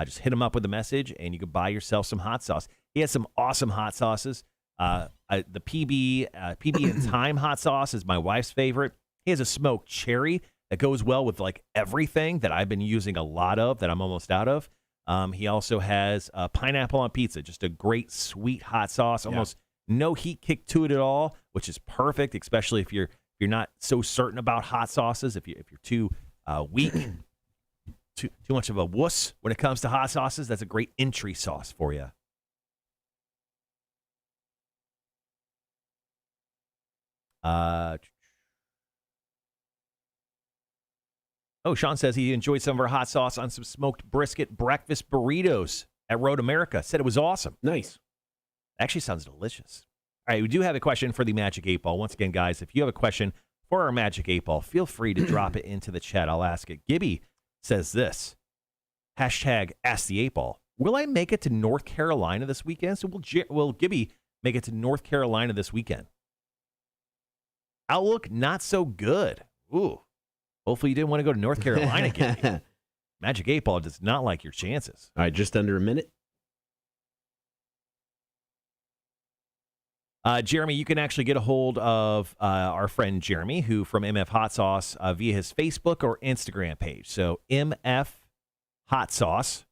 Just hit him up with a message, and you can buy yourself some hot sauce. He has some awesome hot sauces. The PB and Thyme hot sauce is my wife's favorite. He has a smoked cherry that goes well with like everything that I've been using a lot of that I'm almost out of. He also has pineapple on pizza, just a great sweet hot sauce, almost no heat kick to it at all, which is perfect, especially if you're not so certain about hot sauces. If you're too weak, too much of a wuss when it comes to hot sauces, that's a great entry sauce for you. Sean says he enjoyed some of our hot sauce on some smoked brisket breakfast burritos at Road America. Said it was awesome. Nice. Actually sounds delicious. All right, we do have a question for the Magic 8 Ball. Once again, guys, if you have a question for our Magic 8 Ball, feel free to drop it into the chat. I'll ask it. Gibby says this, hashtag Ask the 8 Ball. Will I make it to North Carolina this weekend? So will Gibby make it to North Carolina this weekend? Outlook, not so good. Ooh. Hopefully you didn't want to go to North Carolina, Gibby. Magic 8 Ball does not like your chances. All right, just under a minute. Jeremy, you can actually get a hold of our friend Jeremy, who from MF Hot Sauce, via his Facebook or Instagram page. So MF Hot Sauce,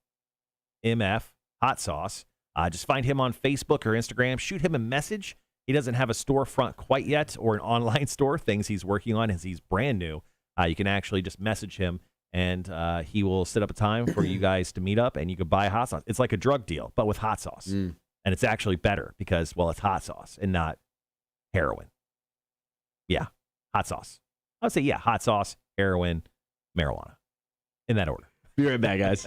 MF Hot Sauce. Just find him on Facebook or Instagram. Shoot him a message. He doesn't have a storefront quite yet or an online store. Things he's working on as he's brand new. You can actually just message him, and he will set up a time for you guys to meet up, and you can buy hot sauce. It's like a drug deal, but with hot sauce. And it's actually better because, well, it's hot sauce and not heroin. Yeah, hot sauce. I would say, yeah, hot sauce, heroin, marijuana. In that order. Be right back, guys.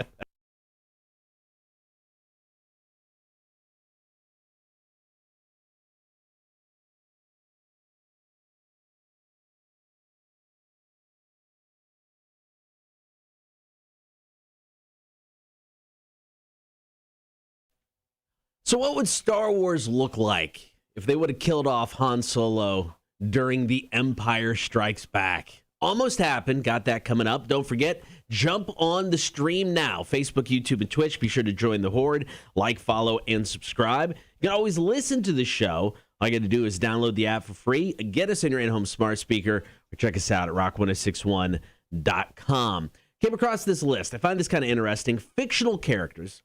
So what would Star Wars look like if they would have killed off Han Solo during The Empire Strikes Back? Almost happened. Got that coming up. Don't forget, jump on the stream now. Facebook, YouTube, and Twitch. Be sure to join the horde. Like, follow, and subscribe. You can always listen to the show. All you got to do is download the app for free. Get us in your in-home smart speaker or check us out at rock1061.com. Came across this list. I find this kind of interesting. Fictional characters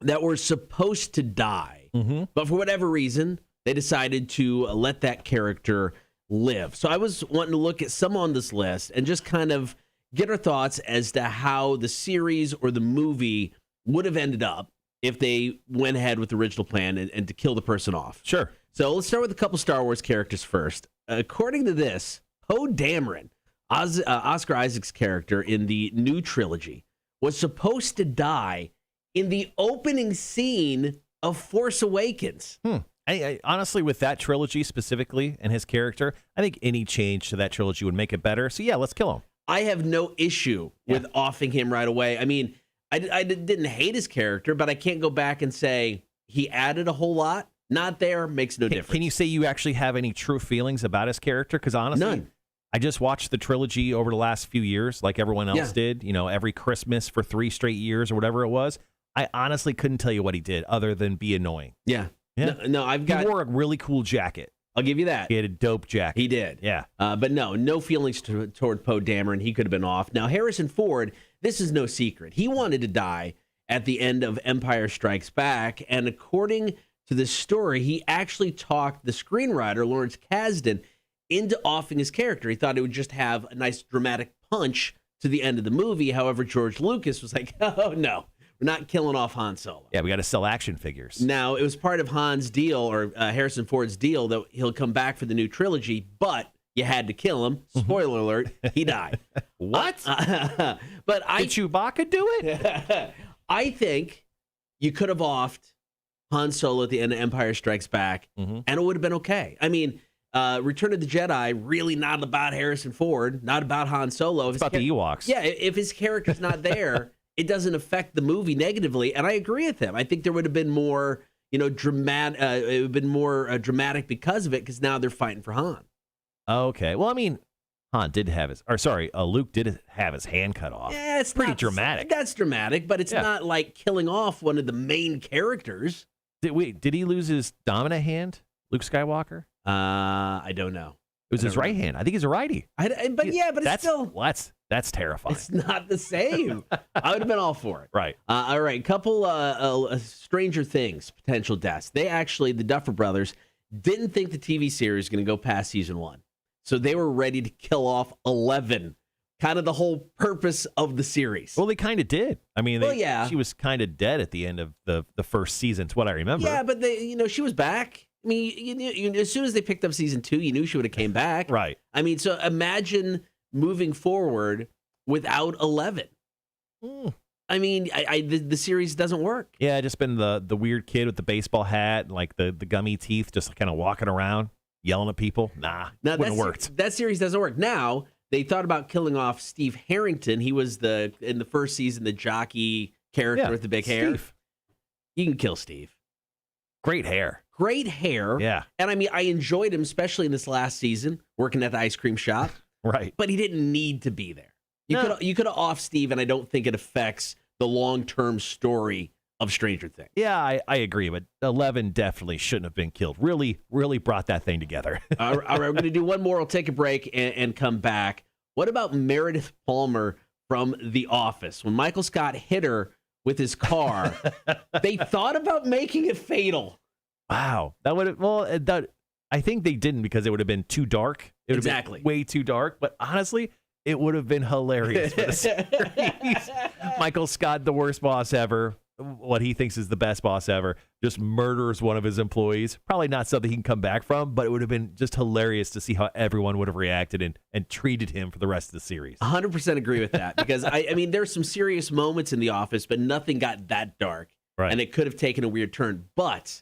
that were supposed to die, but for whatever reason, they decided to let that character live. So I was wanting to look at some on this list and just kind of get our thoughts as to how the series or the movie would have ended up if they went ahead with the original plan and to kill the person off. Sure. So let's start with a couple Star Wars characters first. According to this, Poe Dameron, Oscar Isaac's character in the new trilogy, was supposed to die in the opening scene of Force Awakens. I honestly, with that trilogy specifically and his character, I think any change to that trilogy would make it better. So, yeah, let's kill him. I have no issue with offing him right away. I mean, I didn't hate his character, but I can't go back and say he added a whole lot. Not there, makes no difference. Can you say you actually have any true feelings about his character? Because honestly, none. I just watched the trilogy over the last few years, like everyone else did, every Christmas for 3 straight years or whatever it was. I honestly couldn't tell you what he did other than be annoying. Yeah. No, He wore a really cool jacket. I'll give you that. He had a dope jacket. He did. Yeah. But no feelings toward Poe Dameron. He could have been off. Now, Harrison Ford, this is no secret. He wanted to die at the end of Empire Strikes Back. And according to the story, he actually talked the screenwriter, Lawrence Kasdan, into offing his character. He thought it would just have a nice dramatic punch to the end of the movie. However, George Lucas was like, oh, no. We're not killing off Han Solo. Yeah, we got to sell action figures. Now, it was part of Han's deal, or Harrison Ford's deal, that he'll come back for the new trilogy, but you had to kill him. Spoiler alert, he died. What? But Did Chewbacca do it? I think you could have offed Han Solo at the end of Empire Strikes Back, and it would have been okay. I mean, Return of the Jedi, really not about Harrison Ford, not about Han Solo. It's about the Ewoks. Yeah, if his character's not there, it doesn't affect the movie negatively. And I agree with him. I think there would have been more, dramatic. It would have been more dramatic because of it, because now they're fighting for Han. Okay. Well, I mean, Luke did have his hand cut off. Yeah, it's pretty dramatic. That's dramatic, but it's not like killing off one of the main characters. Did he lose his dominant hand, Luke Skywalker? I don't know. It was his right hand. I think he's a righty. But it's still... That's terrifying. It's not the same. I would have been all for it. Right. All right. Couple Stranger Things potential deaths. The Duffer Brothers, didn't think the TV series was going to go past season 1. So they were ready to kill off 11. Kind of the whole purpose of the series. Well, they kind of did. I mean, she was kind of dead at the end of the first season. It's what I remember. Yeah, but she was back. I mean, as soon as they picked up season 2, you knew she would have came back. Right. I mean, so imagine moving forward without 11. I mean, the series doesn't work. Yeah, just been the weird kid with the baseball hat and like the gummy teeth, just kind of walking around, yelling at people. Nah, wouldn't have worked. That series doesn't work. Now, they thought about killing off Steve Harrington. He was in the first season, the jockey character with the big hair. You can kill Steve. Great hair. Yeah. And I mean, I enjoyed him, especially in this last season, working at the ice cream shop. Right. But he didn't need to be there. You could have off Steve, and I don't think it affects the long-term story of Stranger Things. Yeah, I agree, but 11 definitely shouldn't have been killed. Really, really brought that thing together. All right, we're going to do one more. We'll take a break and come back. What about Meredith Palmer from The Office? When Michael Scott hit her with his car, they thought about making it fatal. Wow. That would have, I think they didn't because it would have been too dark. It would have been way too dark, but honestly, it would have been hilarious for the series. Michael Scott, the worst boss ever, what he thinks is the best boss ever, just murders one of his employees. Probably not something he can come back from, but it would have been just hilarious to see how everyone would have reacted and treated him for the rest of the series. 100% agree with that because, I mean, there's some serious moments in The Office, but nothing got that dark. Right. And it could have taken a weird turn. But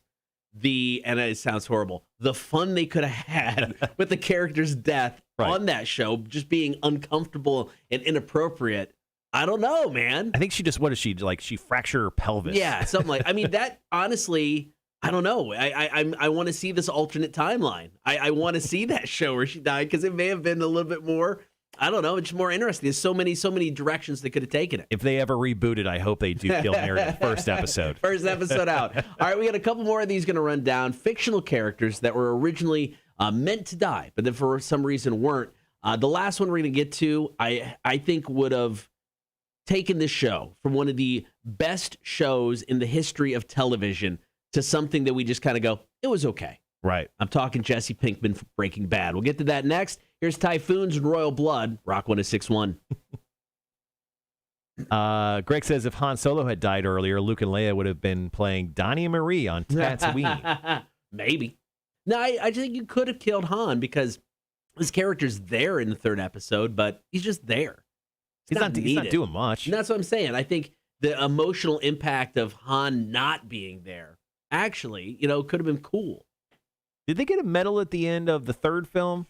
and it sounds horrible, the fun they could have had with the character's death on that show, just being uncomfortable and inappropriate. I don't know, man. I think she she fractured her pelvis. Yeah, something like, I mean, that honestly, I don't know. I want to see this alternate timeline. I want to see that show where she died because it may have been a little bit more, I don't know, it's more interesting. There's so many directions they could have taken it. If they ever reboot it, I hope they do kill Meredith first episode. First episode out. All right, we got a couple more of these going to run down. Fictional characters that were originally meant to die, but then for some reason weren't. The last one we're going to get to, I think would have taken this show from one of the best shows in the history of television to something that we just kind of go, it was okay. Right. I'm talking Jesse Pinkman from Breaking Bad. We'll get to that next. Here's Typhoons and Royal Blood, Rock 106.1. Greg says if Han Solo had died earlier, Luke and Leia would have been playing Donnie and Marie on Tatooine. Maybe. No, I think you could have killed Han because his character's there in the third episode, but he's just there. He's not doing much. And that's what I'm saying. I think the emotional impact of Han not being there actually, could have been cool. Did they get a medal at the end of the third film?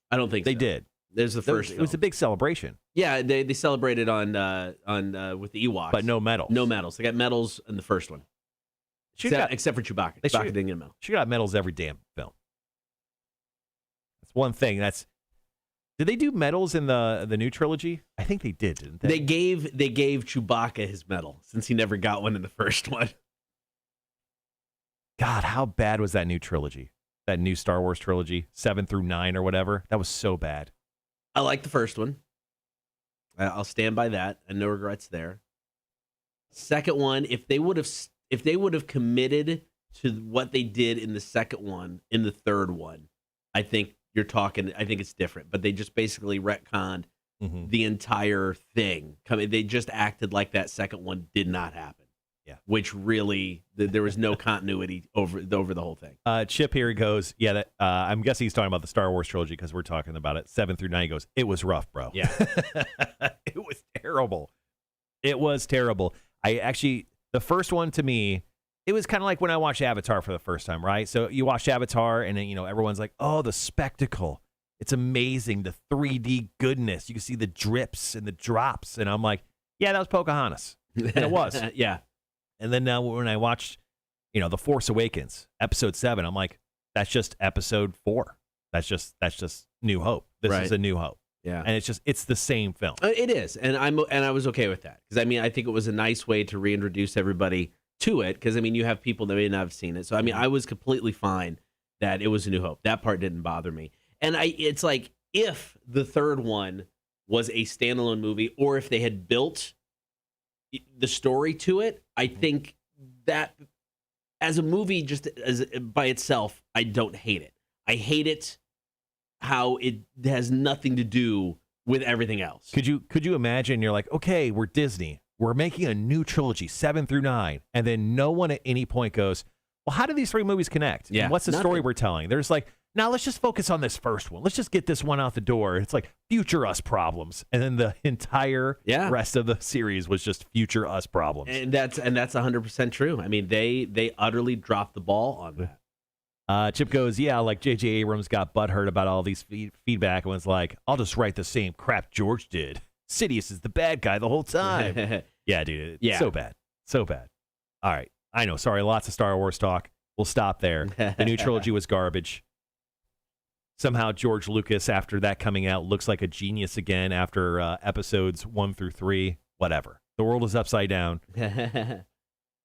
I don't think they did. There's the first film. It was a big celebration. Yeah, they celebrated on with the Ewoks, but no medals. No medals. They got medals in the first one, except for Chewbacca. Chewbacca didn't get a medal. She got medals every damn film. That's one thing. Did they do medals in the new trilogy? I think they did, didn't they? They gave Chewbacca his medal since he never got one in the first one. God, how bad was that new trilogy? That new Star Wars trilogy, 7 through 9 or whatever. That was so bad. I like the first one. I'll stand by that, and no regrets there. Second one, if they would have committed to what they did in the second one, in the third one, I think it's different. But they just basically retconned the entire thing. They just acted like that second one did not happen. Yeah, which really there was no continuity over the whole thing. Chip here goes, yeah. I'm guessing he's talking about the Star Wars trilogy because we're talking about it. 7 through 9 goes, it was rough, bro. Yeah, it was terrible. It was terrible. The first one to me, it was kind of like when I watched Avatar for the first time, right? So you watch Avatar, and then everyone's like, oh, the spectacle, it's amazing, the 3D goodness. You can see the drips and the drops, and I'm like, yeah, that was Pocahontas, and it was, yeah. And then now when I watched, The Force Awakens, episode 7, I'm like, that's just episode 4. That's just New Hope. This is a New Hope. Yeah. And it's the same film. It is. And I was okay with that. Because I think it was a nice way to reintroduce everybody to it. Because you have people that may not have seen it. So I was completely fine that it was a New Hope. That part didn't bother me. And it's like if the third one was a standalone movie, or if they had built the story to it, I think that as a movie, just as by itself, I don't hate it. I hate it how it has nothing to do with everything else. Could you imagine? You're like, okay, we're Disney, we're making a new trilogy, 7 through 9, and then no one at any point goes, well, how do these 3 movies connect? Yeah, and what's the story we're telling? There's like, now let's just focus on this first one. Let's just get this one out the door. It's like future us problems. And then the entire rest of the series was just future us problems. And that's 100% true. They utterly dropped the ball on that. Chip goes, yeah, like J.J. Abrams got butthurt about all these feedback and was like, I'll just write the same crap George did. Sidious is the bad guy the whole time. Yeah, dude. Yeah. So bad. So bad. All right. I know. Sorry. Lots of Star Wars talk. We'll stop there. The new trilogy was garbage. Somehow George Lucas, after that coming out, looks like a genius again after episodes 1 through 3. Whatever. The world is upside down.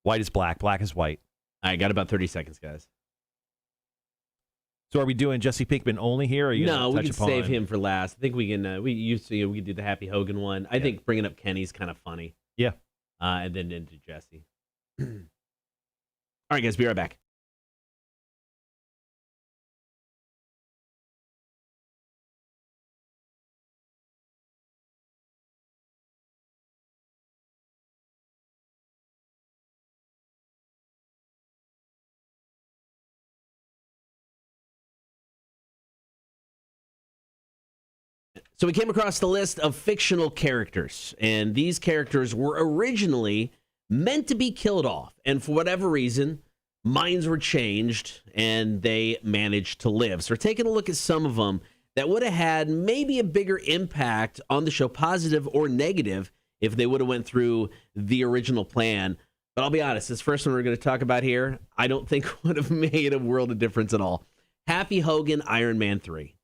White is black. Black is white. I got about 30 seconds, guys. So are we doing Jesse Pinkman only here? Or are you no, we can save him for last. I think we can. We can do the Happy Hogan one. I think bringing up Kenny's kind of funny. Yeah. And then into Jesse. All right, guys. Be right back. So we came across the list of fictional characters, and these characters were originally meant to be killed off, and for whatever reason, minds were changed, and they managed to live. So we're taking a look at some of them that would have had maybe a bigger impact on the show, positive or negative, if they would have went through the original plan. But I'll be honest, this first one we're going to talk about here, I don't think would have made a world of difference at all. Happy Hogan, Iron Man 3.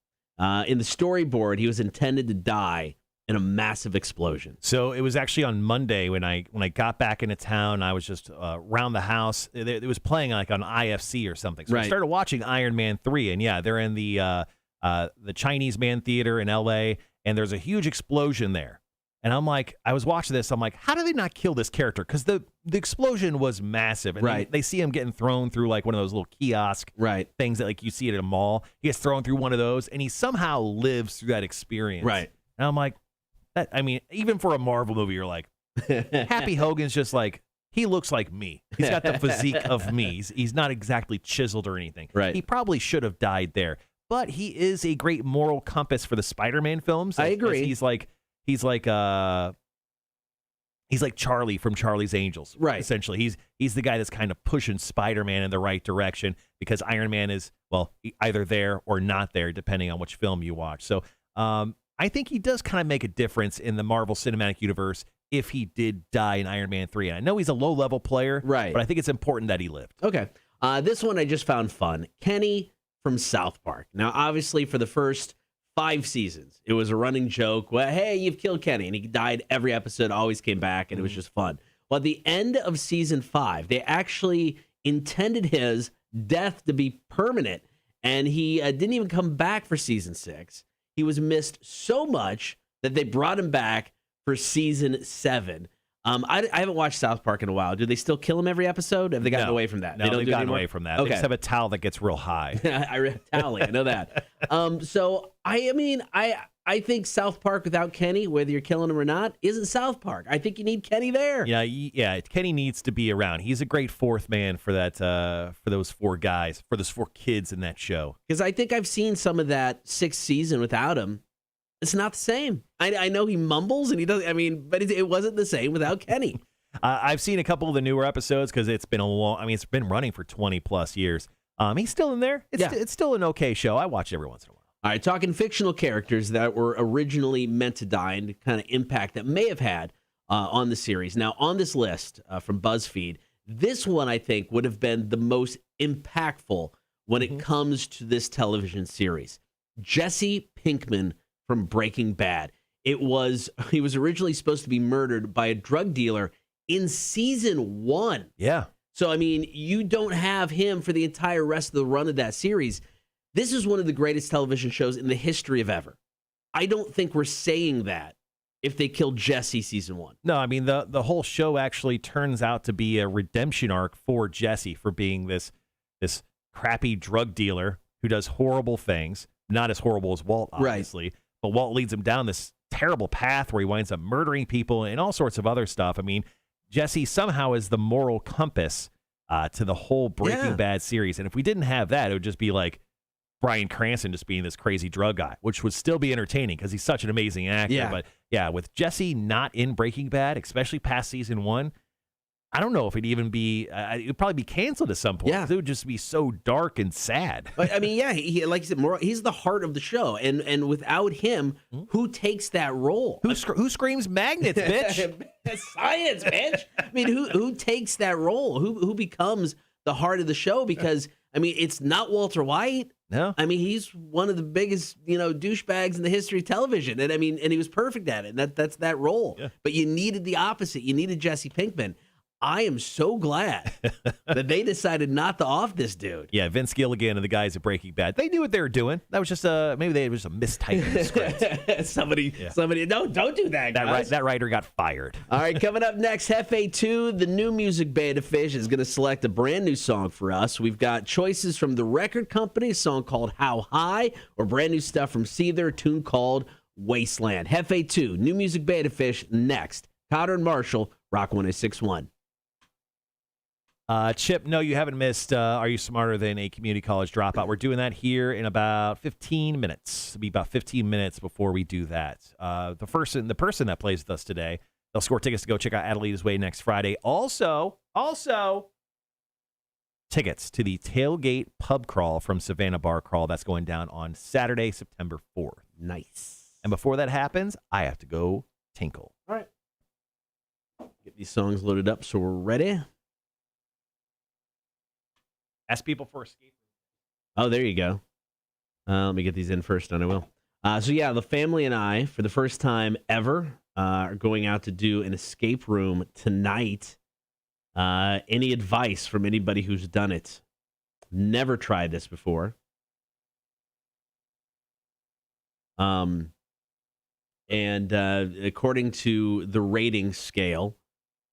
In the storyboard, he was intended to die in a massive explosion. So it was actually on Monday when I got back into town. I was just around the house. It was playing like on IFC or something. So I started watching Iron Man 3, and yeah, they're in the Chinese Man Theater in L.A., and there's a huge explosion there. And I'm like, I was watching this. I'm like, how do they not kill this character? Because the explosion was massive. And they see him getting thrown through like one of those little kiosk things that like you see at a mall. He gets thrown through one of those, and he somehow lives through that experience. Right. And I'm like, even for a Marvel movie, you're like, Happy Hogan's just like, he looks like me. He's got the physique of me. He's not exactly chiseled or anything. Right. He probably should have died there. But he is a great moral compass for the Spider-Man films. I agree. He's like Charlie from Charlie's Angels. Right. Essentially, he's the guy that's kind of pushing Spider-Man in the right direction because Iron Man is, well, either there or not there, depending on which film you watch. So I think he does kind of make a difference in the Marvel Cinematic Universe if he did die in Iron Man 3. And I know he's a low-level player, right? But I think it's important that he lived. Okay. This one I just found fun. Kenny from South Park. Now, obviously, for the first 5 seasons, it was a running joke. Well, hey, you've killed Kenny. And he died every episode, always came back, and it was just fun. Well, at the end of season 5, they actually intended his death to be permanent, and he didn't even come back for season 6. He was missed so much that they brought him back for season 7. I haven't watched South Park in a while. Do they still kill him every episode? Have they gotten away from that? No, they've gotten away from that. Okay. They just have a towel that gets real high. Tally, I know that. So I think South Park without Kenny, whether you're killing him or not, isn't South Park. I think you need Kenny there. Yeah. Kenny needs to be around. He's a great fourth man for that. For those 4 guys, for those 4 kids in that show. Because I think I've seen some of that 6th season without him. It's not the same. I know he mumbles and he does. But it wasn't the same without Kenny. I've seen a couple of the newer episodes because it's been it's been running for 20 plus years. He's still in there. It's still an okay show. I watch it every once in a while. All right, talking fictional characters that were originally meant to die and kind of impact that may have had on the series. Now, on this list from BuzzFeed, this one I think would have been the most impactful when it comes to this television series. Jesse Pinkman from Breaking Bad. He was originally supposed to be murdered by a drug dealer in season 1. Yeah. So, you don't have him for the entire rest of the run of that series. This is one of the greatest television shows in the history of ever. I don't think we're saying that if they killed Jesse season 1. No, the whole show actually turns out to be a redemption arc for Jesse for being this crappy drug dealer who does horrible things. Not as horrible as Walt, obviously. Right. But Walt leads him down this terrible path where he winds up murdering people and all sorts of other stuff. Jesse somehow is the moral compass to the whole Breaking Bad series. And if we didn't have that, it would just be like Bryan Cranston just being this crazy drug guy, which would still be entertaining because he's such an amazing actor. Yeah. But yeah, with Jesse not in Breaking Bad, especially past season 1, I don't know if it'd even be, it'd probably be canceled at some point. Yeah. It would just be so dark and sad. But he, like you said, he's the heart of the show. And without him, who takes that role? Who screams magnets, bitch? Science, bitch. Who takes that role? Who becomes the heart of the show? Because, it's not Walter White. No. He's one of the biggest, douchebags in the history of television. And and he was perfect at it. And that's that role. Yeah. But you needed the opposite. You needed Jesse Pinkman. I am so glad that they decided not to off this dude. Yeah, Vince Gilligan and the guys at Breaking Bad, they knew what they were doing. That was just maybe they was a mistype in the script. somebody, no, don't do that, guys. That writer got fired. All right, coming up next, Jeffe 2, the new music Betta Fish is going to select a brand new song for us. We've got choices from the record company, a song called How High, or brand new stuff from Seether, a tune called Wasteland. Jeffe 2, new music Betta Fish, next. Kotter and Marshall, Rock 106.1. Chip, no, you haven't missed Are You Smarter Than a Community College Dropout? We're doing that here in about 15 minutes. It'll be about 15 minutes before we do that. The person that plays with us today, they'll score tickets to go check out Adelaide's Way next Friday. Also, tickets to the Tailgate Pub Crawl from Savannah Bar Crawl. That's going down on Saturday, September 4th. Nice. And before that happens, I have to go tinkle. All right. Get these songs loaded up so we're ready. Ask people for escape room. Oh, there you go. Let me get these in first, and I will. The family and I, for the first time ever, are going out to do an escape room tonight. Any advice from anybody who's done it? Never tried this before. And according to the rating scale,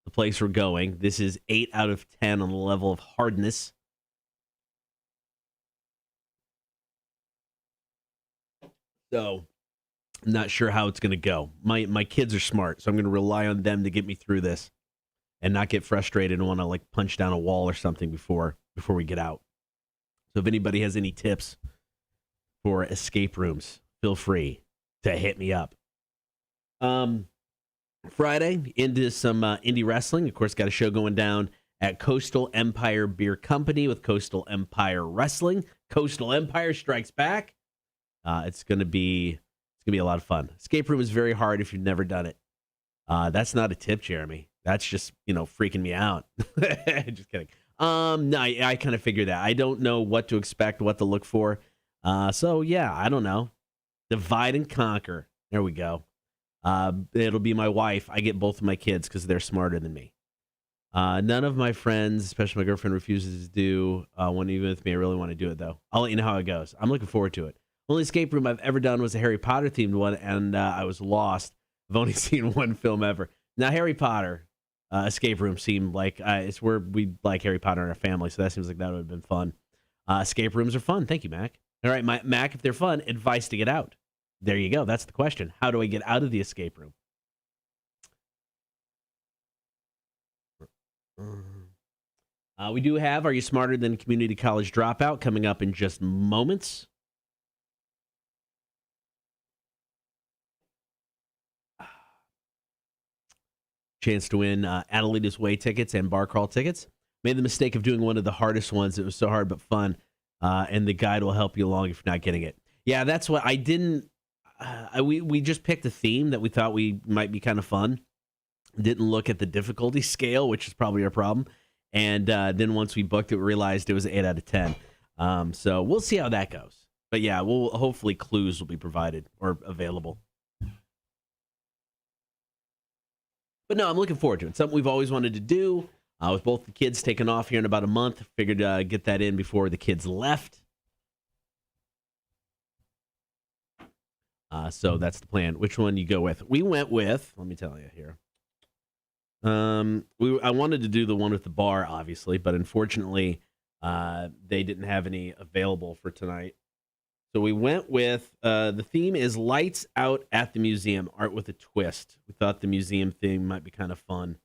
the place we're going, this is 8 out of 10 on the level of hardness. So, I'm not sure how it's going to go. My kids are smart, so I'm going to rely on them to get me through this and not get frustrated and want to punch down a wall or something before we get out. So if anybody has any tips for escape rooms, feel free to hit me up. Friday, into some indie wrestling. Of course, got a show going down at Coastal Empire Beer Company with Coastal Empire Wrestling. Coastal Empire strikes back. It's going to be It's going to be a lot of fun. Escape room is very hard if you've never done it. That's not a tip, Jeremy. That's just, freaking me out. Just kidding. No, I kind of figured that. I don't know what to expect, what to look for. So, yeah, I don't know. Divide and conquer. There we go. It'll be my wife. I get both of my kids because they're smarter than me. None of my friends, especially my girlfriend, refuses to do one even with me. I really want to do it, though. I'll let you know how it goes. I'm looking forward to it. Only escape room I've ever done was a Harry Potter themed one, and I was lost. I've only seen one film ever. Now, Harry Potter escape room seemed like it's where we like Harry Potter in our family, so that seems like that would have been fun. Escape rooms are fun. Thank you, Mac. All right, Mac, if they're fun, advice to get out. There you go. That's the question. How do I get out of the escape room? We do have Are You Smarter Than Community College Dropout coming up in just moments. Chance to win Adelita's Way tickets and bar crawl tickets. Made the mistake of doing one of the hardest ones. It was so hard but fun, and the guide will help you along if you're not getting it. Yeah, that's what I didn't. We just picked a theme that we thought we might be kind of fun. Didn't look at the difficulty scale, which is probably our problem. And then once we booked it, we realized it was an 8 out of 10. So we'll see how that goes. But yeah, hopefully clues will be provided or available. But no, I'm looking forward to it. It's something we've always wanted to do. With both the kids taking off here in about a month, figured get that in before the kids left. So that's the plan. Which one you go with? We went with, let me tell you here. I wanted to do the one with the bar, obviously, but unfortunately, they didn't have any available for tonight. So we went with, the theme is Lights Out at the Museum, Art with a Twist. We thought the museum theme might be kind of fun.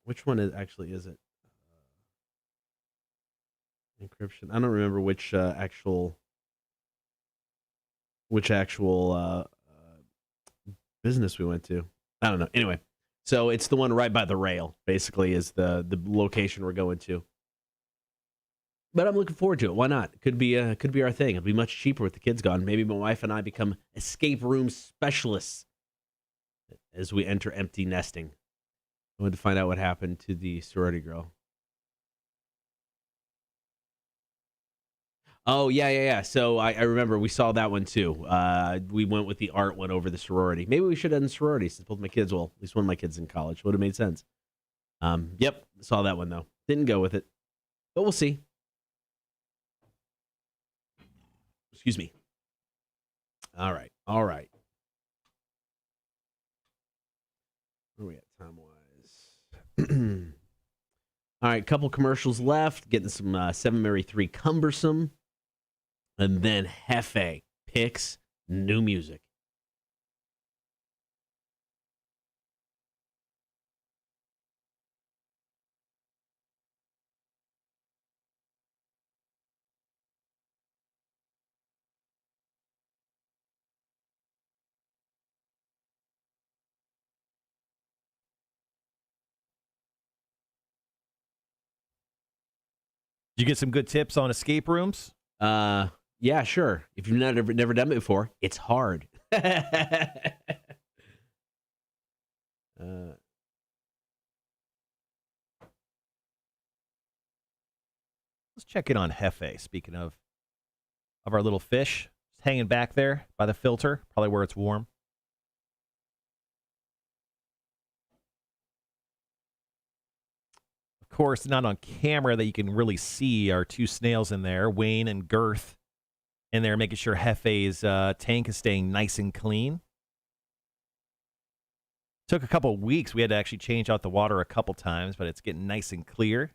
Which one is it? Encryption. I don't remember which actual business we went to. I don't know. Anyway, so it's the one right by the rail, basically, is the location we're going to. But I'm looking forward to it. Why not? Could be our thing. It'll be much cheaper with the kids gone. Maybe my wife and I become escape room specialists as we enter empty nesting. I wanted to find out what happened to the sorority girl. Oh, yeah. So I remember we saw that one too. We went with the art one over the sorority. Maybe we should have done sorority since both my kids, at least one of my kids in college. Would have made sense. Yep, saw that one though. Didn't go with it. But we'll see. Excuse me. All right. Where are we at time-wise? All right, couple commercials left. Getting some 7 Mary 3 Cumbersome. And then Jeffe picks new music. Did you get some good tips on escape rooms? Yeah, sure. If you've never done it before, it's hard. Let's check in on Jeffe. Speaking of our little fish, just hanging back there by the filter, probably where it's warm. Of course, not on camera that you can really see our two snails in there, Wayne and Girth, in there making sure Jeffe's tank is staying nice and clean. Took a couple of weeks. We had to actually change out the water a couple times, but it's getting nice and clear.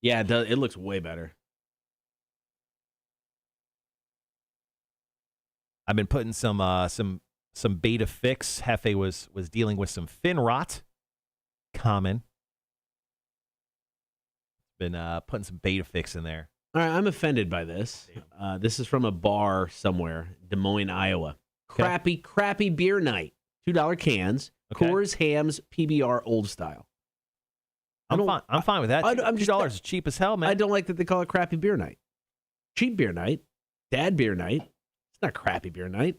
Yeah, it does. It looks way better. I've been putting some Betta fix. Jeffe was dealing with some fin rot. Common. Been putting some Betta fix in there. All right, I'm offended by this. This is from a bar somewhere, Des Moines, Iowa. Okay. Crappy beer night. $2 cans. Okay. Coors, Hams, PBR, old style. I'm fine with that. $2 is cheap as hell, man. I don't like that they call it crappy beer night. Cheap beer night. Dad beer night. It's not crappy beer night.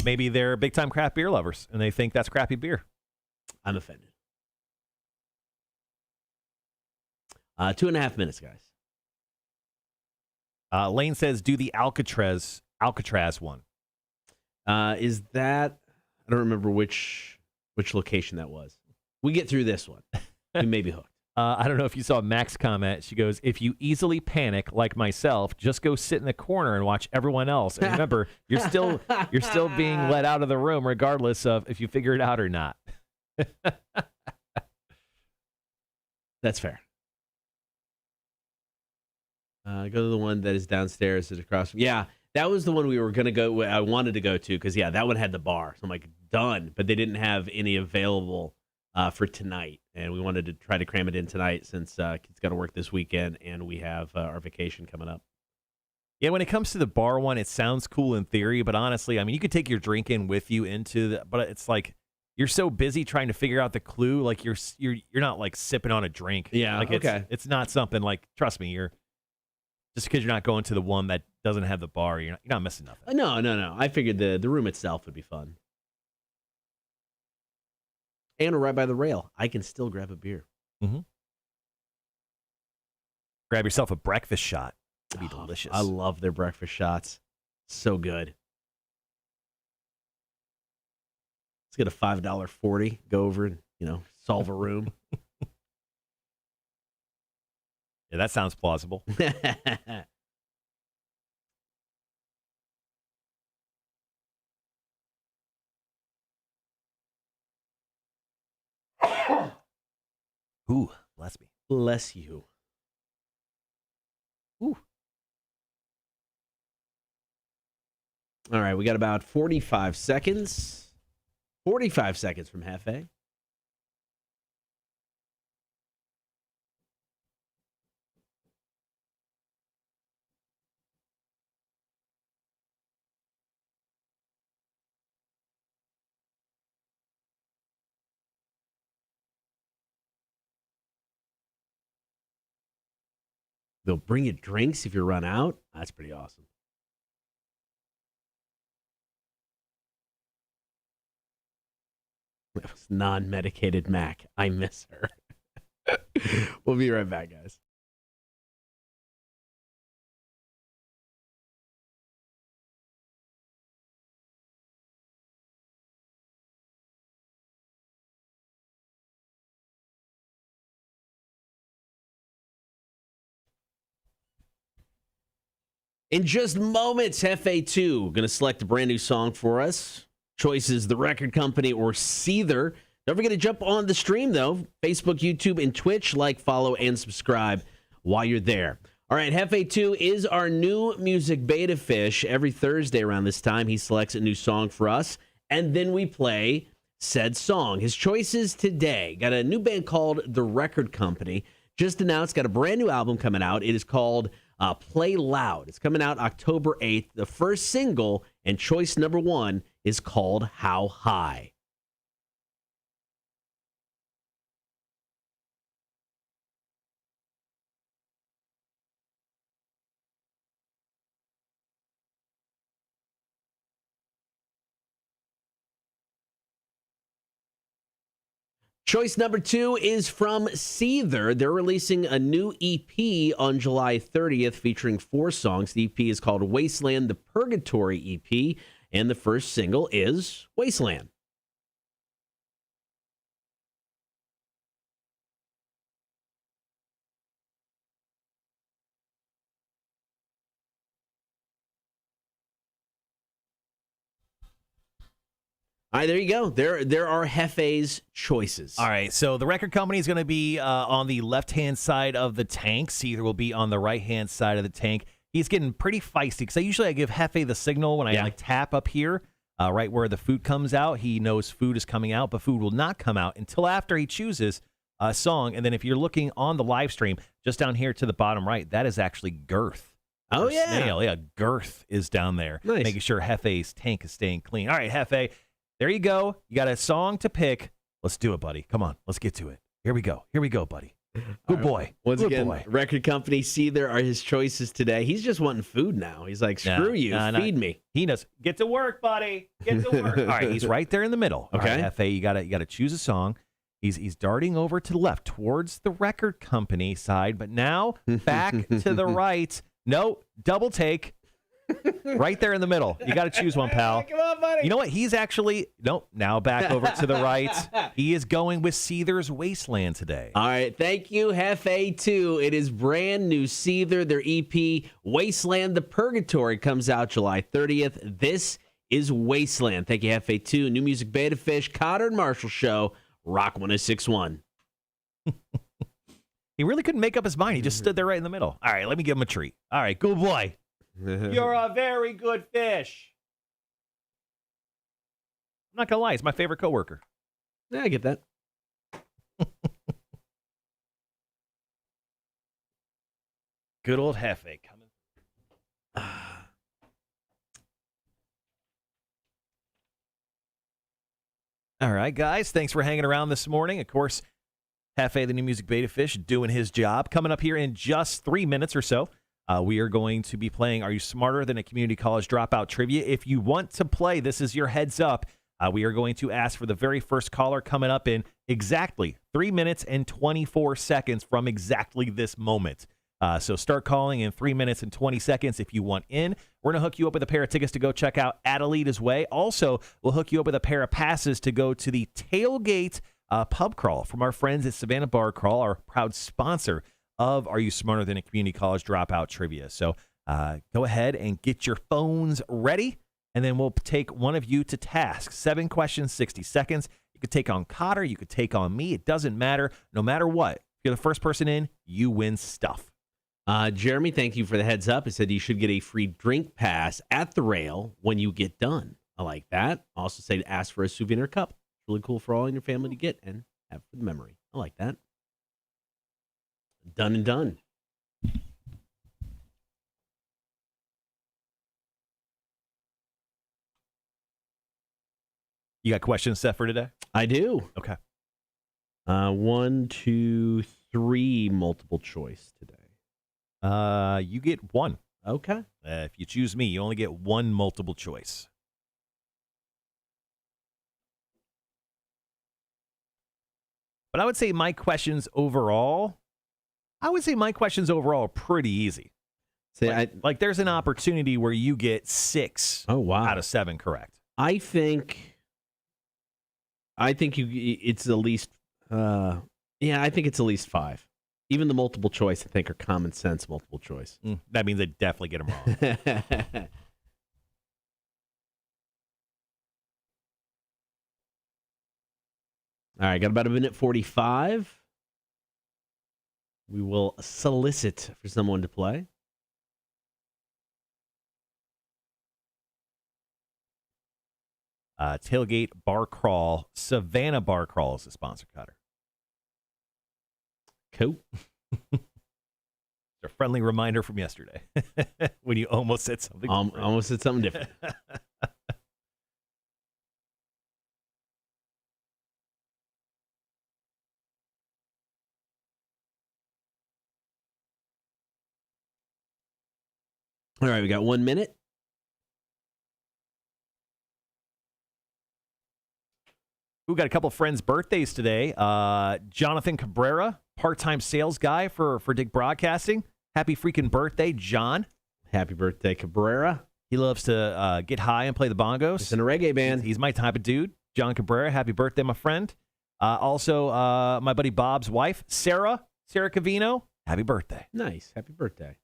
Maybe they're big-time craft beer lovers, and they think that's crappy beer. I'm offended. 2.5 minutes, guys. Lane says, do the Alcatraz one. Is that... I don't remember which location that was. We get through this one. We may be hooked. I don't know if you saw Mac's comment. She goes, if you easily panic like myself, just go sit in the corner and watch everyone else. And remember, you're still being let out of the room regardless of if you figure it out or not. That's fair. Go to the one that is downstairs. Is across. Yeah, that was the one we were going to go. I wanted to go to because, yeah, that one had the bar. So I'm like, done. But they didn't have any available for tonight. And we wanted to try to cram it in tonight since kids got to work this weekend and we have our vacation coming up. Yeah, when it comes to the bar one, it sounds cool in theory. But honestly, I mean, you could take your drink in with you into the, but it's like you're so busy trying to figure out the clue. Like you're not like sipping on a drink. Yeah, like it's not something like, trust me, just because you're not going to the one that doesn't have the bar, you're not missing nothing. No. I figured the room itself would be fun. And we're right by the rail. I can still grab a beer. Mm-hmm. Grab yourself a breakfast shot. It'd be delicious. I love their breakfast shots. So good. Let's get a $5.40. Go over and, solve a room. Yeah, that sounds plausible. Ooh, bless me. Bless you. Ooh. All right, we got about 45 seconds. 45 seconds from Jeffe. They'll bring you drinks if you run out. That's pretty awesome. That was non-medicated Mac. I miss her. We'll be right back, guys. In just moments, Jeffe 2 going to select a brand new song for us. Choices The Record Company or Seether. Don't forget to jump on the stream, though. Facebook, YouTube, and Twitch. Like, follow, and subscribe while you're there. All right, Jeffe 2 is our new music beta fish. Every Thursday around this time, he selects a new song for us, and then we play said song. His choices today. Got a new band called The Record Company. Just announced, got a brand new album coming out. It is called Play Loud. It's coming out October 8th. The first single and choice number 1 is called How High. Choice number 2 is from Seether. They're releasing a new EP on July 30th featuring 4 songs. The EP is called Wasteland, the Purgatory EP, and the first single is Wasteland. All right, there you go. There are Jeffe's choices. All right, so the record company is going to be on the left-hand side of the tank. Seether will be on the right-hand side of the tank. He's getting pretty feisty because I give Jeffe the signal when I tap up here, right where the food comes out. He knows food is coming out, but food will not come out until after he chooses a song. And then if you're looking on the live stream, just down here to the bottom right, that is actually Girth. Oh, yeah. Snail. Yeah, Girth is down there, nice. Making sure Jeffe's tank is staying clean. All right, Jeffe. There you go. You got a song to pick. Let's do it, buddy. Come on. Let's get to it. Here we go. Here we go, buddy. Good boy. Once Good again, boy. record company Seether are his choices today. He's just wanting food now. He's like, screw you, feed me. He knows. Get to work, buddy. Get to work. All right, he's right there in the middle. Okay. All right, Jeffe, you gotta choose a song. He's darting over to the left towards the record company side, but now back to the right. No, double take. Right there in the middle. You got to choose one, pal. Come on, buddy. You know what? He's actually, now back over to the right. He is going with Seether's Wasteland today. All right. Thank you, Jeffe 2. It is brand new Seether. Their EP, Wasteland the Purgatory, comes out July 30th. This is Wasteland. Thank you, Jeffe 2. New music, Beta Fish, Kotter and Marshall Show, Rock 1061. He really couldn't make up his mind. He just stood there right in the middle. All right, let me give him a treat. All right, good boy. You're a very good fish. I'm not going to lie. He's my favorite coworker. Yeah, I get that. Good old Jeffe coming. All right, guys. Thanks for hanging around this morning. Of course, Jeffe, the new music beta fish, doing his job. Coming up here in just 3 minutes or so, we are going to be playing Are You Smarter Than a Community College Dropout Trivia? If you want to play, this is your heads up. We are going to ask for the very first caller coming up in exactly 3 minutes and 24 seconds from exactly this moment. So start calling in 3 minutes and 20 seconds if you want in. We're going to hook you up with a pair of tickets to go check out Adelita's Way. Also, we'll hook you up with a pair of passes to go to the Tailgate pub crawl from our friends at Savannah Bar Crawl, our proud sponsor of Are You Smarter Than a Community College Dropout Trivia. So go ahead and get your phones ready, and then we'll take one of you to task. 7 questions, 60 seconds. You could take on Kotter. You could take on me. It doesn't matter. No matter what, if you're the first person in, you win stuff. Jeremy, thank you for the heads up. He said you should get a free drink pass at the rail when you get done. I like that. Also say to ask for a souvenir cup. Really cool for all in your family to get and have for the memory. I like that. Done and done. You got questions set for today? I do. Okay. 1, 2, 3 multiple choice today. You get one. Okay. If you choose me, you only get one multiple choice. But I would say my questions overall are pretty easy. See, like there's an opportunity where you get 6 out of 7 correct. I think it's at least I think it's at least 5. Even the multiple choice, I think, are common sense multiple choice. That means they definitely get them wrong. All right, got about 1:45. We will solicit for someone to play. Tailgate Bar Crawl, Savannah Bar Crawl is the sponsor, Kotter. Cool. A friendly reminder from yesterday when you almost said something different. Almost said something different. All right, we got 1 minute. We've got a couple friends' birthdays today. Jonathan Cabrera, part-time sales guy for Dick Broadcasting. Happy freaking birthday, John. Happy birthday, Cabrera. He loves to get high and play the bongos. He's in a reggae band. He's my type of dude. John Cabrera, happy birthday, my friend. Also, my buddy Bob's wife, Sarah Cavino, happy birthday. Nice. Happy birthday.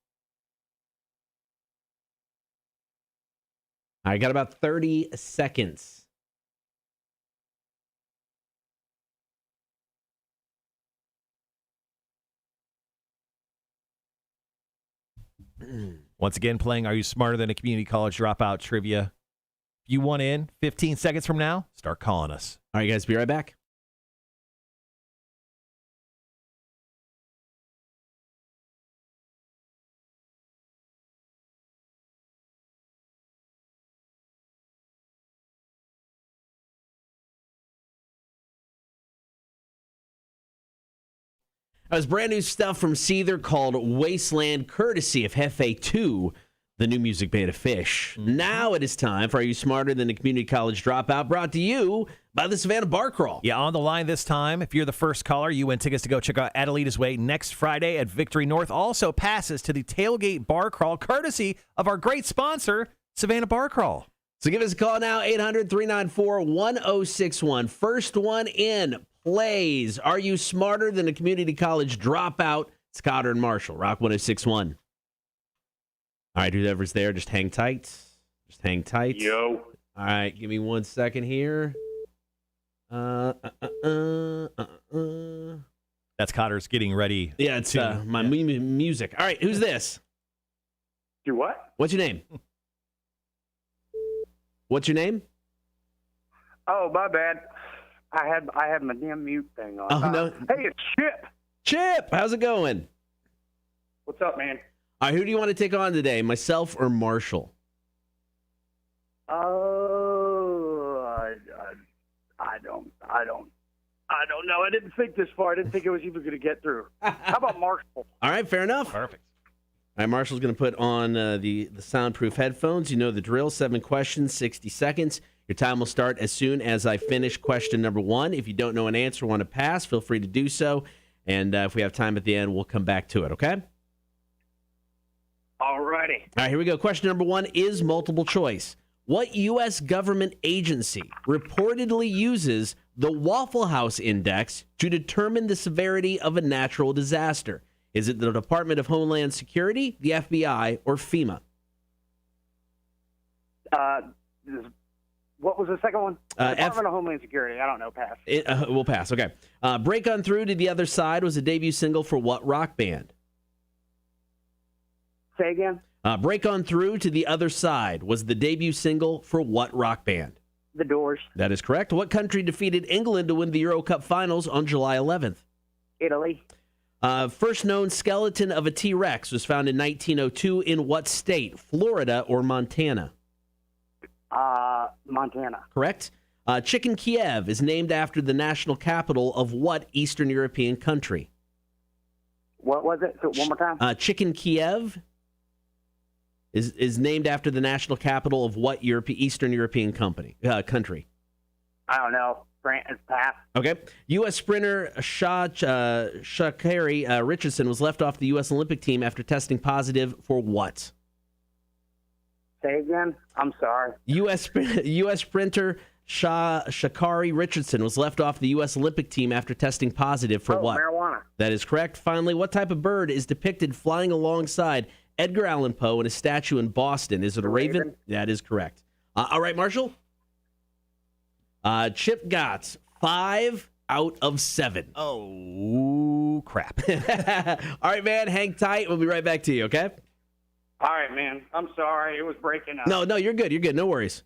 All right, got about 30 seconds. Once again, playing Are You Smarter Than a Community College Dropout Trivia. If you want in 15 seconds from now, start calling us. All right, guys, be right back. That was brand new stuff from Seether called Wasteland, courtesy of Jeffe 2, the new music band of Fish. Now it is time for Are You Smarter Than a Community College Dropout, brought to you by the Savannah Bar Crawl. Yeah, on the line this time, if you're the first caller, you win tickets to go check out Adelita's Way next Friday at Victory North. Also passes to the Tailgate Bar Crawl, courtesy of our great sponsor, Savannah Bar Crawl. So give us a call now, 800-394-1061. First one in plays. Are you smarter than a community college dropout? It's Kotter and Marshall, Rock 1061. All right, whoever's there, just hang tight. Just hang tight. Yo. All right, give me 1 second here. That's Cotter's getting ready. Yeah, it's my music. All right, who's this? You what? What's your name? What's your name? Oh, my bad. I had my damn mute thing on. Oh, no. Hey, it's Chip. Chip, how's it going? What's up, man? All right, who do you want to take on today, myself or Marshall? Oh, I don't know. I didn't think this far. I didn't think it was even going to get through. How about Marshall? All right, fair enough. Perfect. All right, Marshall's going to put on the soundproof headphones. You know the drill. 7 questions, 60 seconds. Your time will start as soon as I finish question number 1. If you don't know an answer or want to pass, feel free to do so. And if we have time at the end, we'll come back to it, okay? All righty. All right, here we go. Question number 1 is multiple choice. What U.S. government agency reportedly uses the Waffle House Index to determine the severity of a natural disaster? Is it the Department of Homeland Security, the FBI, or FEMA? What was the second one? Department of Homeland Security. I don't know. Pass. We'll pass. Okay. Break On Through to the Other Side was a debut single for what rock band? Say again? Break On Through to the Other Side was the debut single for what rock band? The Doors. That is correct. What country defeated England to win the Euro Cup finals on July 11th? Italy. First known skeleton of a T-Rex was found in 1902 in what state? Florida or Montana? Montana. Correct. Chicken Kiev is named after the national capital of what Eastern European country? What was it? So one more time. Chicken Kiev is named after the national capital of what Eastern European country? I don't know. France. Pass. Okay. U.S. sprinter Sha'Carri Richardson was left off the U.S. Olympic team after testing positive for what? Say again? I'm sorry. U.S. sprinter Sha'Carri Richardson was left off the U.S. Olympic team after testing positive for what? Marijuana. That is correct. Finally, what type of bird is depicted flying alongside Edgar Allan Poe in a statue in Boston? Is it a raven? That is correct. All right, Marshall. Chip got 5 out of 7. Oh, crap. All right, man. Hang tight. We'll be right back to you, okay? All right, man. I'm sorry. It was breaking up. No, you're good. You're good. No worries.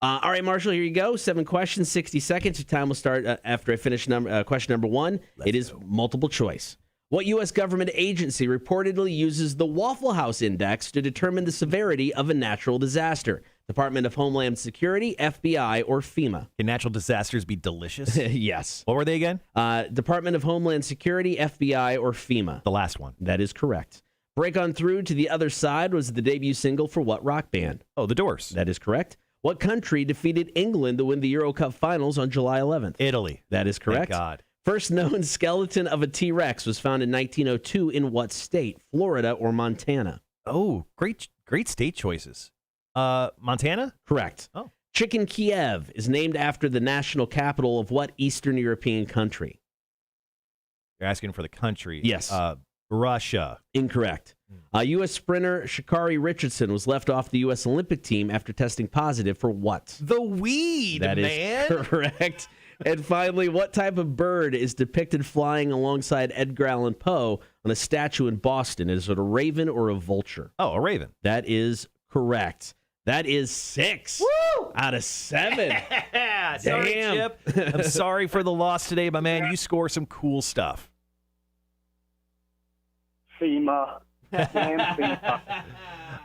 All right, Marshall, here you go. 7 questions, 60 seconds. Your time will start after I finish question number 1. It is multiple choice. What U.S. government agency reportedly uses the Waffle House Index to determine the severity of a natural disaster? Department of Homeland Security, FBI, or FEMA? Can natural disasters be delicious? Yes. What were they again? Department of Homeland Security, FBI, or FEMA? The last one. That is correct. Break On Through to the Other Side was the debut single for what rock band? Oh, The Doors. That is correct. What country defeated England to win the Euro Cup finals on July 11th? Italy. That is correct. Thank God. First known skeleton of a T-Rex was found in 1902 in what state? Florida or Montana? Oh, great state choices. Montana? Correct. Oh. Chicken Kiev is named after the national capital of what Eastern European country? You're asking for the country. Yes. Russia. Incorrect. U.S. sprinter Sha'Carri Richardson was left off the U.S. Olympic team after testing positive for what? The weed, That man. is correct. And finally, what type of bird is depicted flying alongside Edgar Allan Poe on a statue in Boston? Is it a raven or a vulture? Oh, a raven. That is correct. That is 6 out of 7. Sorry, Damn. Chip. I'm sorry for the loss today, my man. You score some cool stuff. FEMA. Damn FEMA.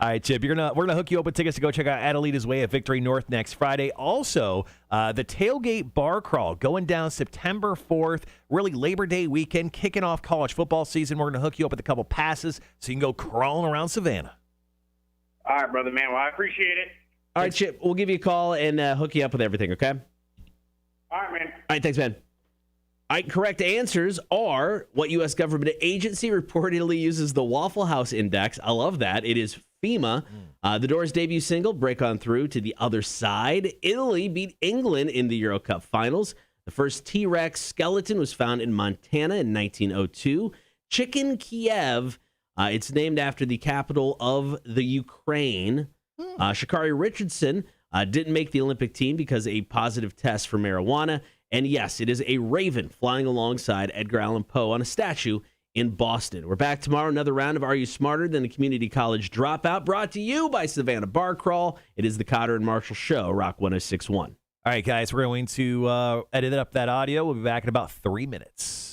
All right, Chip, we're gonna hook you up with tickets to go check out Adelita's Way at Victory North next Friday. Also, the Tailgate Bar Crawl going down September 4th, really Labor Day weekend, kicking off college football season. We're gonna hook you up with a couple passes so you can go crawling around Savannah. All right, brother, man. Well, I appreciate it. All right, Chip, we'll give you a call and hook you up with everything, okay? All right, man. All right, thanks, man. All right, correct answers are what U.S. government agency reportedly uses the Waffle House Index. I love that. It is FEMA. The Doors' debut single, Break On Through to the Other Side. Italy beat England in the Euro Cup finals. The first T-Rex skeleton was found in Montana in 1902. Chicken Kiev, it's named after the capital of the Ukraine. Sha'Carri Richardson didn't make the Olympic team because of a positive test for marijuana. And yes, it is a raven flying alongside Edgar Allan Poe on a statue in Boston. We're back tomorrow. Another round of Are You Smarter Than a Community College Dropout, brought to you by Savannah Bar Crawl. It is the Kotter and Marshall Show, Rock 106.1. All right, guys, we're going to edit up that audio. We'll be back in about 3 minutes.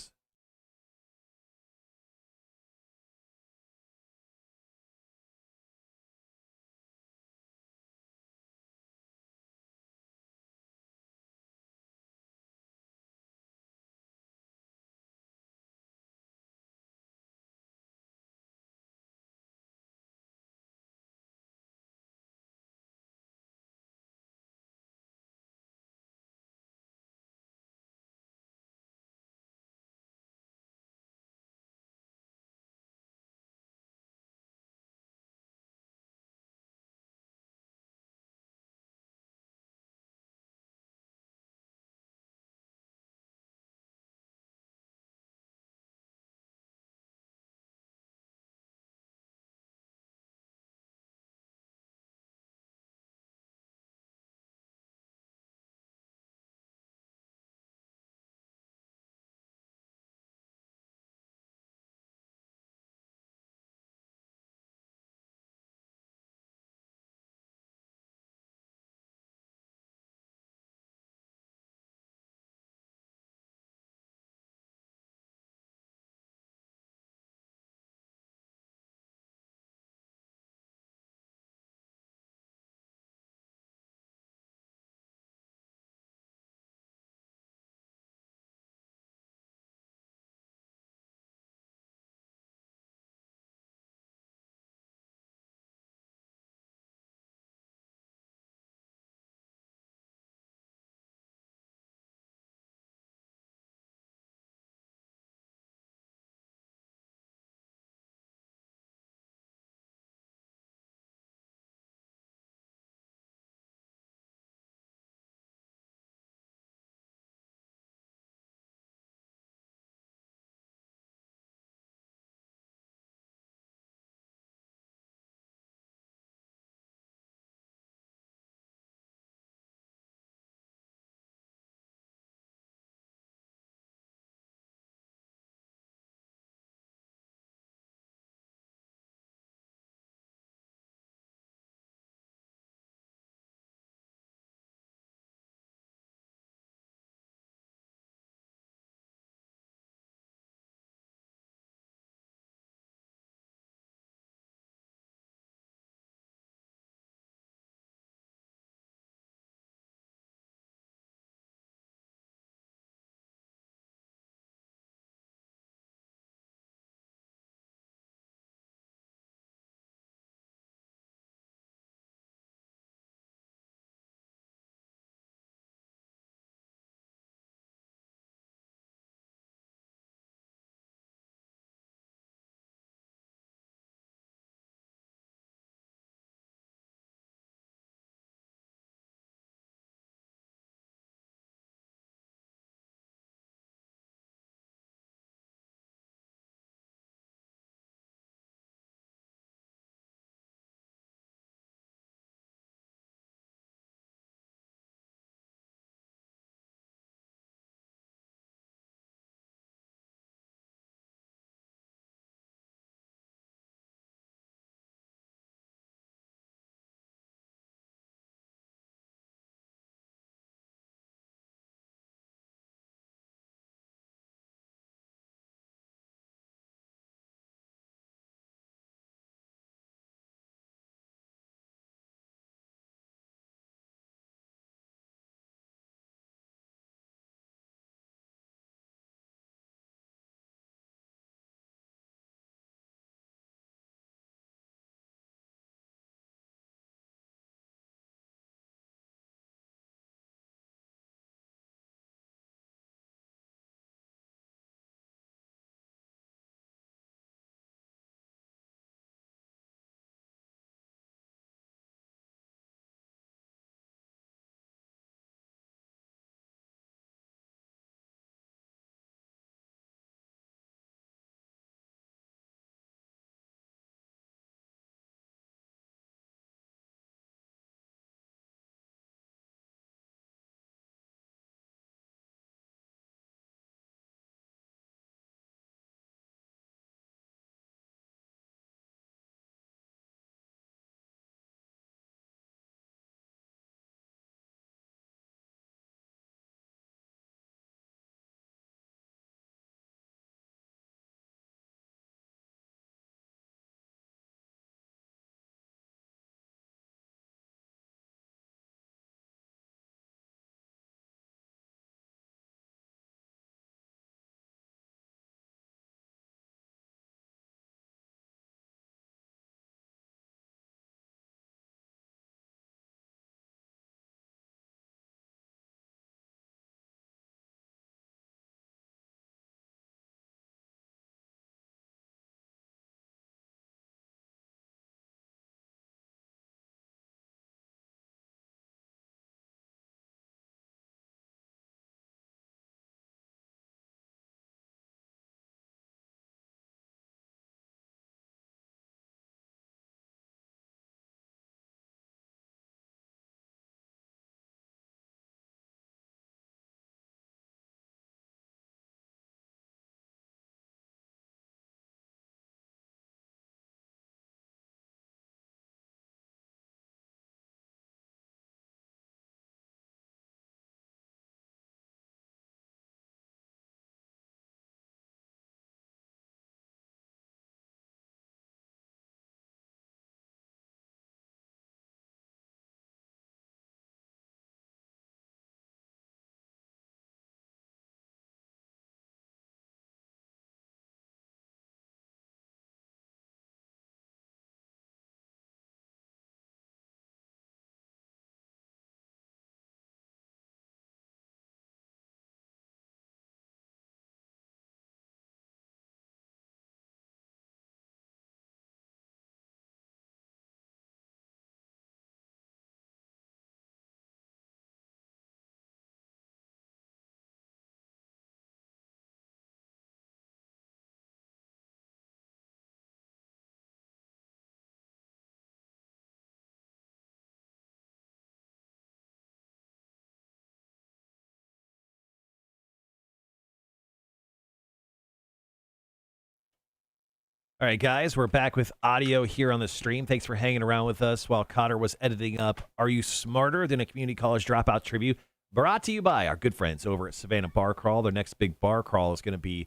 All right, guys, we're back with audio here on the stream. Thanks for hanging around with us while Kotter was editing up Are You Smarter Than a Community College Dropout Tribute? Brought to you by our good friends over at Savannah Bar Crawl. Their next big bar crawl is going to be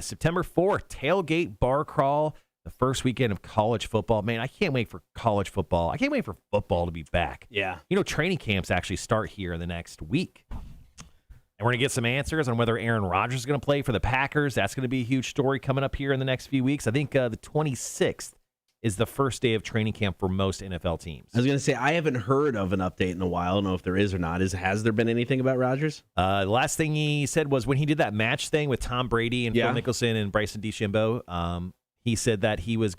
September 4th, Tailgate Bar Crawl, the first weekend of college football. Man, I can't wait for college football. I can't wait for football to be back. Yeah. You know, training camps actually start here in the next week. And we're going to get some answers on whether Aaron Rodgers is going to play for the Packers. That's going to be a huge story coming up here in the next few weeks. I think the 26th is the first day of training camp for most NFL teams. I was going to say, I haven't heard of an update in a while. I don't know if there is or not. Has there been anything about Rodgers? The last thing he said was when he did that match thing with Tom Brady and Phil Mickelson and Bryson DeChambeau, he said that he was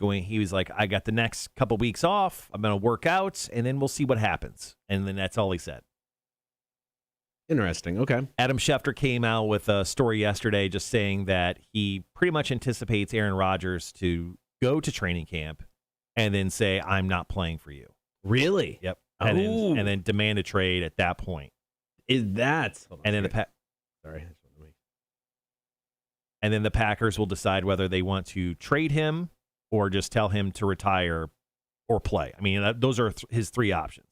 like, I got the next couple weeks off. I'm going to work out, and then we'll see what happens. And then that's all he said. Interesting. Okay. Adam Schefter came out with a story yesterday just saying that he pretty much anticipates Aaron Rodgers to go to training camp and then say, I'm not playing for you. Really? Yep. And then demand a trade at that point. Is that? And then Sorry. And then the Packers will decide whether they want to trade him or just tell him to retire or play. I mean, those are his three options.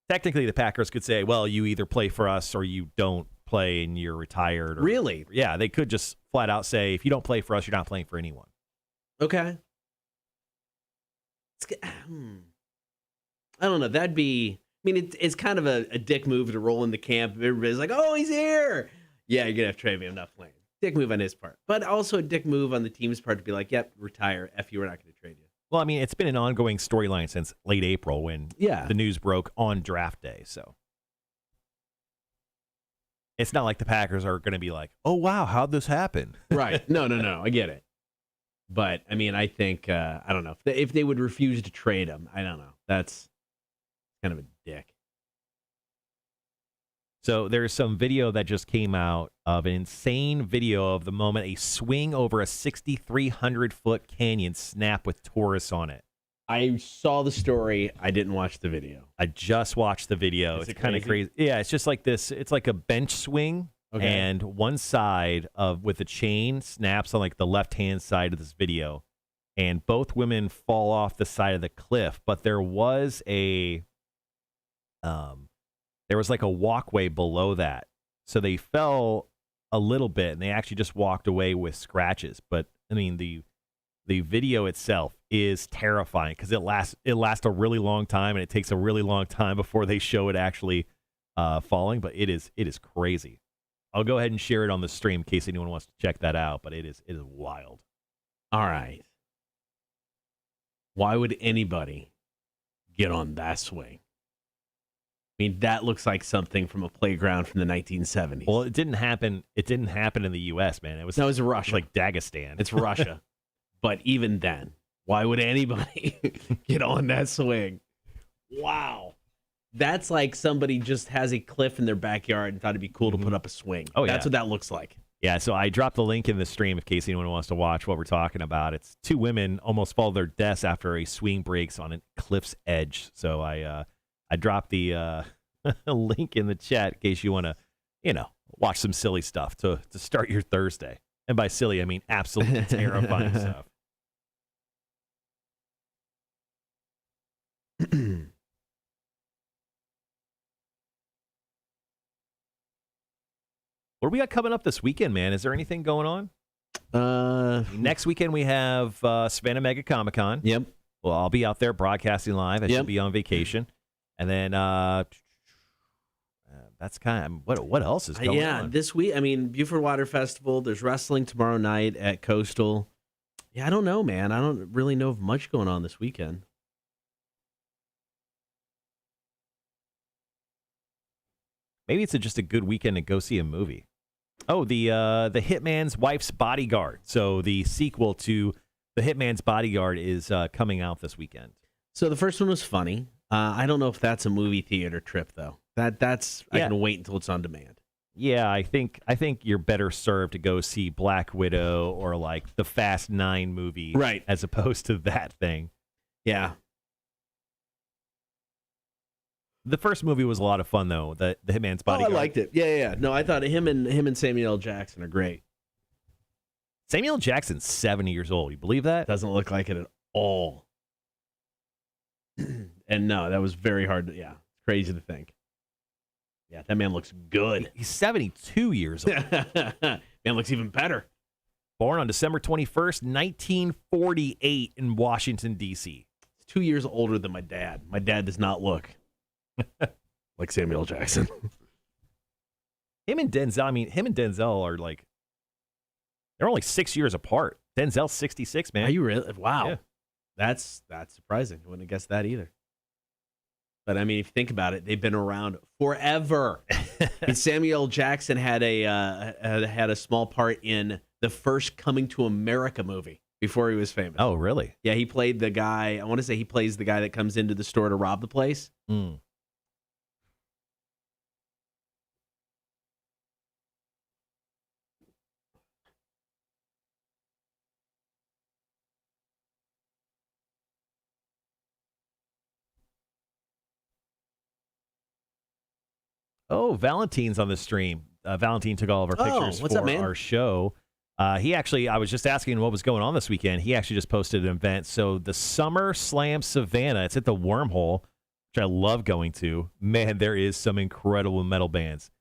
Technically, the Packers could say, well, you either play for us or you don't play and you're retired. Or, really? Yeah, they could just flat out say, if you don't play for us, you're not playing for anyone. Okay. I don't know. That'd be, I mean, it's kind of a dick move to roll into camp. Everybody's like, oh, he's here. Yeah, you're going to have to trade me. I'm not playing. Dick move on his part. But also a dick move on the team's part to be like, yep, retire. F you, we're not going to trade you. Well, I mean, it's been an ongoing storyline since late April when the news broke on draft day. So it's not like the Packers are going to be like, oh, wow, how'd this happen? Right. No. I get it. But, I mean, I think, I don't know. If they would refuse to trade him, I don't know. That's kind of a dick. So there's some video that just came out of an insane video of the moment a swing over a 6,300-foot canyon snapped with tourists on it. I saw the story. I didn't watch the video. I just watched the video. It's kind of crazy. Yeah, it's just like this. It's like a bench swing, and one side with the chain snaps on like the left-hand side of this video, and both women fall off the side of the cliff. But there was like a walkway below that. So they fell a little bit, and they actually just walked away with scratches. But, I mean, the video itself is terrifying because it lasts a really long time, and it takes a really long time before they show it actually falling. But it is crazy. I'll go ahead and share it on the stream in case anyone wants to check that out. But it is wild. All right. Why would anybody get on that swing? I mean, that looks like something from a playground from the 1970s. Well, it didn't happen. It didn't happen in the U.S., man. It was Russia. Like Dagestan. It's Russia. But even then, why would anybody get on that swing? Wow. That's like somebody just has a cliff in their backyard and thought it'd be cool to put up a swing. Oh, yeah. That's what that looks like. Yeah, so I dropped the link in the stream in case anyone wants to watch what we're talking about. It's two women almost fall to their deaths after a swing breaks on a cliff's edge. So I dropped the link in the chat in case you want to, watch some silly stuff to start your Thursday. And by silly, I mean absolutely terrifying stuff. What do we got coming up this weekend, man? Is there anything going on? Next weekend we have Savannah Mega Comic Con. Yep. Well, I'll be out there broadcasting live. I should be on vacation. And then that's kind of what else is going on? Yeah, this week, I mean, Buford Water Festival. There's wrestling tomorrow night at Coastal. Yeah, I don't know, man. I don't really know of much going on this weekend. Maybe it's just a good weekend to go see a movie. Oh, the Hitman's Wife's Bodyguard. So the sequel to The Hitman's Bodyguard is coming out this weekend. So the first one was funny. I don't know if that's a movie theater trip though. That's I can wait until it's on demand. Yeah, I think you're better served to go see Black Widow or like the Fast 9 movie, right, as opposed to that thing. Yeah. The first movie was a lot of fun though. The Hitman's Bodyguard. Oh, I liked it. Yeah. No, I thought him and Samuel L. Jackson are great. Samuel Jackson's 70 years old. You believe that? Doesn't look like it at all. And no, that was very hard. Yeah, crazy to think. Yeah, that man looks good. He's 72 years old. Man looks even better. Born on December 21st, 1948 in Washington, D.C. He's 2 years older than my dad. My dad does not look like Samuel Jackson. Him and Denzel are like, they're only 6 years apart. Denzel's 66, man. Are you really? Wow. Yeah. That's surprising. I wouldn't have guessed that either. But, I mean, if you think about it, they've been around forever. And Samuel Jackson had a small part in the first Coming to America movie before he was famous. Oh, really? Yeah, he played the guy. I want to say he plays the guy that comes into the store to rob the place. Mm. Oh, Valentine's on the stream. Valentine took all of our pictures what's for up, man? our show. I was just asking what was going on this weekend. He actually just posted an event. So the Summer Slam Savannah, it's at the Wormhole, which I love going to. Man, there is some incredible metal bands.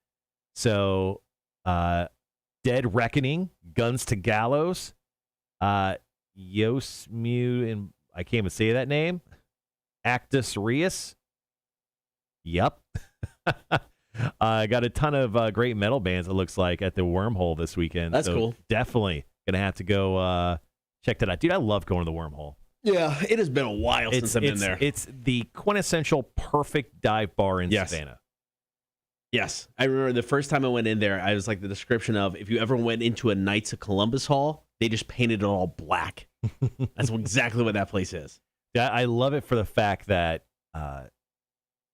So Dead Reckoning, Guns to Gallows, Yosmu, and I can't even say that name, Actus Reus. Yep. I got a ton of great metal bands, it looks like, at the Wormhole this weekend. That's cool. Definitely going to have to go check that out. Dude, I love going to the Wormhole. Yeah, it has been a while since I've been there. It's the quintessential perfect dive bar in Savannah. Yes. I remember the first time I went in there, I was like the description of if you ever went into a Knights of Columbus hall, they just painted it all black. That's exactly what that place is. Yeah, I love it for the fact that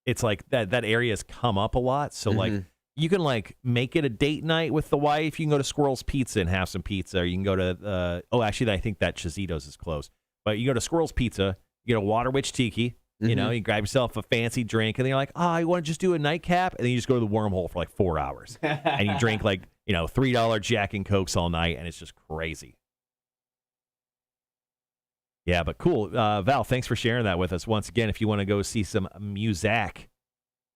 it's like that area has come up a lot. So like you can like make it a date night with the wife. You can go to Squirrel's Pizza and have some pizza. Or you can go to actually I think that Chizito's is closed. But you go to Squirrel's Pizza, you get a Water Witch Tiki, you know, you grab yourself a fancy drink, and then you're like, I want to just do a nightcap, and then you just go to the Wormhole for like 4 hours. And you drink like, $3 Jack and Cokes all night, and it's just crazy. Yeah, but cool. Val, thanks for sharing that with us. Once again, if you want to go see some music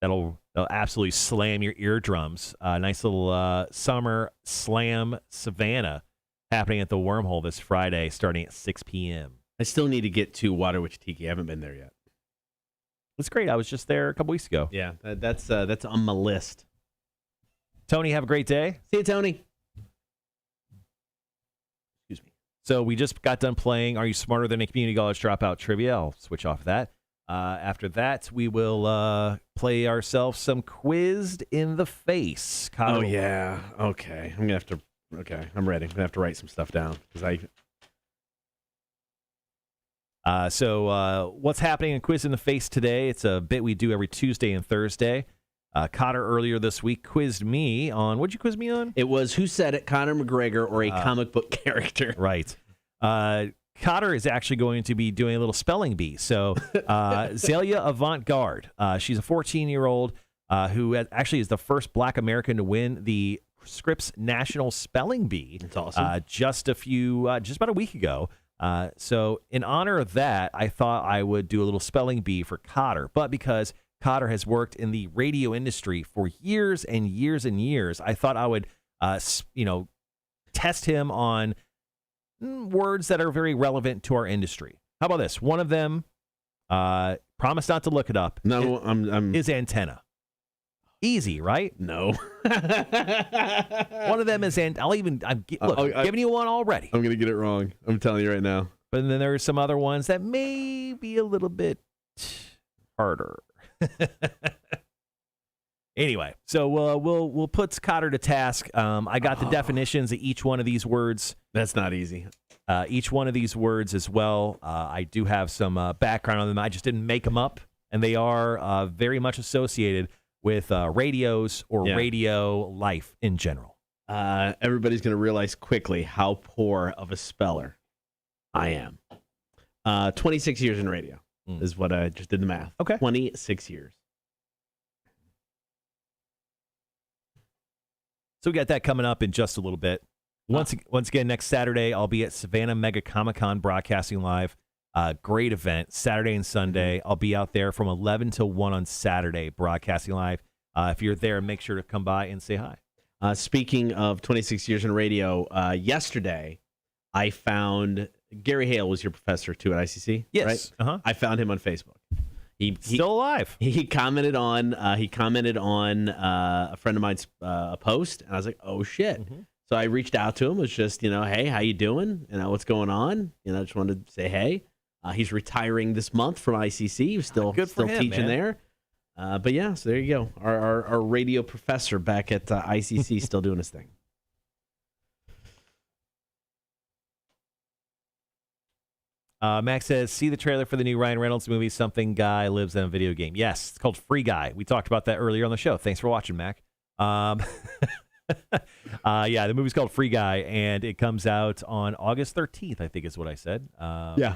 that'll absolutely slam your eardrums, nice little Summer Slam Savannah happening at the Wormhole this Friday starting at 6 p.m. I still need to get to Water Witch Tiki. I haven't been there yet. It's great. I was just there a couple weeks ago. Yeah, that's on my list. Tony, have a great day. See you, Tony. So we just got done playing Are You Smarter Than a Community College Dropout Trivia. I'll switch off of that. After that, we will play ourselves some Quizzed in the Face. Oh, yeah. Okay. I'm ready. I'm going to have to write some stuff down. So what's happening in Quiz in the Face today? It's a bit we do every Tuesday and Thursday. Kotter earlier this week quizzed me on, what'd you quiz me on? It was Who Said It, Conor McGregor, or a comic book character. Right. Cotter is actually going to be doing a little spelling bee. So Zelia Avant-Garde, she's a 14-year-old who actually is the first Black American to win the Scripps National Spelling Bee. That's awesome. Just about a week ago. So in honor of that, I thought I would do a little spelling bee for Kotter. But because Kotter has worked in the radio industry for years and years and years, I thought I would, test him on words that are very relevant to our industry. How about this? One of them, promise not to look it up. No, is antenna. Easy, right? No. One of them is I'm giving you one already. I'm going to get it wrong. I'm telling you right now. But then there are some other ones that may be a little bit harder. Anyway, so we'll put Kotter to task. I got the definitions of each one of these words. That's not easy. Each one of these words as well. I do have some background on them. I just didn't make them up, and they are very much associated with radios or radio life in general. Everybody's going to realize quickly how poor of a speller I am. 26 years in radio is what I just did the math. Okay. 26 years. So we got that coming up in just a little bit. Once again, next Saturday, I'll be at Savannah Mega Comic-Con broadcasting live. Great event, Saturday and Sunday. I'll be out there from 11 till 1 on Saturday broadcasting live. If you're there, make sure to come by and say hi. Speaking of 26 years in radio, yesterday I found Gary Hale was your professor too at ICC. Yes, right? Uh-huh. I found him on Facebook. He still alive. He commented on a friend of mine's post, and I was like, oh shit. Mm-hmm. So I reached out to him. It was just, hey, how you doing? What's going on? Just wanted to say hey. He's retiring this month from ICC. He's still teaching there. But yeah, so there you go. Our radio professor back at ICC still doing his thing. Max says, see the trailer for the new Ryan Reynolds movie, Something Guy Lives in a Video Game. Yes, it's called Free Guy. We talked about that earlier on the show. Thanks for watching, Mac. Yeah, the movie's called Free Guy, and it comes out on August 13th, I think is what I said. Yeah.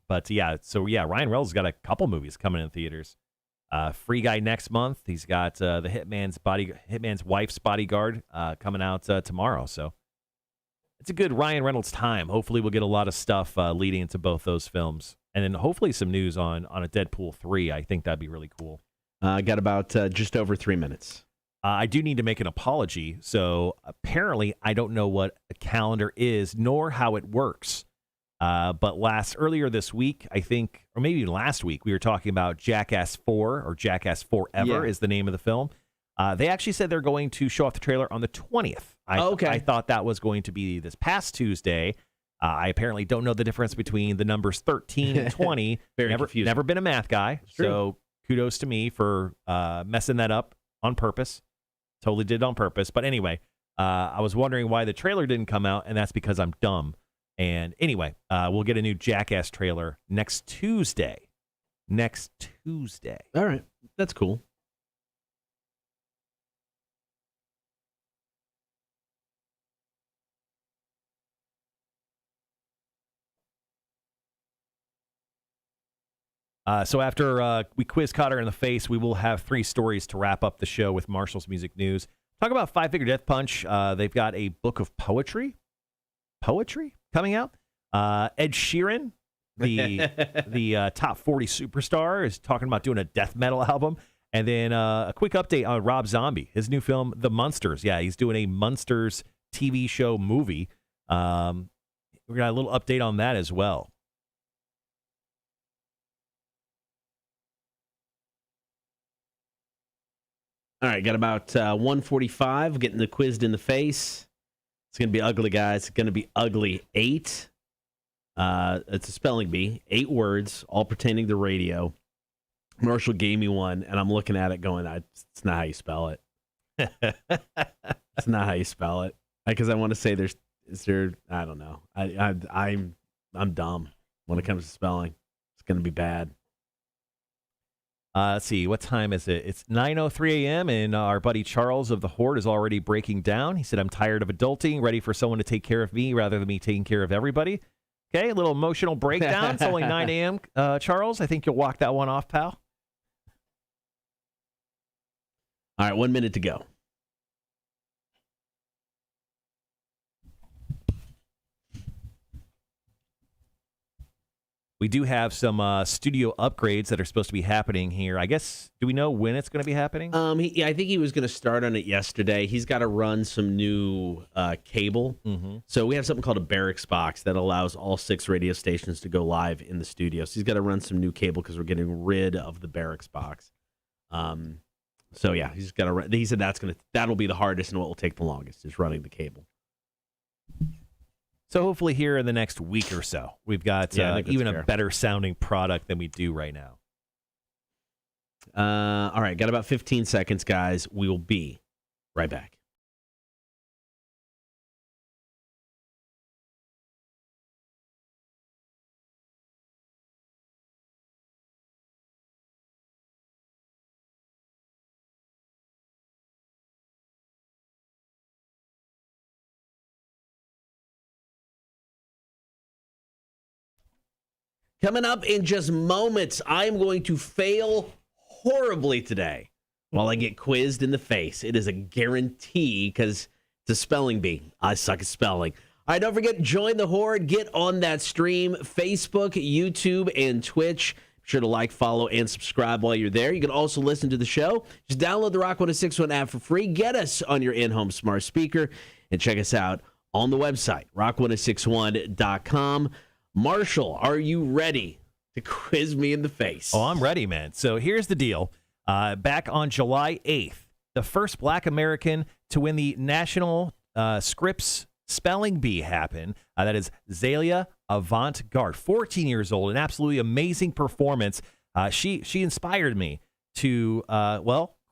But yeah, Ryan Reynolds got a couple movies coming in theaters. Free Guy next month. He's got the Hitman's Wife's Bodyguard coming out tomorrow. So it's a good Ryan Reynolds time. Hopefully we'll get a lot of stuff leading into both those films. And then hopefully some news on a Deadpool 3. I think that'd be really cool. I got about just over 3 minutes. I do need to make an apology. So apparently I don't know what a calendar is nor how it works. But earlier this week, I think, or maybe even last week, we were talking about Jackass 4 or Jackass Forever is the name of the film. They actually said they're going to show off the trailer on the 20th. I thought that was going to be this past Tuesday. I apparently don't know the difference between the numbers 13 and 20. Never been a math guy. So kudos to me for messing that up on purpose. Totally did it on purpose. But anyway, I was wondering why the trailer didn't come out, and that's because I'm dumb. And anyway, we'll get a new Jackass trailer next Tuesday. All right. That's cool. So after we quiz Kotter in the face, we will have 3 stories to wrap up the show with Marshall's Music News. Talk about Five Finger Death Punch. They've got a book of poetry coming out. Ed Sheeran, the top 40 superstar, is talking about doing a death metal album. And then a quick update on Rob Zombie, his new film, The Munsters. Yeah, he's doing a Munsters TV show movie. We got a little update on that as well. All right, got about 1:45, getting the quizzed in the face. It's going to be ugly, guys. It's going to be ugly 8. It's a spelling bee, 8 words, all pertaining to radio. Marshall gave me one, and I'm looking at it going, it's not how you spell it. It's not how you spell it. Because I want to say I don't know. I'm dumb when it comes to spelling. It's going to be bad. Let's see, what time is it? It's 9:03 a.m., and our buddy Charles of the Horde is already breaking down. He said, I'm tired of adulting, ready for someone to take care of me rather than me taking care of everybody. Okay, a little emotional breakdown. It's only 9 a.m., Charles. I think you'll walk that one off, pal. All right, 1 minute to go. We do have some studio upgrades that are supposed to be happening here. I guess, do we know when it's going to be happening? I think he was going to start on it yesterday. He's got to run some new cable. Mm-hmm. So we have something called a barracks box that allows all 6 radio stations to go live in the studio. So he's got to run some new cable because we're getting rid of the barracks box. So yeah, he's got to. He said that'll be the hardest and what will take the longest is running the cable. So hopefully here in the next week or so, we've got even a better sounding product than we do right now. All right, got about 15 seconds, guys. We will be right back. Coming up in just moments, I'm going to fail horribly today while I get quizzed in the face. It is a guarantee because It's a spelling bee. I suck at spelling. All right, don't forget, join the Horde. Get on that stream, Facebook, YouTube, and Twitch. Be sure to like, follow, and subscribe while you're there. You can also listen to the show. Just download the Rock 106.1 app for free. Get us on your in-home smart speaker, and check us out on the website, rock1061.com. Marshall, are you ready to quiz me in the face? Oh, I'm ready, man. So here's the deal. Back on July 8th, the first Black American to win the National Scripps Spelling Bee happened. That is Zelia Avant-Garde, 14 years old, an absolutely amazing performance. She inspired me to,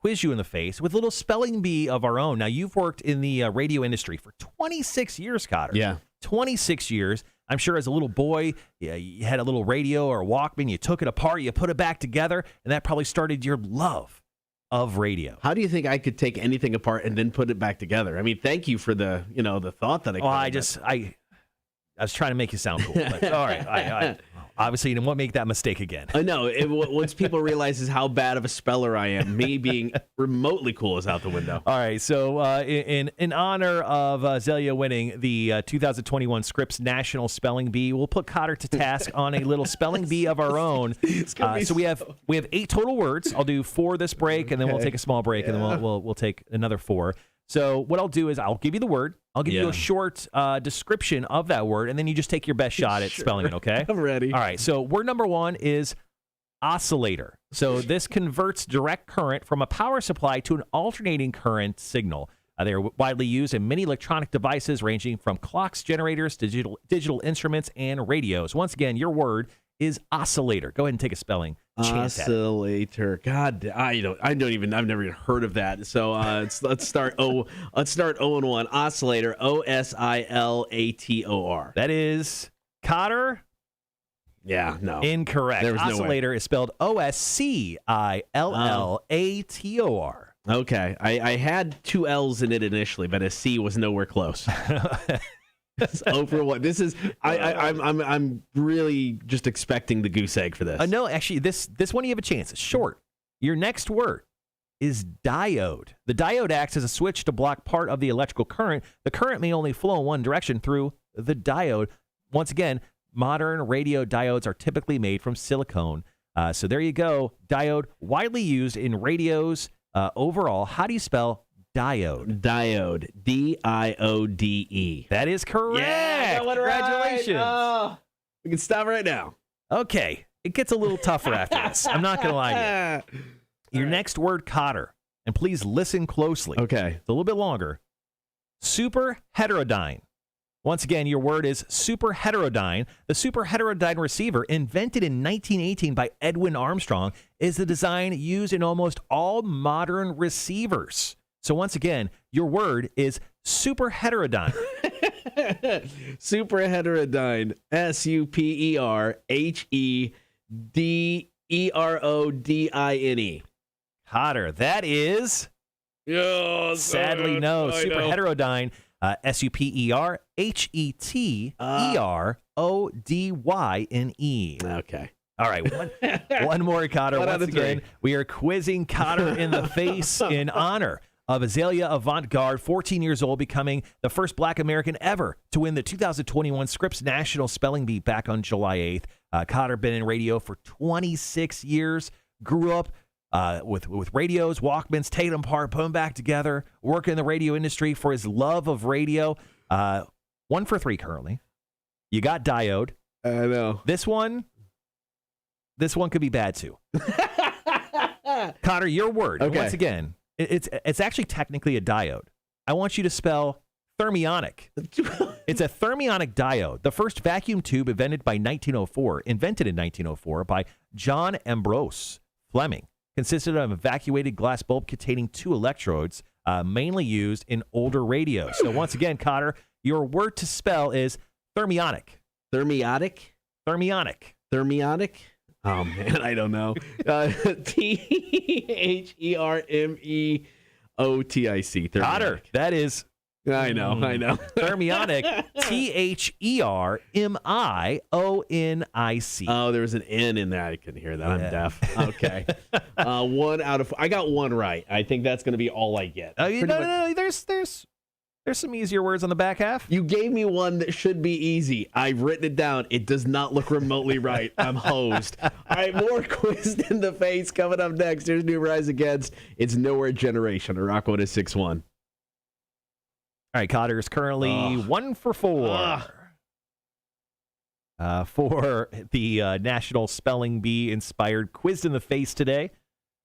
quiz you in the face with a little spelling bee of our own. Now, you've worked in the radio industry for 26 years, Kotter. Yeah. 26 years. I'm sure as a little boy, you had a little radio or a Walkman, you took it apart, you put it back together, and that probably started your love of radio. How do you think I could take anything apart and then put it back together? I mean, thank you for the thought that I. I was trying to make you sound cool. But, all right, I obviously you won't make that mistake again. I know. Once people realizes how bad of a speller I am, me being remotely cool is out the window. All right, so in honor of Zelia winning the 2021 Scripps National Spelling Bee, we'll put Kotter to task on a little spelling bee of our own. So we have 8 total words. I'll do 4 this break, and then we'll take a small break, and then we'll take another 4. So what I'll do is I'll give you the word. I'll give you a short description of that word, and then you just take your best shot at spelling it, okay? I'm ready. All right, so word number 1 is oscillator. So this converts direct current from a power supply to an alternating current signal. They are widely used in many electronic devices ranging from clocks, generators, to digital instruments, and radios. Once again, your word is oscillator. Go ahead and take a spelling chance at it. Oscillator. God, I've never even heard of that. So let's start 0-1. Oscillator. OSILATOR. That is Kotter. Yeah, no. Incorrect. Oscillator is spelled OSCILLATOR. Okay. I had 2 L's in it initially, but a C was nowhere close. It's 0-1. This is I'm really just expecting the goose egg for this. No, actually, this one you have a chance. It's short. Your next word is diode. The diode acts as a switch to block part of the electrical current. The current may only flow in one direction through the diode. Once again, modern radio diodes are typically made from silicone. So there you go. Diode, widely used in radios overall. How do you spell diode? Diode. DIODE. That is correct. Yeah, congratulations. Right. Oh, we can stop right now. Okay. It gets a little tougher after this. I'm not going to lie to you. Your next word, Kotter, and please listen closely. Okay. It's a little bit longer. Super heterodyne. Once again, your word is super heterodyne. The super heterodyne receiver, invented in 1918 by Edwin Armstrong, is the design used in almost all modern receivers. So once again, your word is super heterodyne. Super heterodyne. SUPERHEDERODINE. Kotter. That is sadly no. Super heterodyne. SUPERHETERODYNE. Okay. All right. One more, Kotter. Once again, we are quizzing Kotter in the face in honor of Zelia Avant-Garde, 14 years old, becoming the first Black American ever to win the 2021 Scripps National Spelling Bee back on July 8th. Kotter been in radio for 26 years, grew up with radios, Walkmans, taking them apart, put them back together, working in the radio industry for his love of radio. 1 for 3 currently. You got diode. I know. This one could be bad too. Kotter, your word. Okay. Once again, it's actually technically a diode. I want you to spell thermionic. It's a thermionic diode. The first vacuum tube invented in 1904 by John Ambrose Fleming, consisted of an evacuated glass bulb containing 2 electrodes, mainly used in older radios. So once again, Kotter, your word to spell is thermionic. Thermionic? Thermionic. Thermionic? Oh, man, I don't know. THERMEOTIC. Kotter, that is... I know. Thermionic, THERMIONIC. Oh, there was an N in there. I couldn't hear that. I'm deaf. Okay. 1 out of 4. I got 1 right. I think that's going to be all I get. No. There's There's some easier words on the back half. You gave me one that should be easy. I've written it down. It does not look remotely right. I'm hosed. All right, more quizzed in the face coming up next. Here's New Rise Against. It's Nowhere Generation. Rock 106.1. All right, Kotter is currently 1 for 4. For the National Spelling Bee inspired Quizzed in the Face today.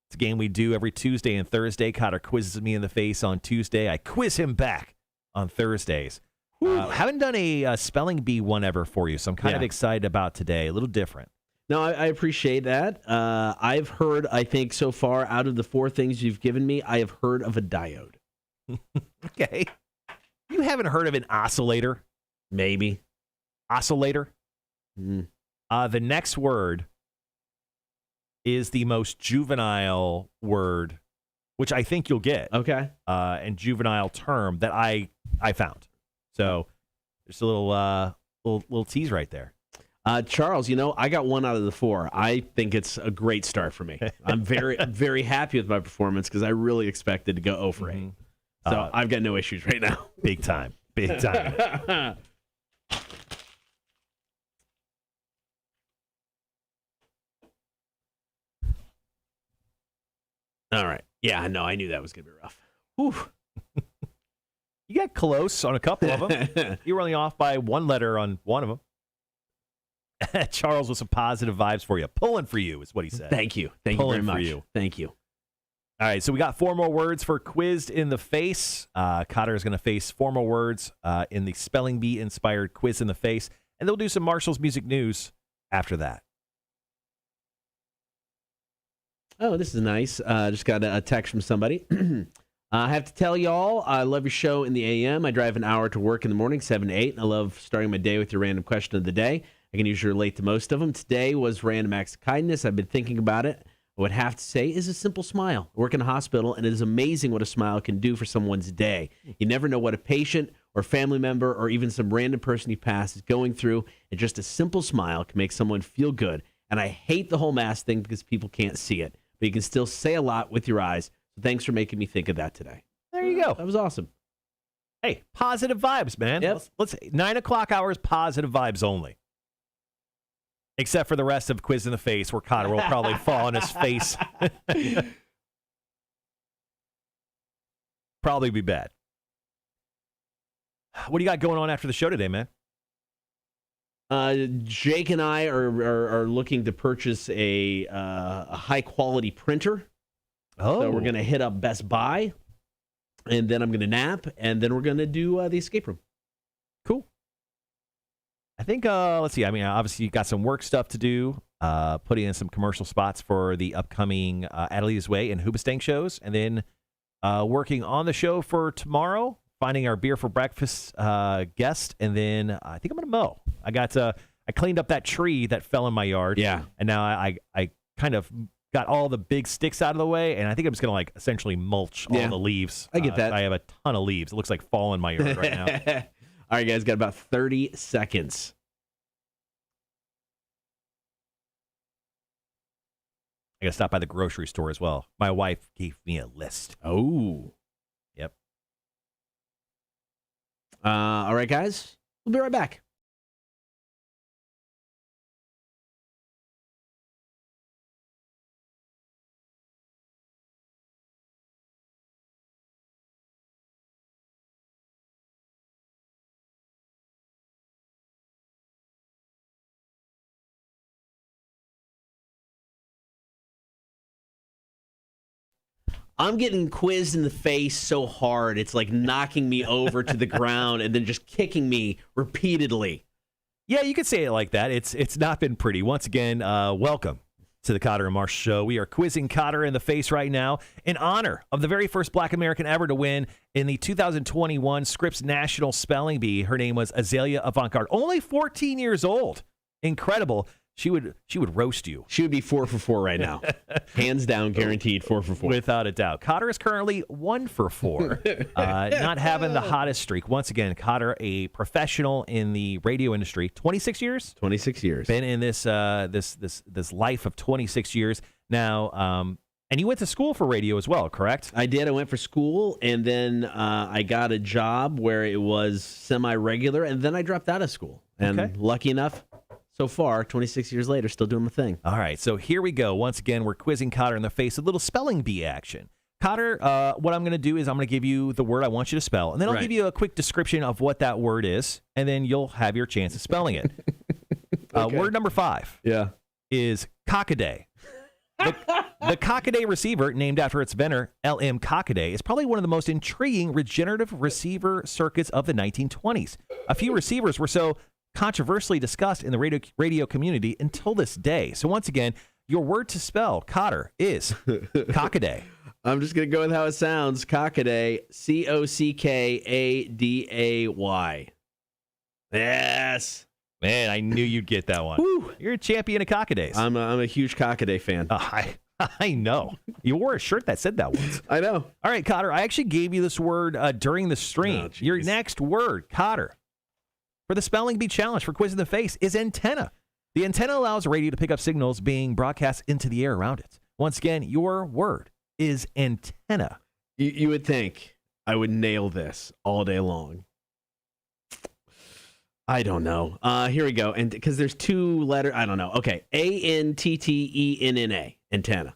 It's a game we do every Tuesday and Thursday. Kotter quizzes me in the face on Tuesday. I quiz him back on Thursdays. Haven't done a spelling bee one ever for you, so I'm kind of excited about today. A little different. No, I appreciate that. I've heard, I think so far, out of the 4 things you've given me, I have heard of a diode. Okay. You haven't heard of an oscillator? Maybe. Oscillator? The next word is the most juvenile word, which I think you'll get. Okay. And juvenile term that I found. So there's a little tease right there. Charles, I got 1 out of the 4. I think it's a great start for me. I'm very happy with my performance because I really expected to go 0 for 8. So I've got no issues right now. Big time. Big time. All right. Yeah, no, I knew that was going to be rough. Whew. You got close on a couple of them. You were only off by 1 letter on one of them. Charles with some positive vibes for you. Pulling for you is what he said. Thank you. Thank you very much. You. Thank you. All right, so we got 4 more words for Quizzed in the Face. Kotter is going to face 4 more words in the Spelling Bee inspired Quiz in the Face, and they'll do some Marshall's Music News after that. Oh, this is nice. Just got a text from somebody. I have to tell y'all, I love your show in the AM. I drive an hour to work in the morning, 7 to 8. And I love starting my day with your random question of the day. I can usually relate to most of them. Today was random acts of kindness. I've been thinking about it. I would have to say is a simple smile. I work in a hospital, and it is amazing what a smile can do for someone's day. You never know what a patient or family member or even some random person you pass is going through, and just a simple smile can make someone feel good. And I hate the whole mask thing because people can't see it, but you can still say a lot with your eyes. So thanks for making me think of that today. There you go. That was awesome. Hey, positive vibes, man. Yep. Let's 9 o'clock hours, positive vibes only. Except for the rest of Quiz in the Face, where Kotter will probably fall on his face. Probably be bad. What do you got going on after the show today, man? Jake and I are looking to purchase a high-quality printer. Oh. So we're going to hit up Best Buy, and then I'm going to nap, and then we're going to do the escape room. Cool. I think, let's see. I mean, obviously, you got some work stuff to do, putting in some commercial spots for the upcoming Adelia's Way and Hoobastank shows, and then working on the show for tomorrow, finding our beer for breakfast guest, and then I think I'm going to mow. I cleaned up that tree that fell in my yard. Yeah. And now I kind of got all the big sticks out of the way, and I think I'm just going to essentially mulch all the leaves. I get that. I have a ton of leaves. It looks like fall in my yard right now. All right, guys, got about 30 seconds. I got to stop by the grocery store as well. My wife gave me a list. Oh. Yep. All right, guys. We'll be right back. I'm getting quizzed in the face so hard, it's like knocking me over to the ground and then just kicking me repeatedly. Yeah, you could say it like that. It's not been pretty. Once again, welcome to the Kotter and Marsh Show. We are quizzing Kotter in the face right now in honor of the very first Black American ever to win in the 2021 Scripps National Spelling Bee. Her name was Azalea Avantgarde. Only 14 years old. Incredible. She would roast you. She would be 4 for 4 right now. Hands down, guaranteed 4 for 4. Without a doubt. Kotter is currently 1 for 4. Not having the hottest streak. Once again, Kotter, a professional in the radio industry. 26 years? 26 years. Been in this life of 26 years. Now, And you went to school for radio as well, correct? I did. I went for school, and then I got a job where it was semi-regular, and then I dropped out of school. And lucky enough, so far, 26 years later, still doing my thing. All right, so here we go. Once again, we're quizzing Kotter in the face. A little spelling bee action. Kotter, what I'm going to do is I'm going to give you the word I want you to spell, and then I'll give you a quick description of what that word is, and then you'll have your chance of spelling it. Word number 5 is cockaday. The cockaday receiver, named after its inventor, L.M. Cockaday, is probably one of the most intriguing regenerative receiver circuits of the 1920s. A few receivers were so controversially discussed in the radio community until this day. So once again, your word to spell, Kotter, is cockaday. I'm just going to go with how it sounds. Cockaday, Cockaday. Yes. Man, I knew you'd get that one. Woo. You're a champion of cockadays. I'm a huge Cockaday fan. I know. You wore a shirt that said that once. I know. All right, Kotter, I actually gave you this word during the stream. Your next word, Kotter, for the Spelling Bee Challenge for Quiz in the Face is antenna. The antenna allows radio to pick up signals being broadcast into the air around it. Once again, your word is antenna. You would think I would nail this all day long. I don't know. Here we go. And because there's 2 letters, I don't know. Okay. Antenna. Antenna.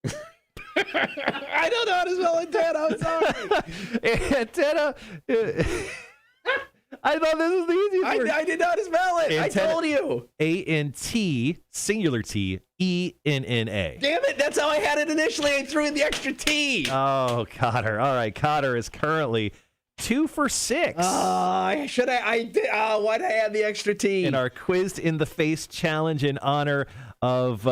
I don't know how to spell antenna. I'm sorry. Antenna. I thought this was the easiest word. I did not spell it. Antenna. I told you. A-N-T, singular T, E-N-N-A. Damn it. That's how I had it initially. I threw in the extra T. Oh, Kotter. All right. Kotter is currently 2 for 6. Why did I add the extra T? In our Quizzed in the Face challenge in honor of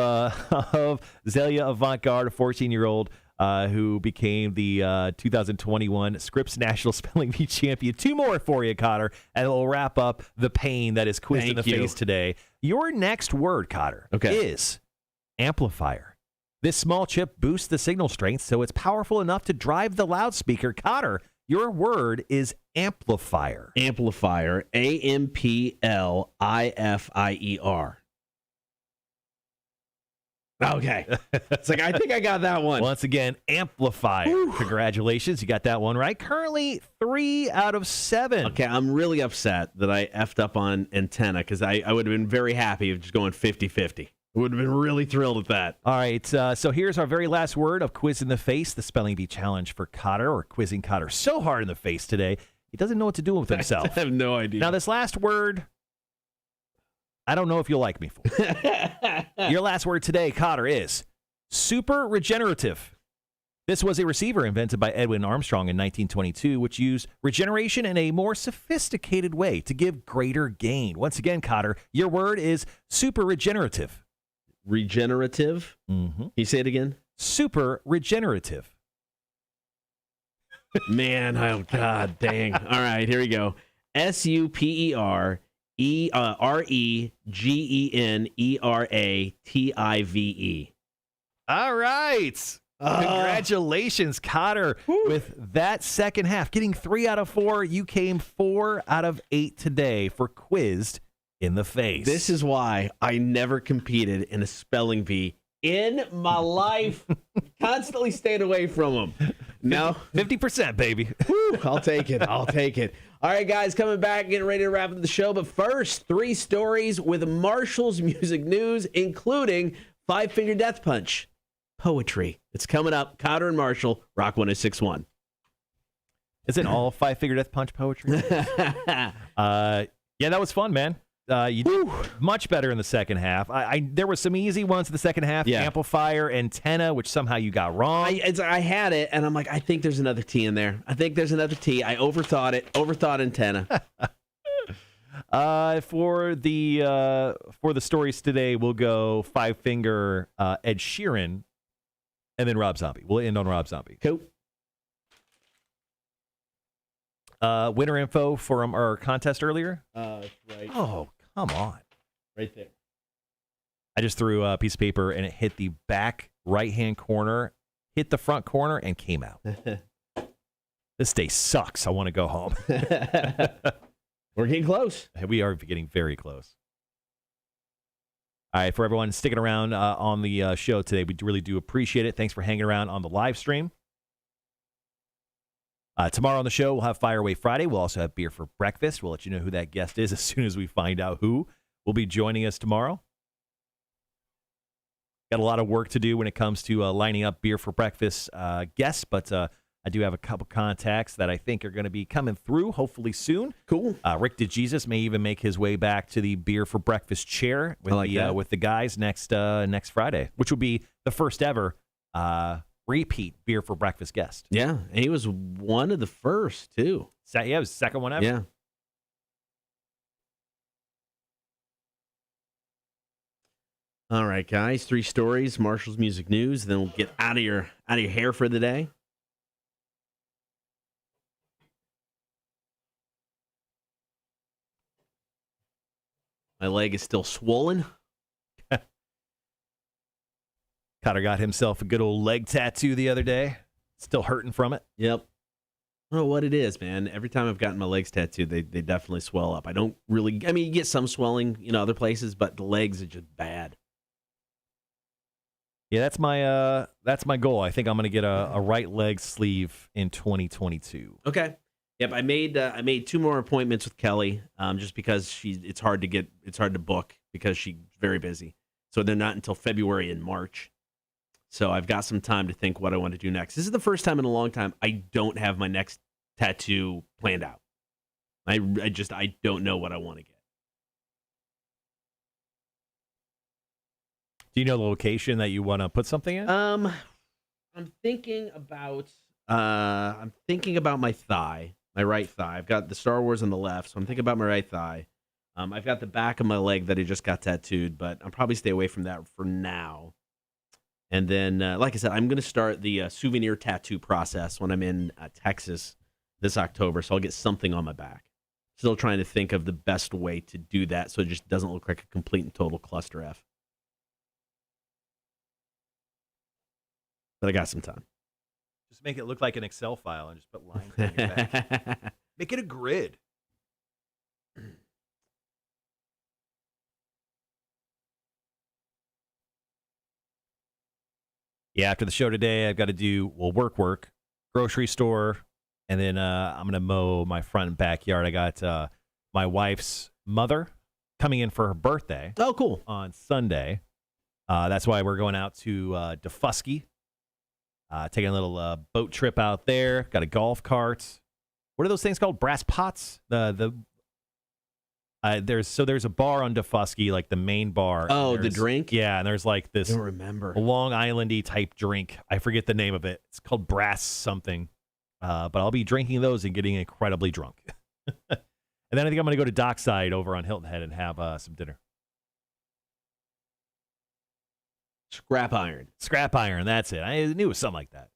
Zelia Avant-Garde, a 14-year-old who became the 2021 Scripps National Spelling Bee champion. 2 more for you, Kotter, and we'll wrap up the pain that is Quizzed in the Face today. Your next word, Kotter, is amplifier. This small chip boosts the signal strength so it's powerful enough to drive the loudspeaker. Kotter, your word is amplifier. Amplifier. A-M-P-L-I-F-I-E-R. Okay. It's like, I think I got that one. Once again, amplifier. Whew. Congratulations. You got that one right. Currently 3 out of 7. Okay, I'm really upset that I effed up on antenna because I would have been very happy of just going 50-50. I would have been really thrilled at that. All right, so here's our very last word of Quiz in the Face, the Spelling Bee Challenge for Kotter, or quizzing Kotter so hard in the face today, he doesn't know what to do with himself. I have no idea. Now, this last word, I don't know if you'll like me for. Your last word today, Kotter, is super regenerative. This was a receiver invented by Edwin Armstrong in 1922, which used regeneration in a more sophisticated way to give greater gain. Once again, Kotter, your word is super regenerative. Regenerative? Mm-hmm. Can you say it again? Super regenerative. Man, oh, God dang. All right, here we go. SUPERREGENERATIVE. All right. Congratulations, Kotter, with that second half. Getting 3 out of 4. You came 4 out of 8 today for Quizzed in the Face. This is why I never competed in a spelling bee in my life. Constantly stayed away from them. Now 50%, baby. I'll take it. I'll take it. All right, guys, coming back, getting ready to wrap up the show. But first, 3 stories with Marshall's music news, including 5-Finger Death Punch poetry. It's coming up. Kotter and Marshall, Rock 106.1. Is it all 5-Finger Death Punch poetry? Yeah, that was fun, man. You did much better in the second half. There were some easy ones in the second half. Yeah. Amplifier, antenna, which somehow you got wrong. I had it, and I'm like, I think there's another T in there. I think there's another T. I overthought it. Overthought antenna. For the stories today, we'll go 5-Finger Ed Sheeran, and then Rob Zombie. We'll end on Rob Zombie. Cool. Winner info from our contest earlier. Right. Oh, come on. Right there. I just threw a piece of paper, and it hit the back right-hand corner, hit the front corner, and came out. This day sucks. I want to go home. We're getting close. We are getting very close. All right, for everyone sticking around on the show today, we really do appreciate it. Thanks for hanging around on the live stream. Tomorrow on the show, we'll have Fire Away Friday. We'll also have beer for breakfast. We'll let you know who that guest is as soon as we find out who will be joining us tomorrow. Got a lot of work to do when it comes to lining up beer for breakfast guests, but I do have a couple contacts that I think are going to be coming through hopefully soon. Cool. Rick DeJesus may even make his way back to the beer for breakfast chair with the guys next Friday, which will be the first ever repeat beer for breakfast guest. Yeah, and he was one of the first too. Yeah, it was the second one ever. Yeah. All right, guys. 3 stories. Marshall's music news. Then we'll get out of your hair for the day. My leg is still swollen. Kotter got himself a good old leg tattoo the other day. Still hurting from it. Yep. I don't know what it is, man. Every time I've gotten my legs tattooed, they definitely swell up. I don't really, I mean, you get some swelling, other places, but the legs are just bad. Yeah, that's my goal. I think I'm going to get a right leg sleeve in 2022. Okay. Yep, I made 2 more appointments with Kelly, just because it's hard to book because she's very busy. So they're not until February and March. So I've got some time to think what I want to do next. This is the first time in a long time I don't have my next tattoo planned out. I don't know what I want to get. Do you know the location that you want to put something in? I'm thinking about my thigh. My right thigh. I've got the Star Wars on the left, so I'm thinking about my right thigh. I've got the back of my leg that I just got tattooed, but I'll probably stay away from that for now. And then, like I said, I'm going to start the souvenir tattoo process when I'm in Texas this October, so I'll get something on my back. Still trying to think of the best way to do that so it just doesn't look like a complete and total cluster F. But I got some time. Just make it look like an Excel file and just put lines on your back. Make it a grid. Yeah, after the show today, I've got to do, work, grocery store, and then I'm going to mow my front and backyard. I got my wife's mother coming in for her birthday. Oh, cool. On Sunday. That's why we're going out to Defusky. Taking a little boat trip out there. Got a golf cart. What are those things called? Brass pots? There's a bar on Defusky, like the main bar. Oh, the drink? Yeah, and there's like this I don't remember. Long Island-y type drink. I forget the name of it. It's called Brass something. But I'll be drinking those and getting incredibly drunk. And then I think I'm going to go to Dockside over on Hilton Head and have some dinner. Scrap iron, that's it. I knew it was something like that.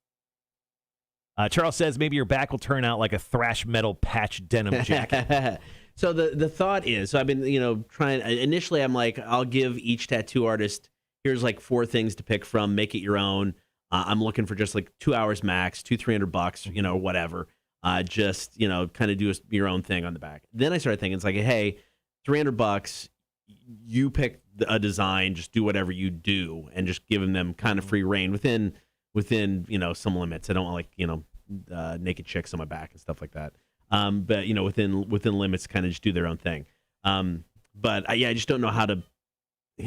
Charles says maybe your back will turn out like a thrash metal patch denim jacket. So the thought is, so I've been, trying, initially I'm like, I'll give each tattoo artist, here's like 4 things to pick from, make it your own. I'm looking for just like 2 hours max, $200-$300, whatever. Just, kind of do your own thing on the back. Then I started thinking, it's like, hey, $300, you pick a design, just do whatever you do, and just giving them kind of free reign within some limits. I don't want naked chicks on my back and stuff like that. But within limits, kind of just do their own thing. But I just don't know how to.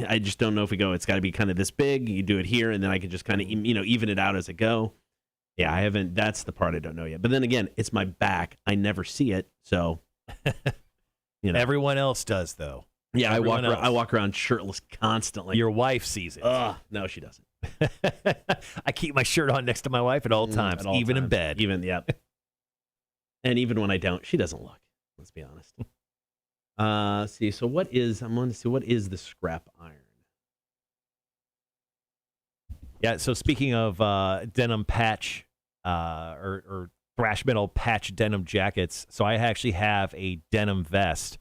I just don't know if we go. It's got to be kind of this big. You do it here, and then I can just kind of even it out as I go. Yeah, I haven't. That's the part I don't know yet. But then again, it's my back. I never see it, so Everyone else does though. Yeah, I walk around shirtless constantly. Your wife sees it. No, she doesn't. I keep my shirt on next to my wife at all times, even in bed. Yep. And even when I don't, she doesn't look. Let's be honest. See, so what is the scrap iron? Yeah, so speaking of denim patch or thrash metal patch denim jackets, so I actually have a denim vest.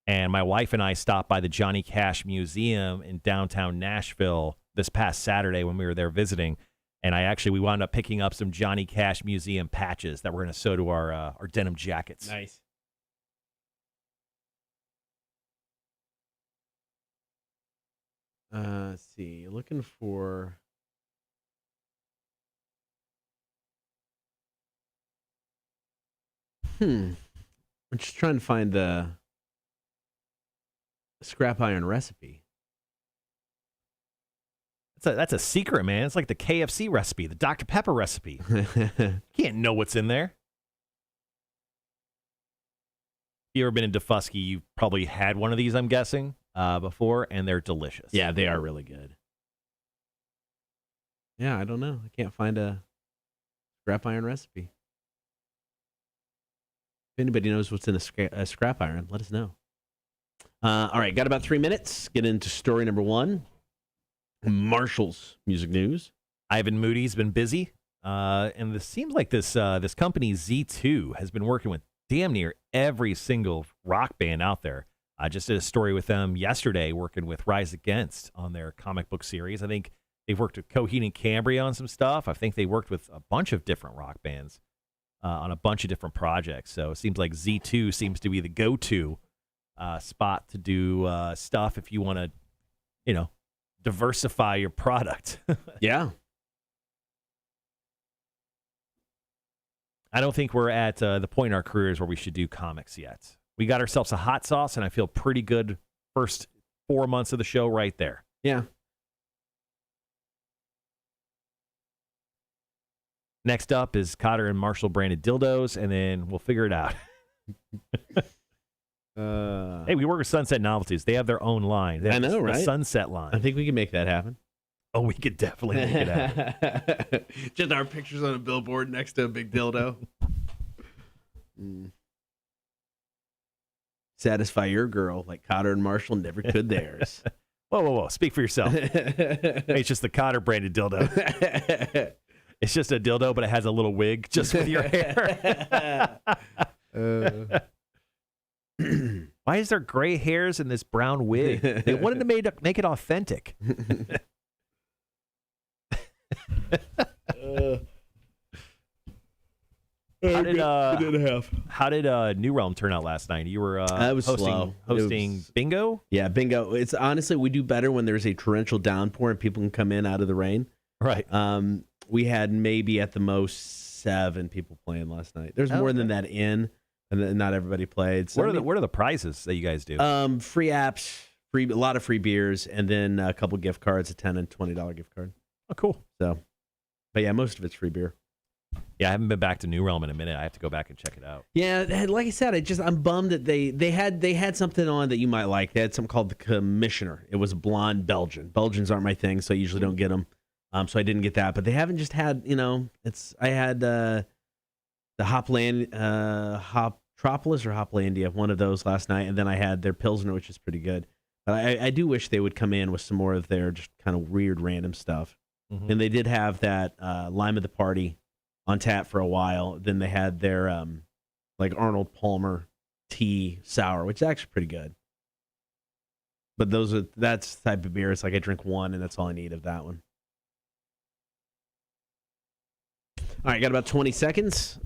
And my wife and I stopped by the Johnny Cash Museum in downtown Nashville this past Saturday when we were there visiting. And we wound up picking up some Johnny Cash Museum patches that we're going to sew to our denim jackets. Nice. Let's see. Looking for. I'm just trying to find the scrap iron recipe. That's a secret, man. It's like the KFC recipe, the Dr. Pepper recipe. You can't know what's in there. If you ever been in Defusky, you've probably had one of these, I'm guessing, before, and they're delicious. Yeah, they are really good. Yeah, I don't know. I can't find a scrap iron recipe. If anybody knows what's in a scrap iron, let us know. All right, got about 3 minutes. Get into story number 1. Marshall's music news. Ivan Moody's been busy, and this seems like this company Z2 has been working with damn near every single rock band out there. I just did a story with them yesterday, working with Rise Against on their comic book series. I think they've worked with Coheed and Cambria on some stuff. I think they worked with a bunch of different rock bands on a bunch of different projects. So it seems like Z2 seems to be the go-to spot to do stuff if you want to, diversify your product. Yeah. I don't think we're at the point in our careers where we should do comics yet. We got ourselves a hot sauce, and I feel pretty good first 4 months of the show right there. Yeah. Next up is Kotter and Marshall branded dildos, and then we'll figure it out. Hey, we work with Sunset Novelties. They have their own line. I know, right? The Sunset line. I think we can make that happen. Oh, we could definitely make it happen. Just our pictures on a billboard next to a big dildo. Satisfy your girl like Kotter and Marshall never could theirs. Whoa. Speak for yourself. It's just the Kotter branded dildo. It's just a dildo, but it has a little wig just with your hair. Why is there gray hairs in this brown wig? They wanted to make it authentic. How did New Realm turn out last night? You were I was hosting bingo? Yeah, bingo. It's honestly, we do better when there's a torrential downpour and people can come in out of the rain. Right. We had maybe at the most 7 people playing last night. There's more than that in, and not everybody played. So what are the prizes that you guys do? Free apps, a lot of free beers, and then a couple gift cards, a $10 and $20 gift card. Oh, cool. So, but yeah, most of it's free beer. Yeah, I haven't been back to New Realm in a minute. I have to go back and check it out. Yeah, like I said, I'm bummed that they had something on that you might like. They had something called the Commissioner. It was a blonde Belgian. Belgians aren't my thing, so I usually don't get them. So I didn't get that. But they haven't just had, I had the Hopland, Hopropolis or Hoplandia, one of those last night, and then I had their Pilsner, which is pretty good. But I do wish they would come in with some more of their just kind of weird random stuff. Mm-hmm. And they did have that Lime of the Party on tap for a while. Then they had their like Arnold Palmer tea sour, which is actually pretty good. But that's the type of beer. It's like I drink one, and that's all I need of that one. All right, got about 20 seconds.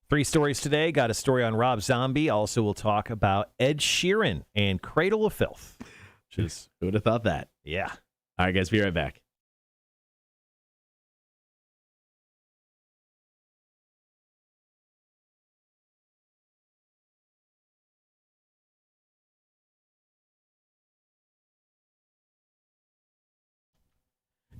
3 stories today. Got a story on Rob Zombie. Also, we'll talk about Ed Sheeran and Cradle of Filth. Who would have thought that? Yeah. All right, guys, be right back.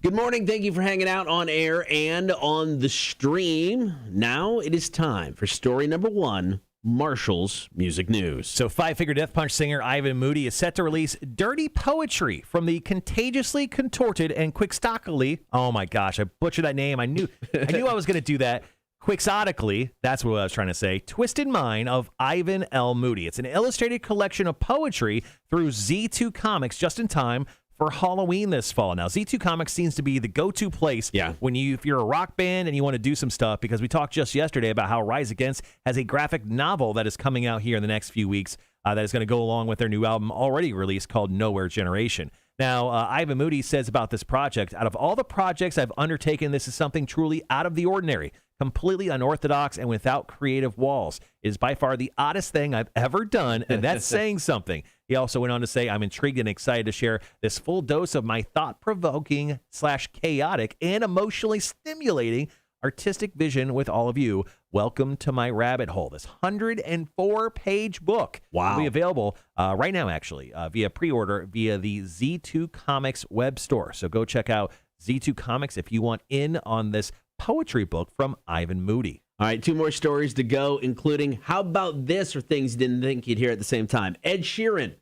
Good morning. Thank you for hanging out on air and on the stream. Now it is time for story number 1, Marshall's Music News. So Five-Finger Death Punch singer Ivan Moody is set to release Dirty Poetry from the contagiously contorted and quixotically, oh my gosh, I butchered that name. I knew I was going to do that. Quixotically, that's what I was trying to say, Twisted Mind of Ivan L. Moody. It's an illustrated collection of poetry through Z2 Comics just in time for Halloween this fall. Now, Z2 Comics seems to be the go-to place if you're a rock band and you want to do some stuff, because we talked just yesterday about how Rise Against has a graphic novel that is coming out here in the next few weeks that is going to go along with their new album already released called Nowhere Generation. Now, Ivan Moody says about this project, out of all the projects I've undertaken, this is something truly out of the ordinary, completely unorthodox and without creative walls. It is by far the oddest thing I've ever done, and that's saying something. He also went on to say, I'm intrigued and excited to share this full dose of my thought-provoking / chaotic and emotionally stimulating artistic vision with all of you. Welcome to my rabbit hole. This 104-page book will be available right now, actually, via pre-order via the Z2 Comics web store. So go check out Z2 Comics if you want in on this poetry book from Ivan Moody. All right, 2 more stories to go, including how about this or things you didn't think you'd hear at the same time. Ed Sheeran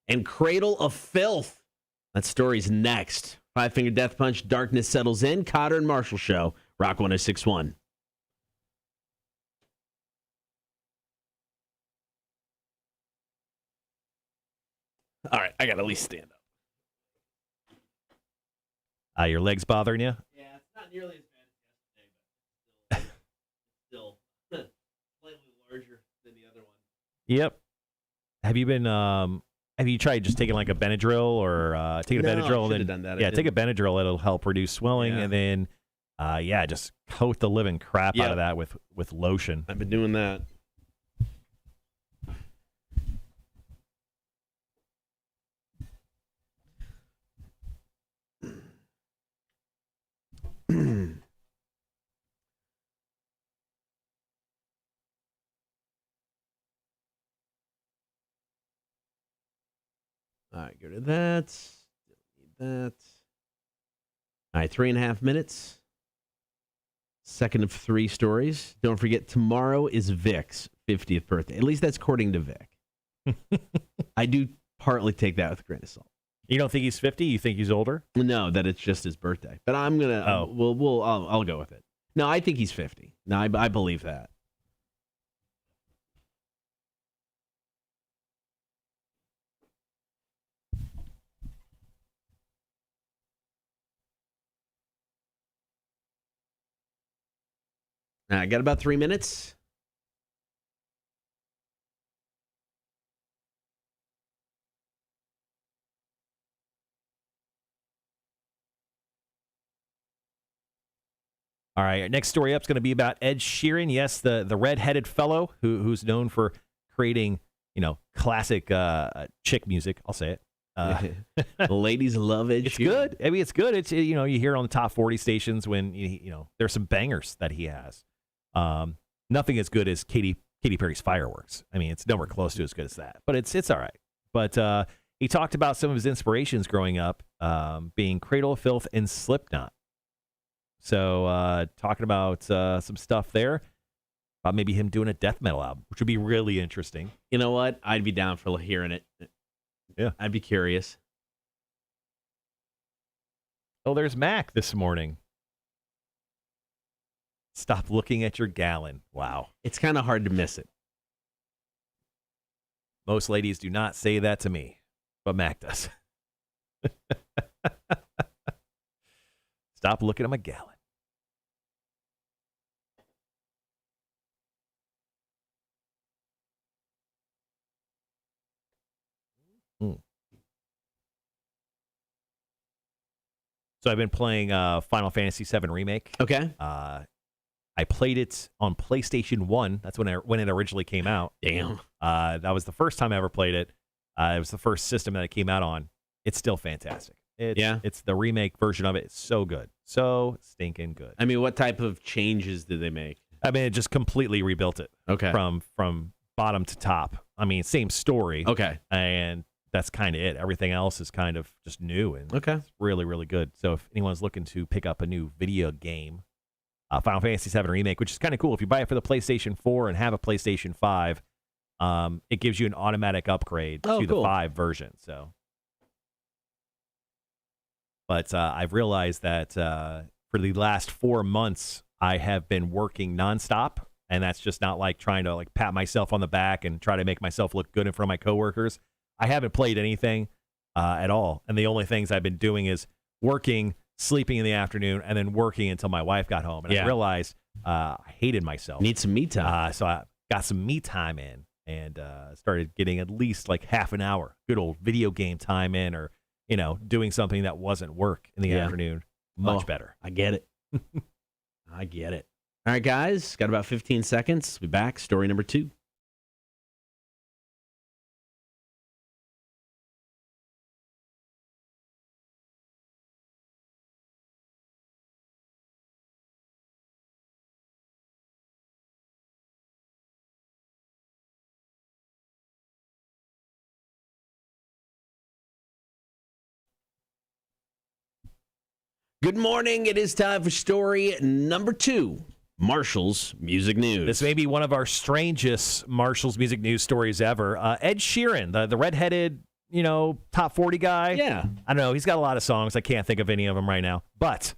and Cradle of Filth. That story's next. 5-Finger Death Punch, Darkness Settles In. Kotter and Marshall Show, Rock 106.1. All right, I got to at least stand up. Your legs bothering you? Yeah, it's not nearly as bad as yesterday, but still slightly larger than the other one. Yep. Have you tried just taking like a Benadryl or taking a Benadryl? I should have done that. Yeah, take a Benadryl. It'll help reduce swelling, and then just coat the living crap out of that with lotion. I've been doing that. All right, go to that. Delete that. All right, 3.5 minutes. Second of 3 stories. Don't forget, tomorrow is Vic's 50th birthday. At least that's according to Vic. I do partly take that with a grain of salt. You don't think he's 50? You think he's older? No, that it's just his birthday. But I'm gonna. I'll go with it. No, I think he's 50. No, I believe that. I got about 3 minutes. All right, next story up is going to be about Ed Sheeran. Yes, the red-headed fellow who's known for creating, classic chick music. I'll say it. The ladies love Ed Sheeran. It's good. I mean, it's good. It's you hear it on the top 40 stations when there's some bangers that he has. Nothing as good as Katy Perry's Fireworks. I mean, it's nowhere close to as good as that, but it's all right. But he talked about some of his inspirations growing up, being Cradle of Filth and Slipknot. So talking about some stuff there, about maybe him doing a death metal album, which would be really interesting. You know what? I'd be down for hearing it. Yeah, I'd be curious. Oh, there's Mac this morning. Stop looking at your gallon. Wow. It's kind of hard to miss it. Most ladies do not say that to me, but Mac does. Stop looking at my gallon. So I've been playing Final Fantasy VII Remake. Okay. I played it on PlayStation 1. That's when it originally came out. Damn. That was the first time I ever played it. It was the first system that it came out on. It's still fantastic. It's the remake version of it. It's so good. So stinking good. I mean, what type of changes did they make? I mean, it just completely rebuilt it. Okay. From bottom to top. I mean, same story. Okay. And that's kind of it. Everything else is kind of just new and it's really, really good. So if anyone's looking to pick up a new video game, Final Fantasy VII Remake, which is kind of cool. If you buy it for the PlayStation 4 and have a PlayStation 5, it gives you an automatic upgrade to the 5 version. So, but I've realized that for the last 4 months, I have been working nonstop, and that's just not like trying to pat myself on the back and try to make myself look good in front of my coworkers. I haven't played anything at all, and the only things I've been doing is working, sleeping in the afternoon, and then working until my wife got home. And I realized I hated myself. Need some me time. So I got some me time in and started getting at least half an hour, good old video game time in, or doing something that wasn't work in the afternoon. Much better. I get it. I get it. All right, guys, got about 15 seconds. We'll be back. Story number 2. Good morning. It is time for story number 2, Marshall's Music News. This may be one of our strangest Marshall's Music News stories ever. Ed Sheeran, the redheaded, top 40 guy. Yeah. I don't know. He's got a lot of songs. I can't think of any of them right now. But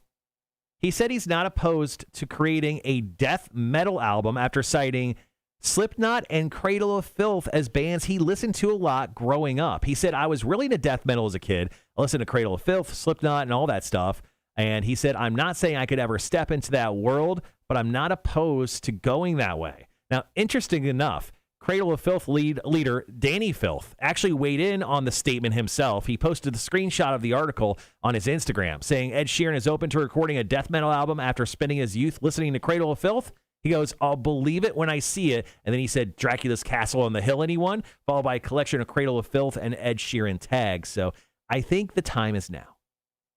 he said he's not opposed to creating a death metal album after citing Slipknot and Cradle of Filth as bands he listened to a lot growing up. He said, I was really into death metal as a kid. I listened to Cradle of Filth, Slipknot, and all that stuff. And he said, I'm not saying I could ever step into that world, but I'm not opposed to going that way. Now, interesting enough, Cradle of Filth leader Danny Filth actually weighed in on the statement himself. He posted the screenshot of the article on his Instagram saying Ed Sheeran is open to recording a death metal album after spending his youth listening to Cradle of Filth. He goes, I'll believe it when I see it. And then he said, Dracula's Castle on the Hill, anyone? Followed by a collection of Cradle of Filth and Ed Sheeran tags. So I think the time is now.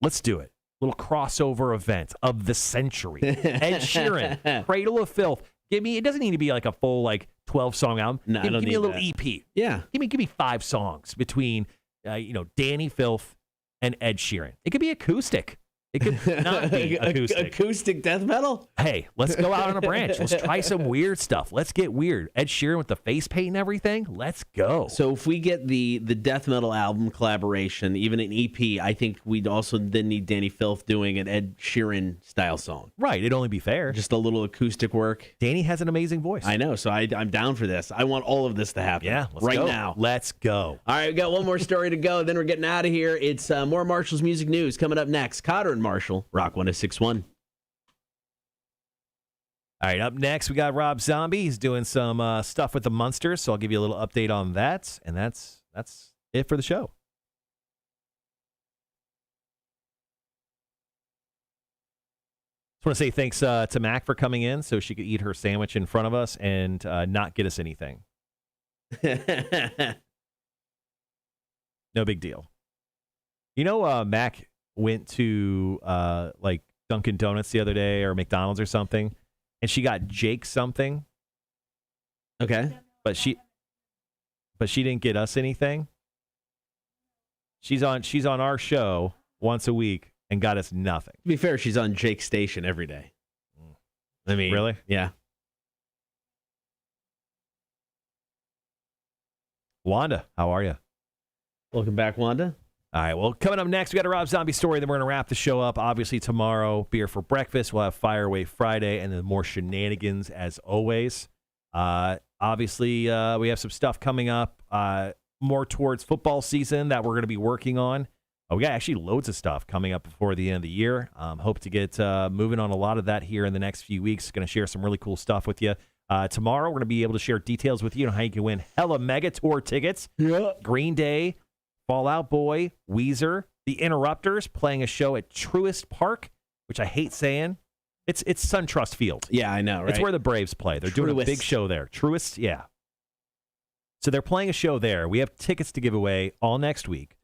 Let's do it. Little crossover event of the century. Ed Sheeran, Cradle of Filth. It doesn't need to be like a full 12-song album. No, give me a little that. EP. Yeah. Give me 5 songs between Danny Filth and Ed Sheeran. It could be acoustic. It could not be acoustic. Acoustic death metal? Hey, let's go out on a branch. Let's try some weird stuff. Let's get weird. Ed Sheeran with the face paint and everything. Let's go. So if we get the death metal album collaboration, even an EP, I think we'd also then need Danny Filth doing an Ed Sheeran style song. Right. It'd only be fair. Just a little acoustic work. Danny has an amazing voice. I know. So I'm down for this. I want all of this to happen. Yeah. Right go. now. Let's go. All right. We got one more story to go. Then we're getting out of here. It's more Marshall's Music News coming up next. Kotter and Marshall, Rock 1061. All right, up next, we got Rob Zombie. He's doing some stuff with the Munsters, so I'll give you a little update on that, and that's it for the show. Just want to say thanks to Mac for coming in so she could eat her sandwich in front of us and not get us anything. No big deal. Mac went to Dunkin' Donuts the other day or McDonald's or something, and she got Jake something. Okay. But she didn't get us anything. She's on our show once a week and got us nothing. To be fair, she's on Jake's station every day. I mean, really? Yeah. Wanda, how are you? Welcome back, Wanda. All right, well, coming up next, we got a Rob Zombie story. Then we're going to wrap the show up. Obviously, tomorrow, beer for breakfast. We'll have Fire Away Friday, and then more shenanigans as always. Obviously, we have some stuff coming up more towards football season that we're going to be working on. We got actually loads of stuff coming up before the end of the year. Hope to get moving on a lot of that here in the next few weeks. Going to share some really cool stuff with you. Tomorrow, we're going to be able to share details with you on how you can win hella mega tour tickets. Yeah. Green Day, Fall Out Boy, Weezer, The Interrupters playing a show at Truist Park, which I hate saying. It's SunTrust Field. Yeah, I know, right? It's where the Braves play. They're doing a big show there. Truist, yeah. So they're playing a show there. We have tickets to give away all next week.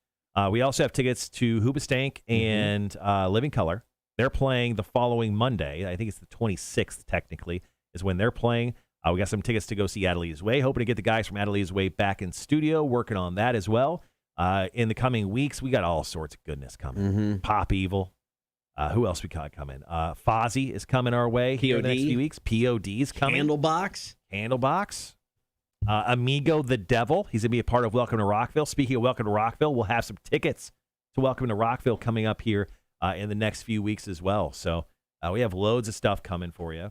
We also have tickets to Hoobastank and Living Color. They're playing the following Monday. I think it's the 26th, technically, is when they're playing. We got some tickets to go see Adelaide's Way. Hoping to get the guys from Adelaide's Way back in studio, working on that as well. In the coming weeks, we got all sorts of goodness coming. Mm-hmm. Pop Evil. Who else we got coming? Fozzy is coming our way here in the next few weeks. POD's coming. Candlebox. Amigo the Devil. He's going to be a part of Welcome to Rockville. Speaking of Welcome to Rockville, we'll have some tickets to Welcome to Rockville coming up here in the next few weeks as well. So we have loads of stuff coming for you.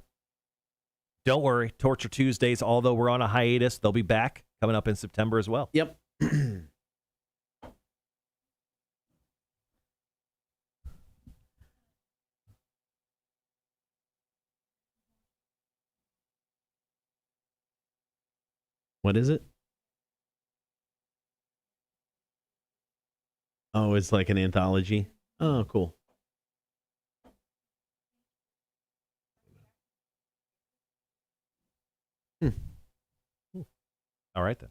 Don't worry. Torture Tuesdays, although we're on a hiatus, they'll be back coming up in September as well. Yep. What is it? Oh, it's like an anthology. Oh, cool. All right, then.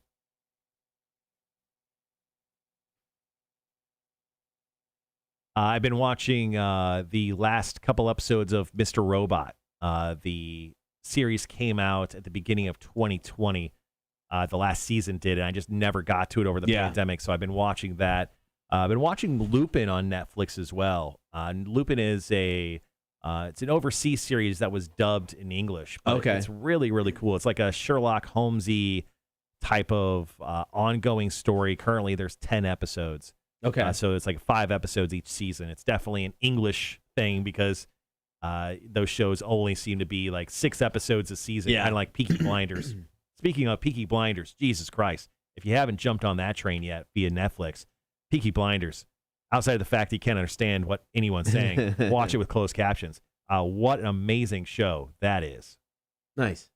I've been watching the last couple episodes of Mr. Robot. The series came out at the beginning of 2020. The last season did, and I just never got to it over the pandemic, so I've been watching that. I've been watching Lupin on Netflix as well. Lupin is it's an overseas series that was dubbed in English. But it's really, really cool. It's like a Sherlock Holmesy type of ongoing story. Currently, there's 10 episodes. Okay. So it's like 5 episodes each season. It's definitely an English thing because those shows only seem to be like 6 episodes a season, kind of like Peaky Blinders. Speaking of Peaky Blinders, Jesus Christ, if you haven't jumped on that train yet via Netflix, Peaky Blinders, outside of the fact that you can't understand what anyone's saying, watch it with closed captions. What an amazing show that is. Nice.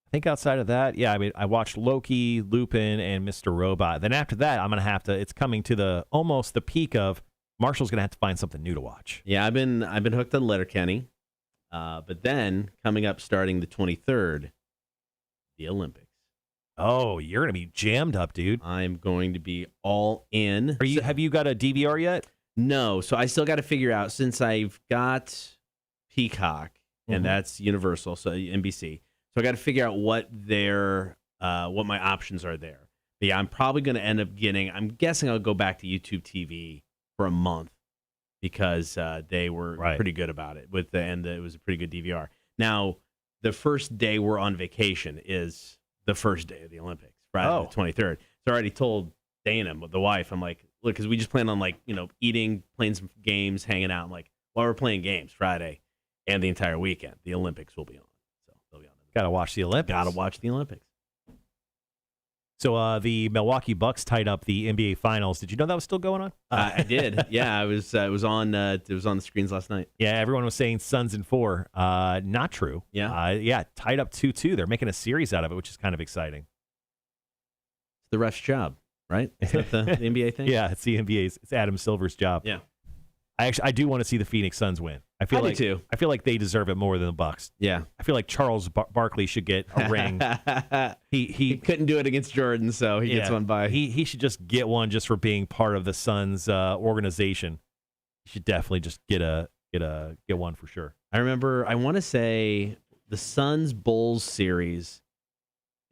I think outside of that, I watched Loki, Lupin, and Mr. Robot. Then after that, I'm going to have to, it's coming to almost the peak of Marshall's going to have to find something new to watch. Yeah, I've been hooked on Letterkenny. But then coming up starting the 23rd, the Olympics. Oh, you're going to be jammed up, dude. I'm going to be all in. Have you got a DVR yet? No, so I still got to figure out, since I've got Peacock, and that's Universal, so NBC. So I got to figure out what my options are there. But yeah, I'm probably going to end up I'm guessing I'll go back to YouTube TV for a month because they were pretty good about it it was a pretty good DVR. Now, the first day we're on vacation is the first day of the Olympics, Friday the 23rd. So I already told Dana, the wife, I'm like, look, because we just plan on eating, playing some games, hanging out. I'm like, while we're playing games Friday and the entire weekend, the Olympics will be on. So they'll be on. Got to watch the Olympics. Got to watch the Olympics. So the Milwaukee Bucks tied up the NBA Finals. Did you know that was still going on? I did. Yeah, it was on the screens last night. Yeah, everyone was saying Suns in 4. Not true. Yeah. Tied up 2-2. They're making a series out of it, which is kind of exciting. It's the ref's job, right? Is that the NBA thing? Yeah, it's the NBA's. It's Adam Silver's job. Yeah. I do want to see the Phoenix Suns win. I do too. I feel like they deserve it more than the Bucks. Yeah. I feel like Charles Barkley should get a ring. He couldn't do it against Jordan, so he gets one by. He should just get one just for being part of the Suns organization. He should definitely just get one for sure. I remember. I want to say the Suns Bulls series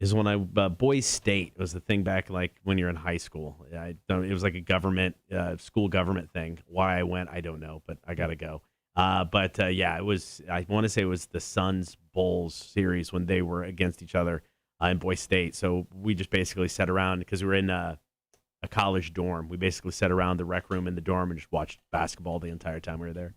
is when Boys State was the thing back when you're in high school. It was like a government school government thing. Why I went, I don't know, but I gotta go. It was. I want to say it was the Suns Bulls series when they were against each other in Boys State. So we just basically sat around because we were in a college dorm. We basically sat around the rec room in the dorm and just watched basketball the entire time we were there.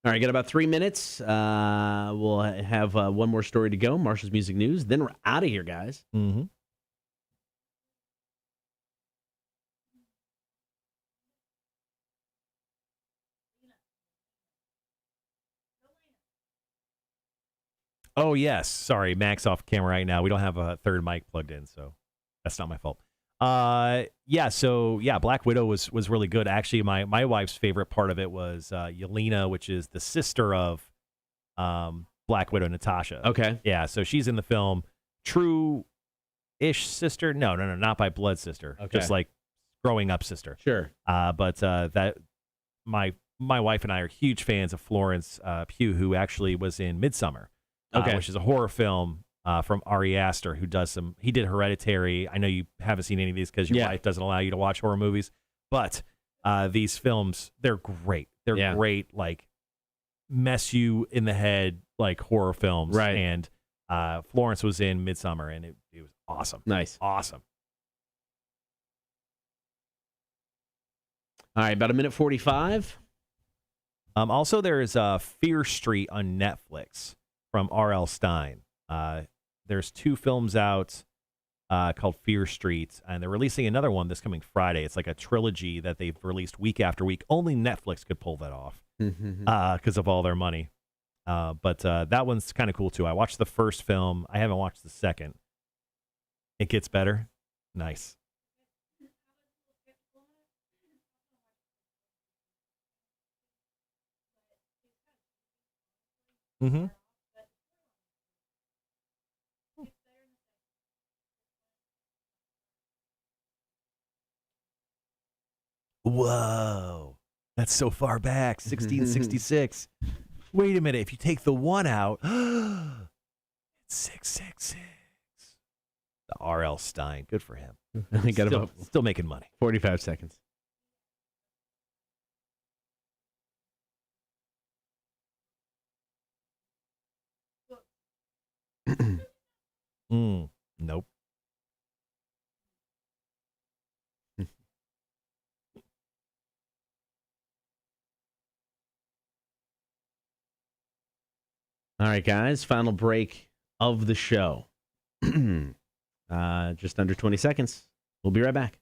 All right, got about 3 minutes. We'll have one more story to go. Marshall's Music News. Then we're out of here, guys. Mm-hmm. Oh, yes. Sorry, Mac's off camera right now. We don't have a third mic plugged in, so that's not my fault. Black Widow was really good. Actually, my wife's favorite part of it was Yelena, which is the sister of Black Widow, Natasha. Okay. Yeah, so she's in the film. True-ish sister? No, not by blood sister. Okay. Just like growing up sister. Sure. But my wife and I are huge fans of Florence Pugh, who actually was in Midsommar, which is a horror film from Ari Aster, he did Hereditary. I know you haven't seen any of these because your wife doesn't allow you to watch horror movies, but these films, they're great. They're great, like mess you in the head, like horror films. Right. And Florence was in Midsommar, and it was awesome. Nice. Awesome. All right, about 1:45. Also, there is Fear Street on Netflix from R.L. Stine. There's 2 films out called Fear Street, and they're releasing another one this coming Friday. It's like a trilogy that they've released week after week. Only Netflix could pull that off because of all their money. But that one's kind of cool, too. I watched the first film. I haven't watched the second. It gets better. Nice. Mm-hmm. Whoa. That's so far back. 1666. Wait a minute. If you take the 1 out, it's 666. The R.L. Stein. Good for him. Still making money. 45 seconds. Nope. All right, guys. Final break of the show. Just under 20 seconds. We'll be right back.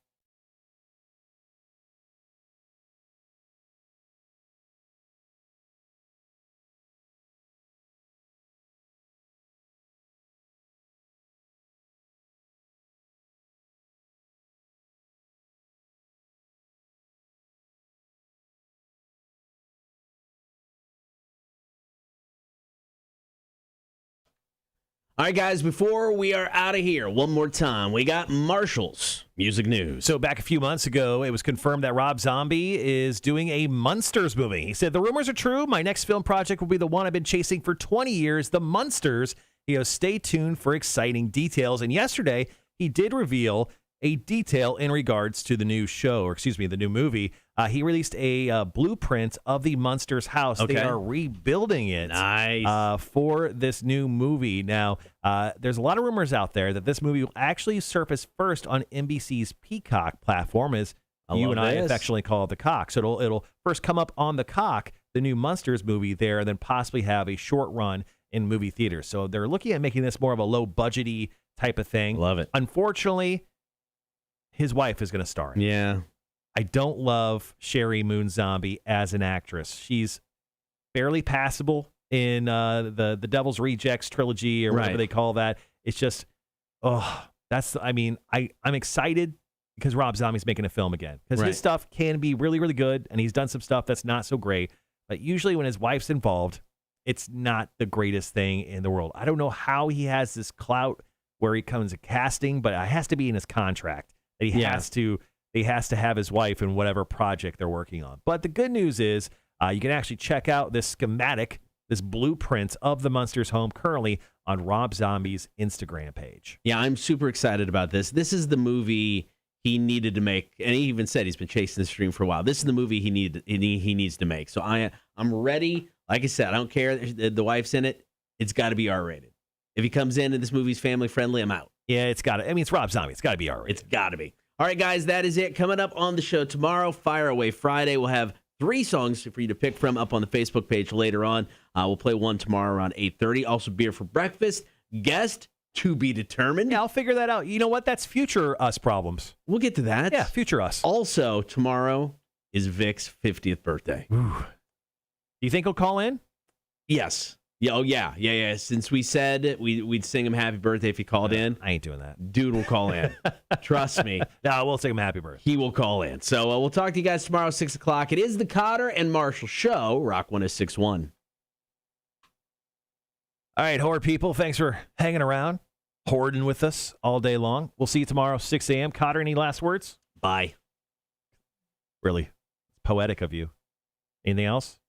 All right, guys, before we are out of here, one more time, we got Marshall's music news. So back a few months ago, it was confirmed that Rob Zombie is doing a Munsters movie. He said, the rumors are true. My next film project will be the one I've been chasing for 20 years, the Munsters. He goes, stay tuned for exciting details. And yesterday, he did reveal a detail in regards to the new show, or excuse me, the new movie. He released a blueprint of the Munsters house. Okay. They are rebuilding it for this new movie. Now, there's a lot of rumors out there that this movie will actually surface first on NBC's Peacock platform, as you and I affectionately call it the Cock. So it'll first come up on the Cock, the new Munsters movie there, and then possibly have a short run in movie theaters. So they're looking at making this more of a low-budgety type of thing. Love it. Unfortunately, his wife is going to star in it. Yeah. I don't love Sherry Moon Zombie as an actress. She's fairly passable in the Devil's Rejects trilogy or whatever they call that. It's just, I'm excited because Rob Zombie's making a film again. Because his stuff can be really, really good, and he's done some stuff that's not so great. But usually when his wife's involved, it's not the greatest thing in the world. I don't know how he has this clout where he comes to casting, but it has to be in his contract. He has to have his wife in whatever project they're working on. But the good news is you can actually check out this schematic, this blueprint of the Munsters home currently on Rob Zombie's Instagram page. Yeah, I'm super excited about this. This is the movie he needed to make, and he even said he's been chasing this dream for a while. This is the movie he needs to make. So I'm ready. Like I said, I don't care that the wife's in it. It's got to be R-rated. If he comes in and this movie's family friendly, I'm out. Yeah, it's got to. I mean, it's Rob Zombie. It's got to be R-rated. It's got to be. All right, guys, that is it. Coming up on the show tomorrow, Fire Away Friday. We'll have 3 songs for you to pick from up on the Facebook page later on. We'll play one tomorrow around 8:30. Also, beer for breakfast. Guest to be determined. Yeah, I'll figure that out. You know what? That's future us problems. We'll get to that. Yeah, future us. Also, tomorrow is Vic's 50th birthday. Ooh. Do you think he'll call in? Yes. Yeah, yeah. Since we said we'd sing him happy birthday if he called in. I ain't doing that. Dude will call in. Trust me. No, we'll sing him happy birthday. He will call in. So we'll talk to you guys tomorrow, 6 o'clock. It is the Kotter and Marshall Show, Rock 106.1. All right, Horde people, thanks for hanging around, hoarding with us all day long. We'll see you tomorrow, 6 a.m. Kotter, any last words? Bye. Really poetic of you. Anything else?